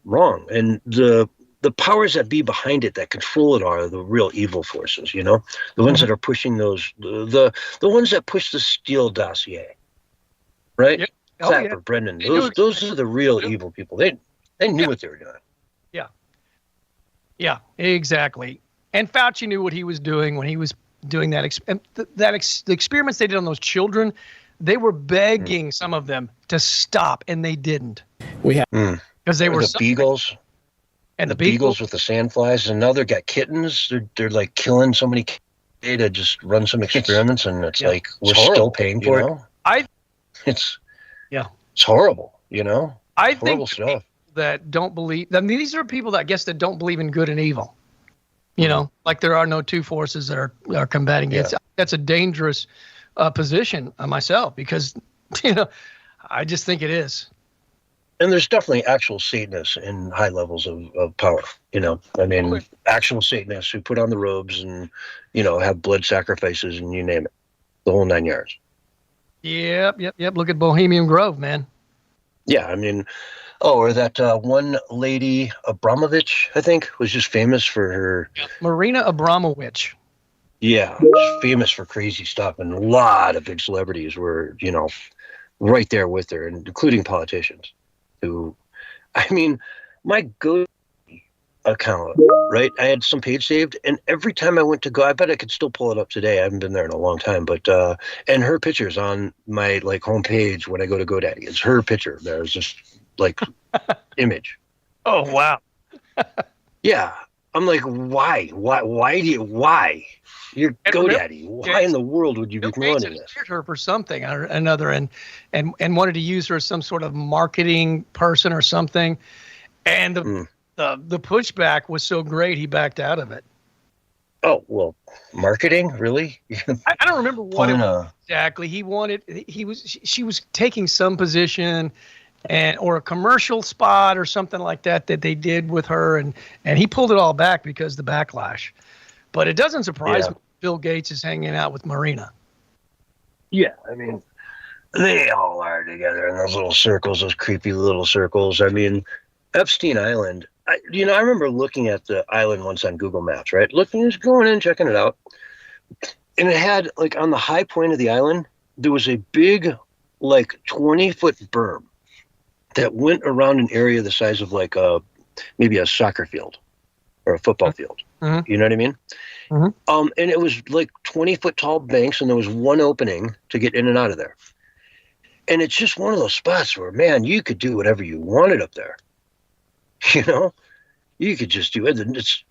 wrong. And the powers that be behind it that control it are the real evil forces, the ones that are pushing those, the ones that push the Steele dossier, right? Yep. Clapper, Brendan, those are the real evil people. They knew what they were doing. Yeah, exactly. And Fauci knew what he was doing when he was doing that. The experiments they did on those children, they were begging some of them to stop, and they didn't. Because they were the beagles. And the beagles with the sandflies, and now they've got kittens. They're like killing so many kids to just run some experiments, and it's like we're still paying for it. It's horrible, I it's horrible think stuff. That don't believe. I mean, these are people that I guess that don't believe in good and evil. Like there are no two forces that are combating it. That's a dangerous position myself because I just think it is. And there's definitely actual Satanists in high levels of power. I mean, actual Satanists who put on the robes and have blood sacrifices and you name it, the whole 9 yards. Yep. Look at Bohemian Grove, man. Yeah, I mean, or that one lady, Abramovich, I think, was just famous for her. Marina Abramovich. Yeah, just famous for crazy stuff. And a lot of big celebrities were, right there with her, and including politicians who, I mean, my GoDaddy account, right? I had some page saved, and every time I went to go, I bet I could still pull it up today. I haven't been there in a long time, but and her picture's on my homepage when I go to GoDaddy. It's her picture. There's just image. Oh wow. Yeah, I'm like, why? You're GoDaddy. Why in the world would you be promoting this? Her for something or another, and wanted to use her as some sort of marketing person or something, and the pushback was so great he backed out of it. Oh well, marketing really? I don't remember what exactly he wanted. She was taking some position, or a commercial spot or something like that they did with her, and he pulled it all back because the backlash. But it doesn't surprise me Bill Gates is hanging out with Marina. Yeah, I mean, they all are together in those little circles, those creepy little circles. I mean, Epstein Island. I remember looking at the island once on Google Maps, right? Just going in, checking it out. And it had, on the high point of the island, there was a big, 20-foot berm that went around an area the size of, maybe a soccer field or a football field. Mm-hmm. You know what I mean? Mm-hmm. And it was 20-foot tall banks, and there was one opening to get in and out of there. And it's just one of those spots where, man, you could do whatever you wanted up there. You know, you could just do it.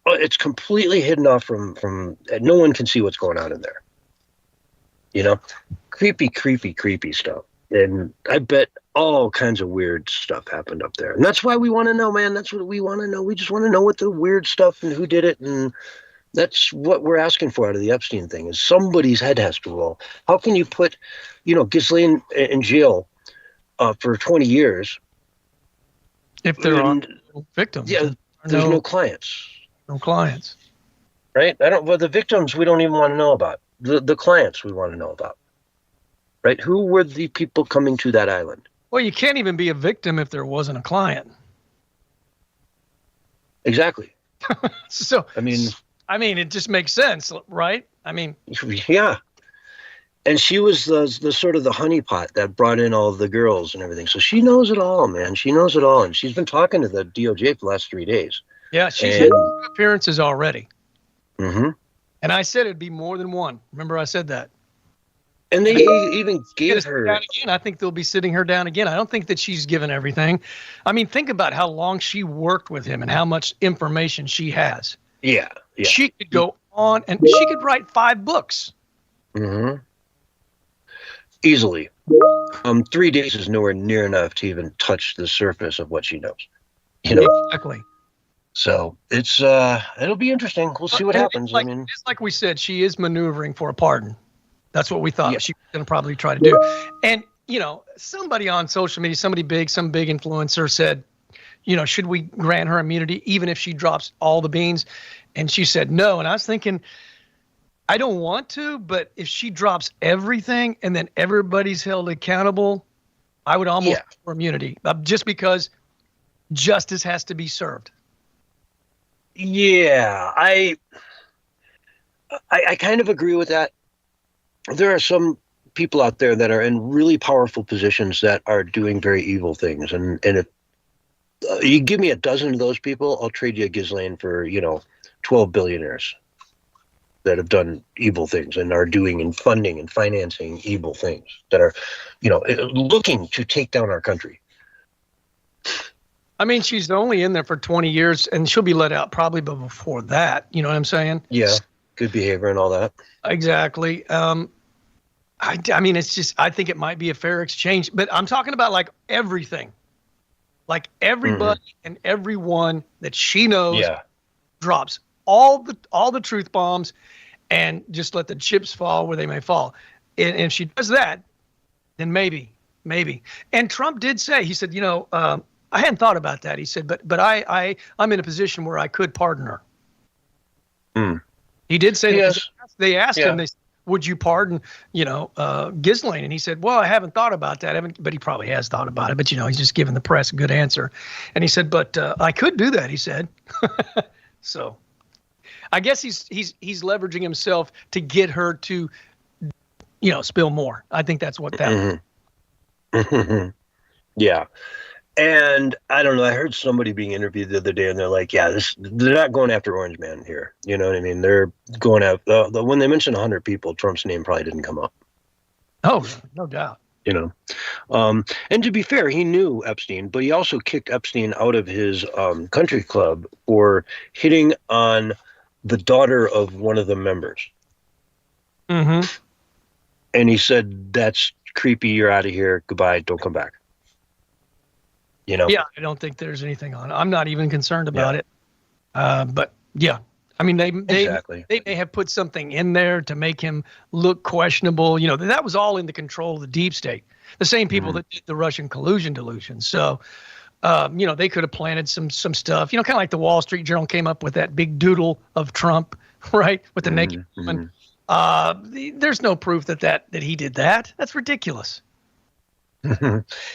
It's completely hidden off from no one can see what's going on in there. You know, creepy stuff. And I bet all kinds of weird stuff happened up there. And that's why we want to know, man. That's what we want to know. We just want to know what the weird stuff and who did it. And that's what we're asking for out of the Epstein thing is somebody's head has to roll. How can you put, Ghislaine in jail for 20 years? If there are victims. Yeah, there's no clients. No clients. Right? Well, the victims we don't even want to know about. The clients we want to know about. Right? Who were the people coming to that island? Well, you can't even be a victim if there wasn't a client. Exactly. So, I mean, it just makes sense, right? Yeah. And she was the sort of the honeypot that brought in all the girls and everything. So she knows it all, man. She knows it all. And she's been talking to the DOJ for the last 3 days. Yeah, she's had appearances already. Mm-hmm. And I said it'd be more than one. Remember I said that. And they even gave her... Down again. I think they'll be sitting her down again. I don't think that she's given everything. Think about how long she worked with him and how much information she has. Yeah. She could go on and she could write 5 books. Mm-hmm. Easily. 3 days is nowhere near enough to even touch the surface of what she knows. Exactly. So it's it'll be interesting. We'll see what happens. It's like we said, she is maneuvering for a pardon. That's what we thought she was going to probably try to do. And somebody on social media, some big influencer said, should we grant her immunity even if she drops all the beans? And she said no. And I was thinking, I don't want to, but if she drops everything and then everybody's held accountable, I would almost for immunity, just because justice has to be served. Yeah, I kind of agree with that. There are some people out there that are in really powerful positions that are doing very evil things, and if you give me a dozen of those people, I'll trade you a Ghislaine for 12 billionaires that have done evil things and are doing and funding and financing evil things that are looking to take down our country. She's only in there for 20 years and she'll be let out probably before that. You know what I'm saying? Yeah. Good behavior and all that. Exactly. It's just, I think it might be a fair exchange, but I'm talking about like everything, like everybody and everyone that she knows drops all the truth bombs and just let the chips fall where they may fall. And if she does that, then maybe. And Trump did say, he said, I hadn't thought about that. He said, but I'm in a position where I could pardon her. He did say that. They asked him, would you pardon, Ghislaine? And he said, well, I haven't thought about that. But he probably has thought about it. But, he's just giving the press a good answer. And he said, but I could do that, he said. So I guess he's leveraging himself to get her to, spill more. I think that's what that Yeah. And I don't know, I heard somebody being interviewed the other day and they're like, they're not going after Orange Man here. You know what I mean? They're going after, when they mentioned 100 people, Trump's name probably didn't come up. Oh, no doubt. And to be fair, he knew Epstein, but he also kicked Epstein out of his country club for hitting on the daughter of one of the members. Mm-hmm. And he said, that's creepy, you're out of here, goodbye, don't come back. Yeah, I don't think there's anything on it. I'm not even concerned about it. But yeah, they may have put something in there to make him look questionable. That was all in the control of the deep state. The same people that did the Russian collusion delusion. So, they could have planted some stuff, kind of like the Wall Street Journal came up with that big doodle of Trump, right? With the naked woman. There's no proof that he did that. That's ridiculous.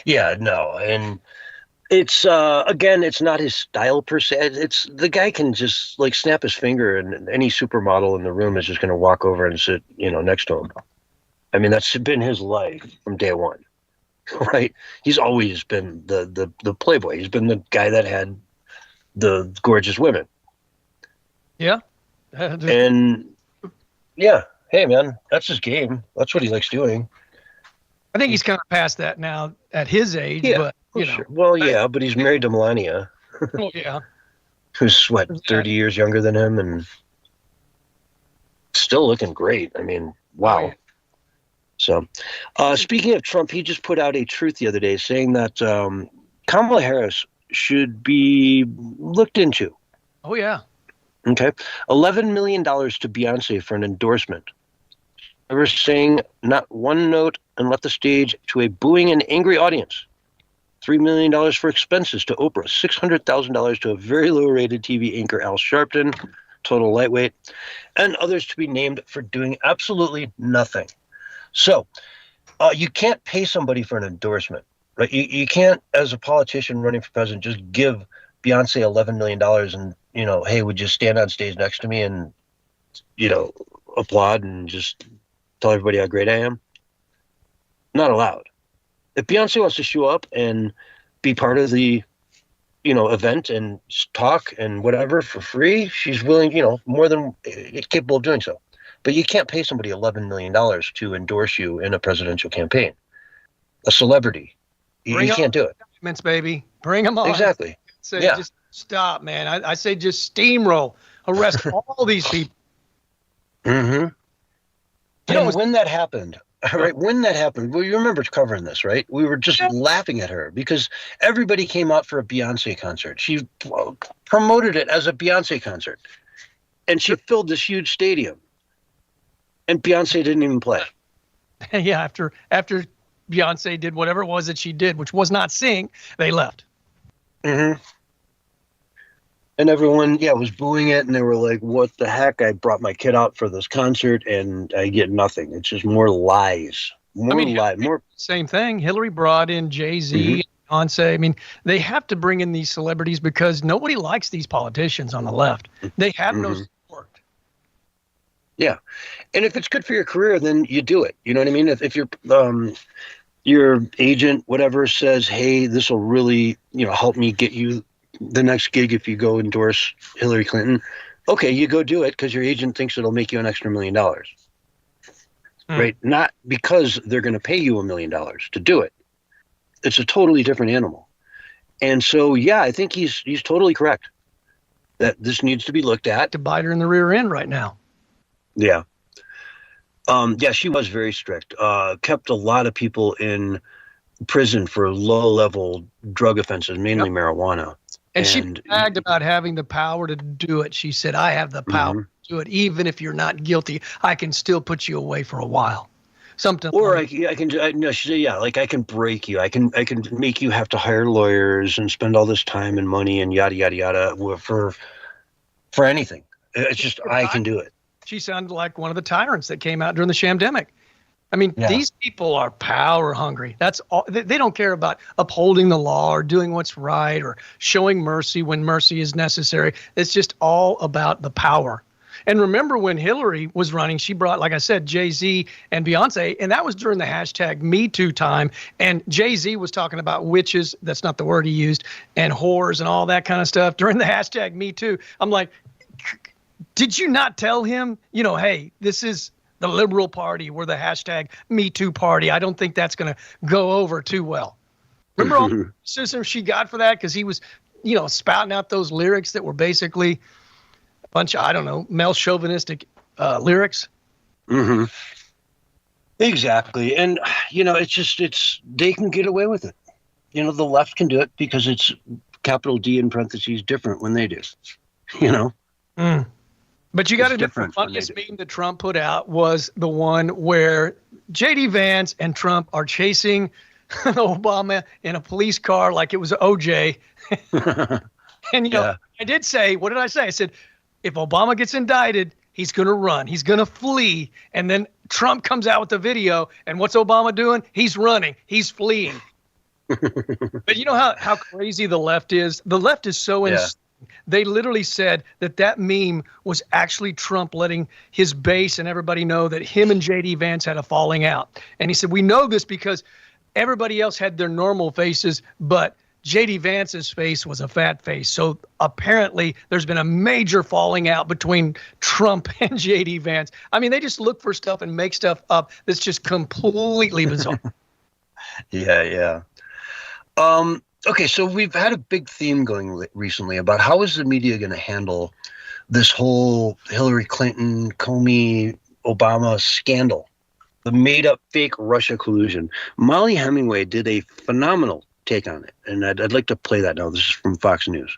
Yeah, no. And it's again, it's not his style per se. It's the guy can just like snap his finger and any supermodel in the room is just going to walk over and sit, next to him. That's been his life from day one, right? He's always been the playboy. He's been the guy that had the gorgeous women. Yeah. And yeah, hey man, that's his game. That's what he likes doing. I think he's kind of past that now at his age, but sure. Well, yeah, but he's married to Melania. Oh, yeah. Who's, 30 years younger than him and still looking great. I mean, wow. Oh, yeah. So, speaking of Trump, he just put out a truth the other day saying that Kamala Harris should be looked into. Oh, yeah. Okay. $11 million to Beyonce for an endorsement. Ever sang not one note and left the stage to a booing and angry audience. $3 million for expenses to Oprah. $600,000 to a very low-rated TV anchor, Al Sharpton, total lightweight, and others to be named for doing absolutely nothing. So you can't pay somebody for an endorsement, right? You can't, as a politician running for president, just give Beyonce $11 million and, hey, would you stand on stage next to me and, applaud and just tell everybody how great I am? Not allowed. If Beyonce wants to show up and be part of the, event and talk and whatever for free, she's willing, more than capable of doing so. But you can't pay somebody $11 million to endorse you in a presidential campaign. A celebrity. You can't do it. Documents, baby. Bring them on. Exactly. So just stop, man. I say just steamroll. Arrest all these people. Mm-hmm. And when that happened, right? Well, you remember covering this, right? We were just laughing at her because everybody came out for a Beyonce concert. She promoted it as a Beyonce concert. And she filled this huge stadium. And Beyonce didn't even play. Yeah, after Beyonce did whatever it was that she did, which was not sing, they left. Mm-hmm. And everyone, was booing it, and they were like, what the heck? I brought my kid out for this concert, and I get nothing. It's just more lies. Same thing. Hillary brought in Jay-Z, Beyonce. I mean, they have to bring in these celebrities because nobody likes these politicians on the left. They have no support. Yeah. And if it's good for your career, then you do it. You know what I mean? If your agent, whatever, says, hey, this will really, help me get you the next gig if you go endorse Hillary Clinton. Okay, you go do it because your agent thinks it'll make you an extra $1 million. Right? Not because they're going to pay you $1 million to do it. It's a totally different animal. And so, I think he's totally correct that this needs to be looked at. To bite her in the rear end right now. Yeah. She was very strict. Kept a lot of people in prison for low-level drug offenses, mainly marijuana. And she bragged about having the power to do it. She said, I have the power to do it. Even if you're not guilty, I can still put you away for a while. Something. Or I can break you. I can make you have to hire lawyers and spend all this time and money and yada, yada, yada for anything. It's just, I can do it. She sounded like one of the tyrants that came out during the shamdemic. I mean, these people are power hungry. That's all. They don't care about upholding the law or doing what's right or showing mercy when mercy is necessary. It's just all about the power. And remember when Hillary was running, she brought, like I said, Jay-Z and Beyonce, and that was during the hashtag Me Too time. And Jay-Z was talking about witches, that's not the word he used, and whores and all that kind of stuff during the hashtag Me Too. I'm like, did you not tell him, hey, this is the liberal party, we're the hashtag Me Too party. I don't think that's going to go over too well. Remember all the criticism she got for that? Because he was, spouting out those lyrics that were basically a bunch of, male chauvinistic lyrics. Mm-hmm. Exactly. And, they can get away with it. The left can do it because it's capital D in parentheses different when they do, But you got to admit, the funniest meme that Trump put out was the one where J.D. Vance and Trump are chasing Obama in a police car like it was OJ. And, I did say, what did I say? I said, if Obama gets indicted, he's going to run. He's going to flee. And then Trump comes out with the video. And what's Obama doing? He's running. He's fleeing. But you know how crazy the left is? The left is so insane. They literally said that meme was actually Trump letting his base and everybody know that him and J.D. Vance had a falling out. And he said, we know this because everybody else had their normal faces, but J.D. Vance's face was a fat face. So apparently there's been a major falling out between Trump and J.D. Vance. I mean, they just look for stuff and make stuff up that's just completely bizarre. Yeah. Okay, so we've had a big theme going recently about how is the media going to handle this whole Hillary Clinton, Comey, Obama scandal, the made-up fake Russia collusion. Molly Hemingway did a phenomenal take on it, and I'd like to play that now. This is from Fox News.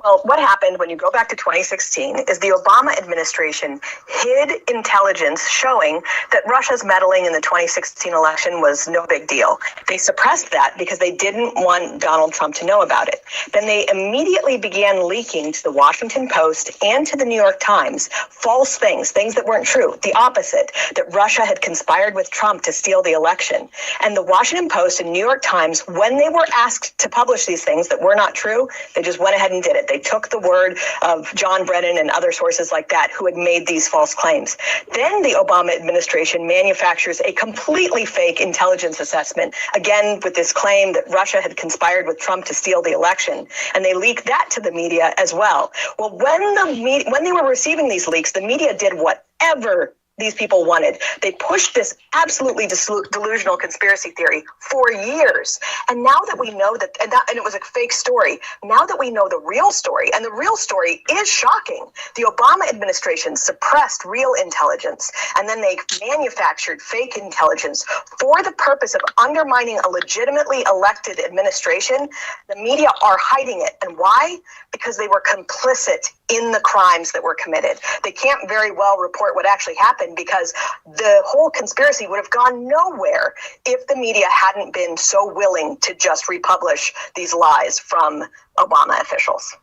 Well, what happened when you go back to 2016 is the Obama administration hid intelligence showing that Russia's meddling in the 2016 election was no big deal. They suppressed that because they didn't want Donald Trump to know about it. Then they immediately began leaking to the Washington Post and to the New York Times false things that weren't true, the opposite, that Russia had conspired with Trump to steal the election. And the Washington Post and New York Times, when they were asked to publish these things that were not true, they just went ahead and did it. They took the word of John Brennan and other sources like that who had made these false claims. Then the Obama administration manufactures a completely fake intelligence assessment, again with this claim that Russia had conspired with Trump to steal the election, and they leaked that to the media as well. Well, when they were receiving these leaks, the media did whatever these people wanted. They pushed this absolutely delusional conspiracy theory for years. And now that we know that, and it was a fake story, now that we know the real story, and the real story is shocking, the Obama administration suppressed real intelligence, and then they manufactured fake intelligence for the purpose of undermining a legitimately elected administration. The media are hiding it. And why? Because they were complicit in the crimes that were committed. They can't very well report what actually happened because the whole conspiracy would have gone nowhere if the media hadn't been so willing to just republish these lies from Obama officials.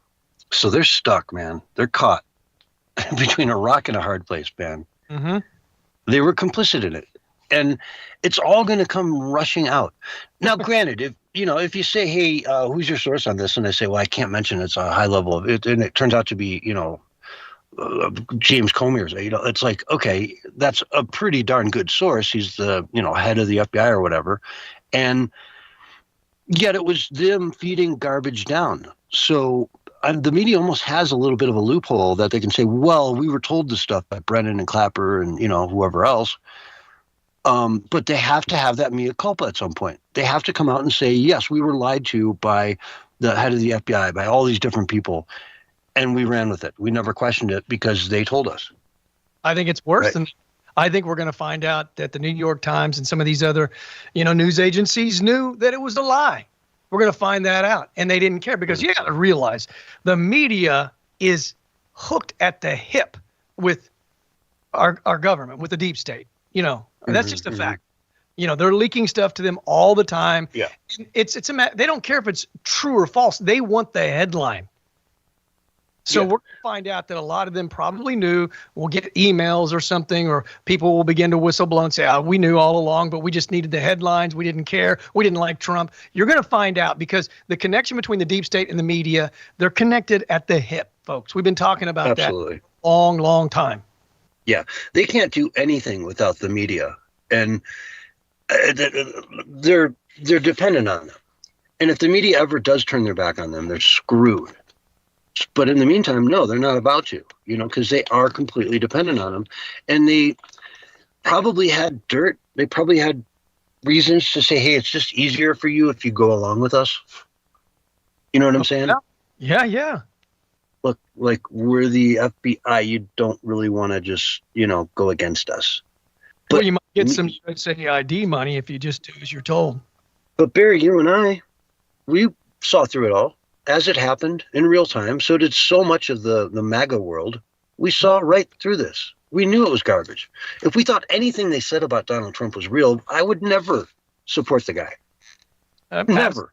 So they're stuck, man. They're caught between a rock and a hard place, man. Mm-hmm. They were complicit in it. And it's all going to come rushing out. Now, granted, if you say, hey, who's your source on this? And they say, well, I can't mention it's a high level of it. And it turns out to be, James Comey, or it's like, okay, that's a pretty darn good source. He's the, head of the FBI or whatever. And yet it was them feeding garbage down. So the media almost has a little bit of a loophole that they can say, well, we were told this stuff by Brennan and Clapper and, whoever else. But they have to have that mea culpa at some point. They have to come out and say, yes, we were lied to by the head of the FBI, by all these different people, and we ran with it. We never questioned it because they told us. I think it's worse than. I think we're going to find out that the New York Times and some of these other, news agencies knew that it was a lie. We're going to find that out, and they didn't care because you got to realize the media is hooked at the hip with our government, with the deep state. That's just a fact. They're leaking stuff to them all the time. Yeah. They don't care if it's true or false. They want the headline. So we're going to find out that a lot of them probably knew. We'll get emails or something, or people will begin to whistleblow and say, we knew all along, but we just needed the headlines. We didn't care. We didn't like Trump. You're going to find out because the connection between the deep state and the media, they're connected at the hip, folks. We've been talking about that a long, long time. Yeah, they can't do anything without the media, and they're dependent on them. And if the media ever does turn their back on them, they're screwed. But in the meantime, no, they're not about to, because they are completely dependent on them. And they probably had dirt. They probably had reasons to say, hey, it's just easier for you if you go along with us. You know what I'm saying? Yeah. Look, like we're the FBI. You don't really want to just, go against us. But well, you might get some USA ID money if you just do as you're told. But Barry, you and I, we saw through it all as it happened in real time. So did so much of the MAGA world. We saw right through this. We knew it was garbage. If we thought anything they said about Donald Trump was real, I would never support the guy. Never.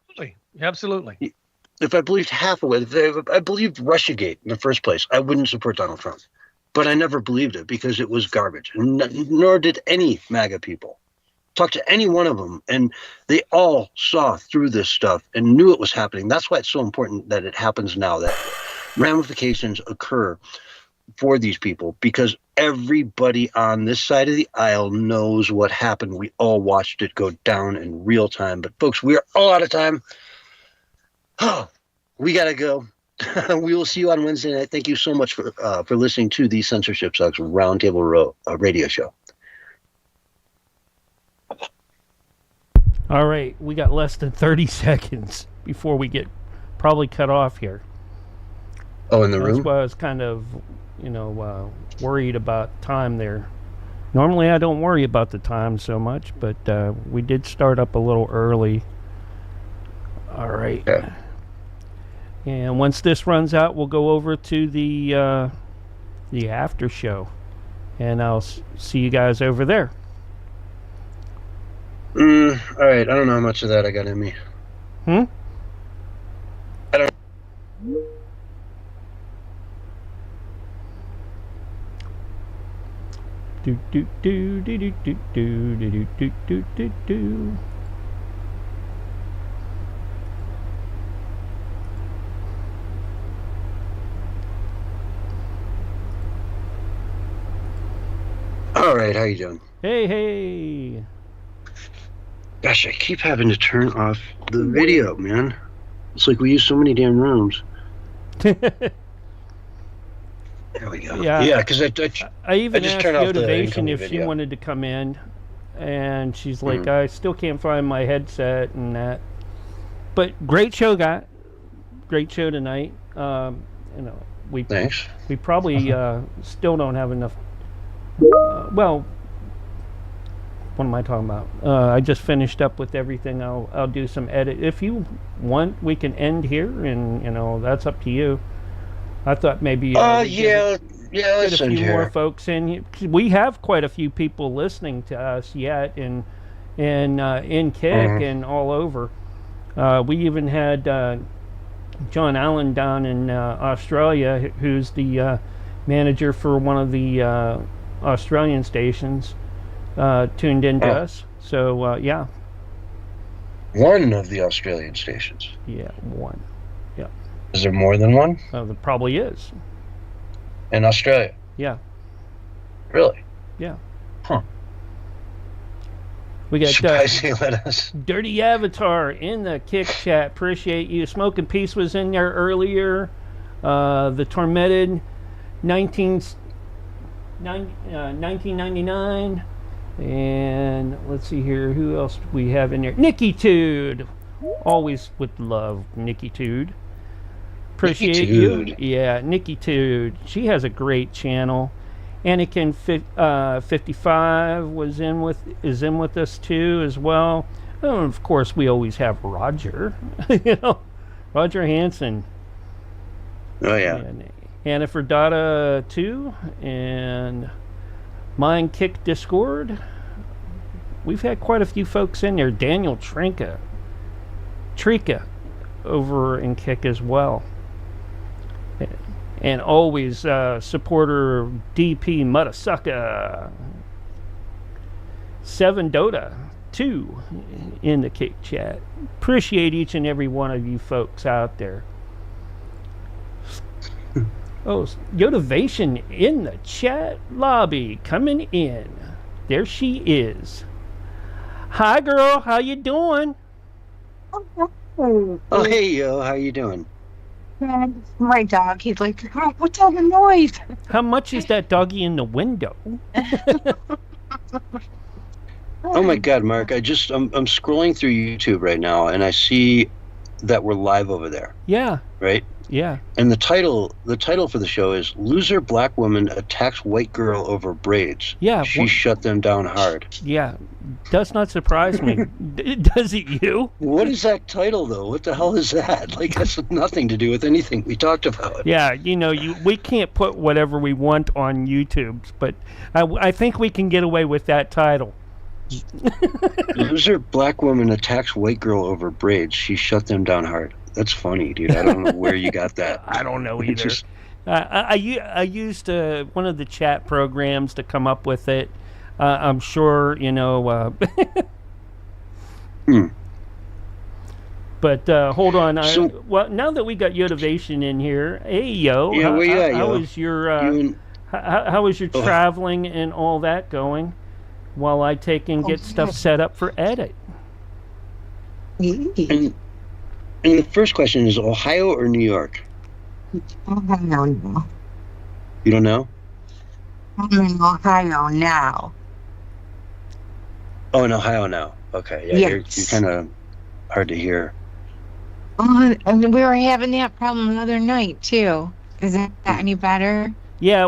Absolutely. If I believed half of it, if I believed Russiagate in the first place, I wouldn't support Donald Trump. But I never believed it because it was garbage. Nor did any MAGA people. Talk to any one of them, and they all saw through this stuff and knew it was happening. That's why it's so important that it happens now, that ramifications occur for these people, because everybody on this side of the aisle knows what happened. We all watched it go down in real time. But folks, we are all out of time. Oh, we got to go. We will see you on Wednesday night. Thank you so much for listening to the Censorship Sucks Roundtable radio show. All right, we got less than 30 seconds. before we get probably cut off here. Oh, in the That's room? why I was kind of, worried about time there. Normally I don't worry about the time so much, but we did start up a little early. All right. Yeah. And once this runs out, we'll go over to the after show, and I'll see you guys over there. All right. I don't know how much of that I got in me. Hmm? I don't. Do do do do do do do do do do do do. All right. How you doing? Hey. Gosh, I keep having to turn off the video, man. It's like we use so many damn rooms. There we go. Yeah, because I even I just asked turned off the Yotivation incoming if she video. wanted to come in, and she's like, I still can't find my headset and that. But great show tonight. We Thanks. We probably still don't have enough. What am I talking about? I just finished up with everything. I'll do some edit. If you want, we can end here, and that's up to you. I thought maybe Let's get a end few more here. folks in. We have quite a few people listening to us yet, in Kick and all over. We even had John Allen down in Australia, who's the manager for one of the Australian stations, tuned in to us. So yeah. One of the Australian stations. Yeah, one. Yeah. Is there more than one? There probably is. In Australia? Yeah. Really? Yeah. Huh. We got Surprised he let us. Dirty Avatar in the Kick chat. Appreciate you. Smoking Peace was in there earlier. The Tormented 1999. And let's see here. Who else do we have in there? Nikki Tude. Always with love, Nikki Tude. Appreciate you. Yeah, Nikki Tude. She has a great channel. Anakin 55 is in with us too as well. And of course, we always have Roger. Roger Hansen. Oh yeah. And Anna Ferdata 2 and Mind Kick Discord. We've had quite a few folks in there. Daniel Trika over in Kick as well. And always supporter of DP Mudasucka. 7 Dota 2 in the Kick chat. Appreciate each and every one of you folks out there. Oh, Yotivation in the chat lobby coming in. There she is. Hi, girl. How you doing? Oh, hey, yo. How you doing? My dog, he's like, what's all the noise? How much is that doggy in the window? Oh my God, Mark! I'm scrolling through YouTube right now, and I see that we're live over there. Yeah. Right. Yeah. And the title for the show is "Loser Black Woman Attacks White Girl Over Braids." Yeah. She shut them down hard. Yeah. Does not surprise me. Does it you? What is that title though? What the hell is that? Like, that's nothing to do with anything we talked about. Yeah, we can't put whatever we want on YouTube, but I think we can get away with that title. Loser Black Woman Attacks White Girl Over Braids. She shut them down hard. That's funny, dude. I don't know where you got that. I don't know either. I used one of the chat programs to come up with it. I'm sure, But hold on. Well, now that we got Yotivation in here, hey yo, yeah, where you at, how yo? was your how was your traveling and all that going? While I take and get stuff set up for edit. And the first question is Ohio or New York? Ohio now. You don't know? I'm in Ohio now. Oh, in Ohio now. Okay. Yeah, yes. you're kind of hard to hear. Oh, and we were having that problem the other night too. Is that any better? Yeah,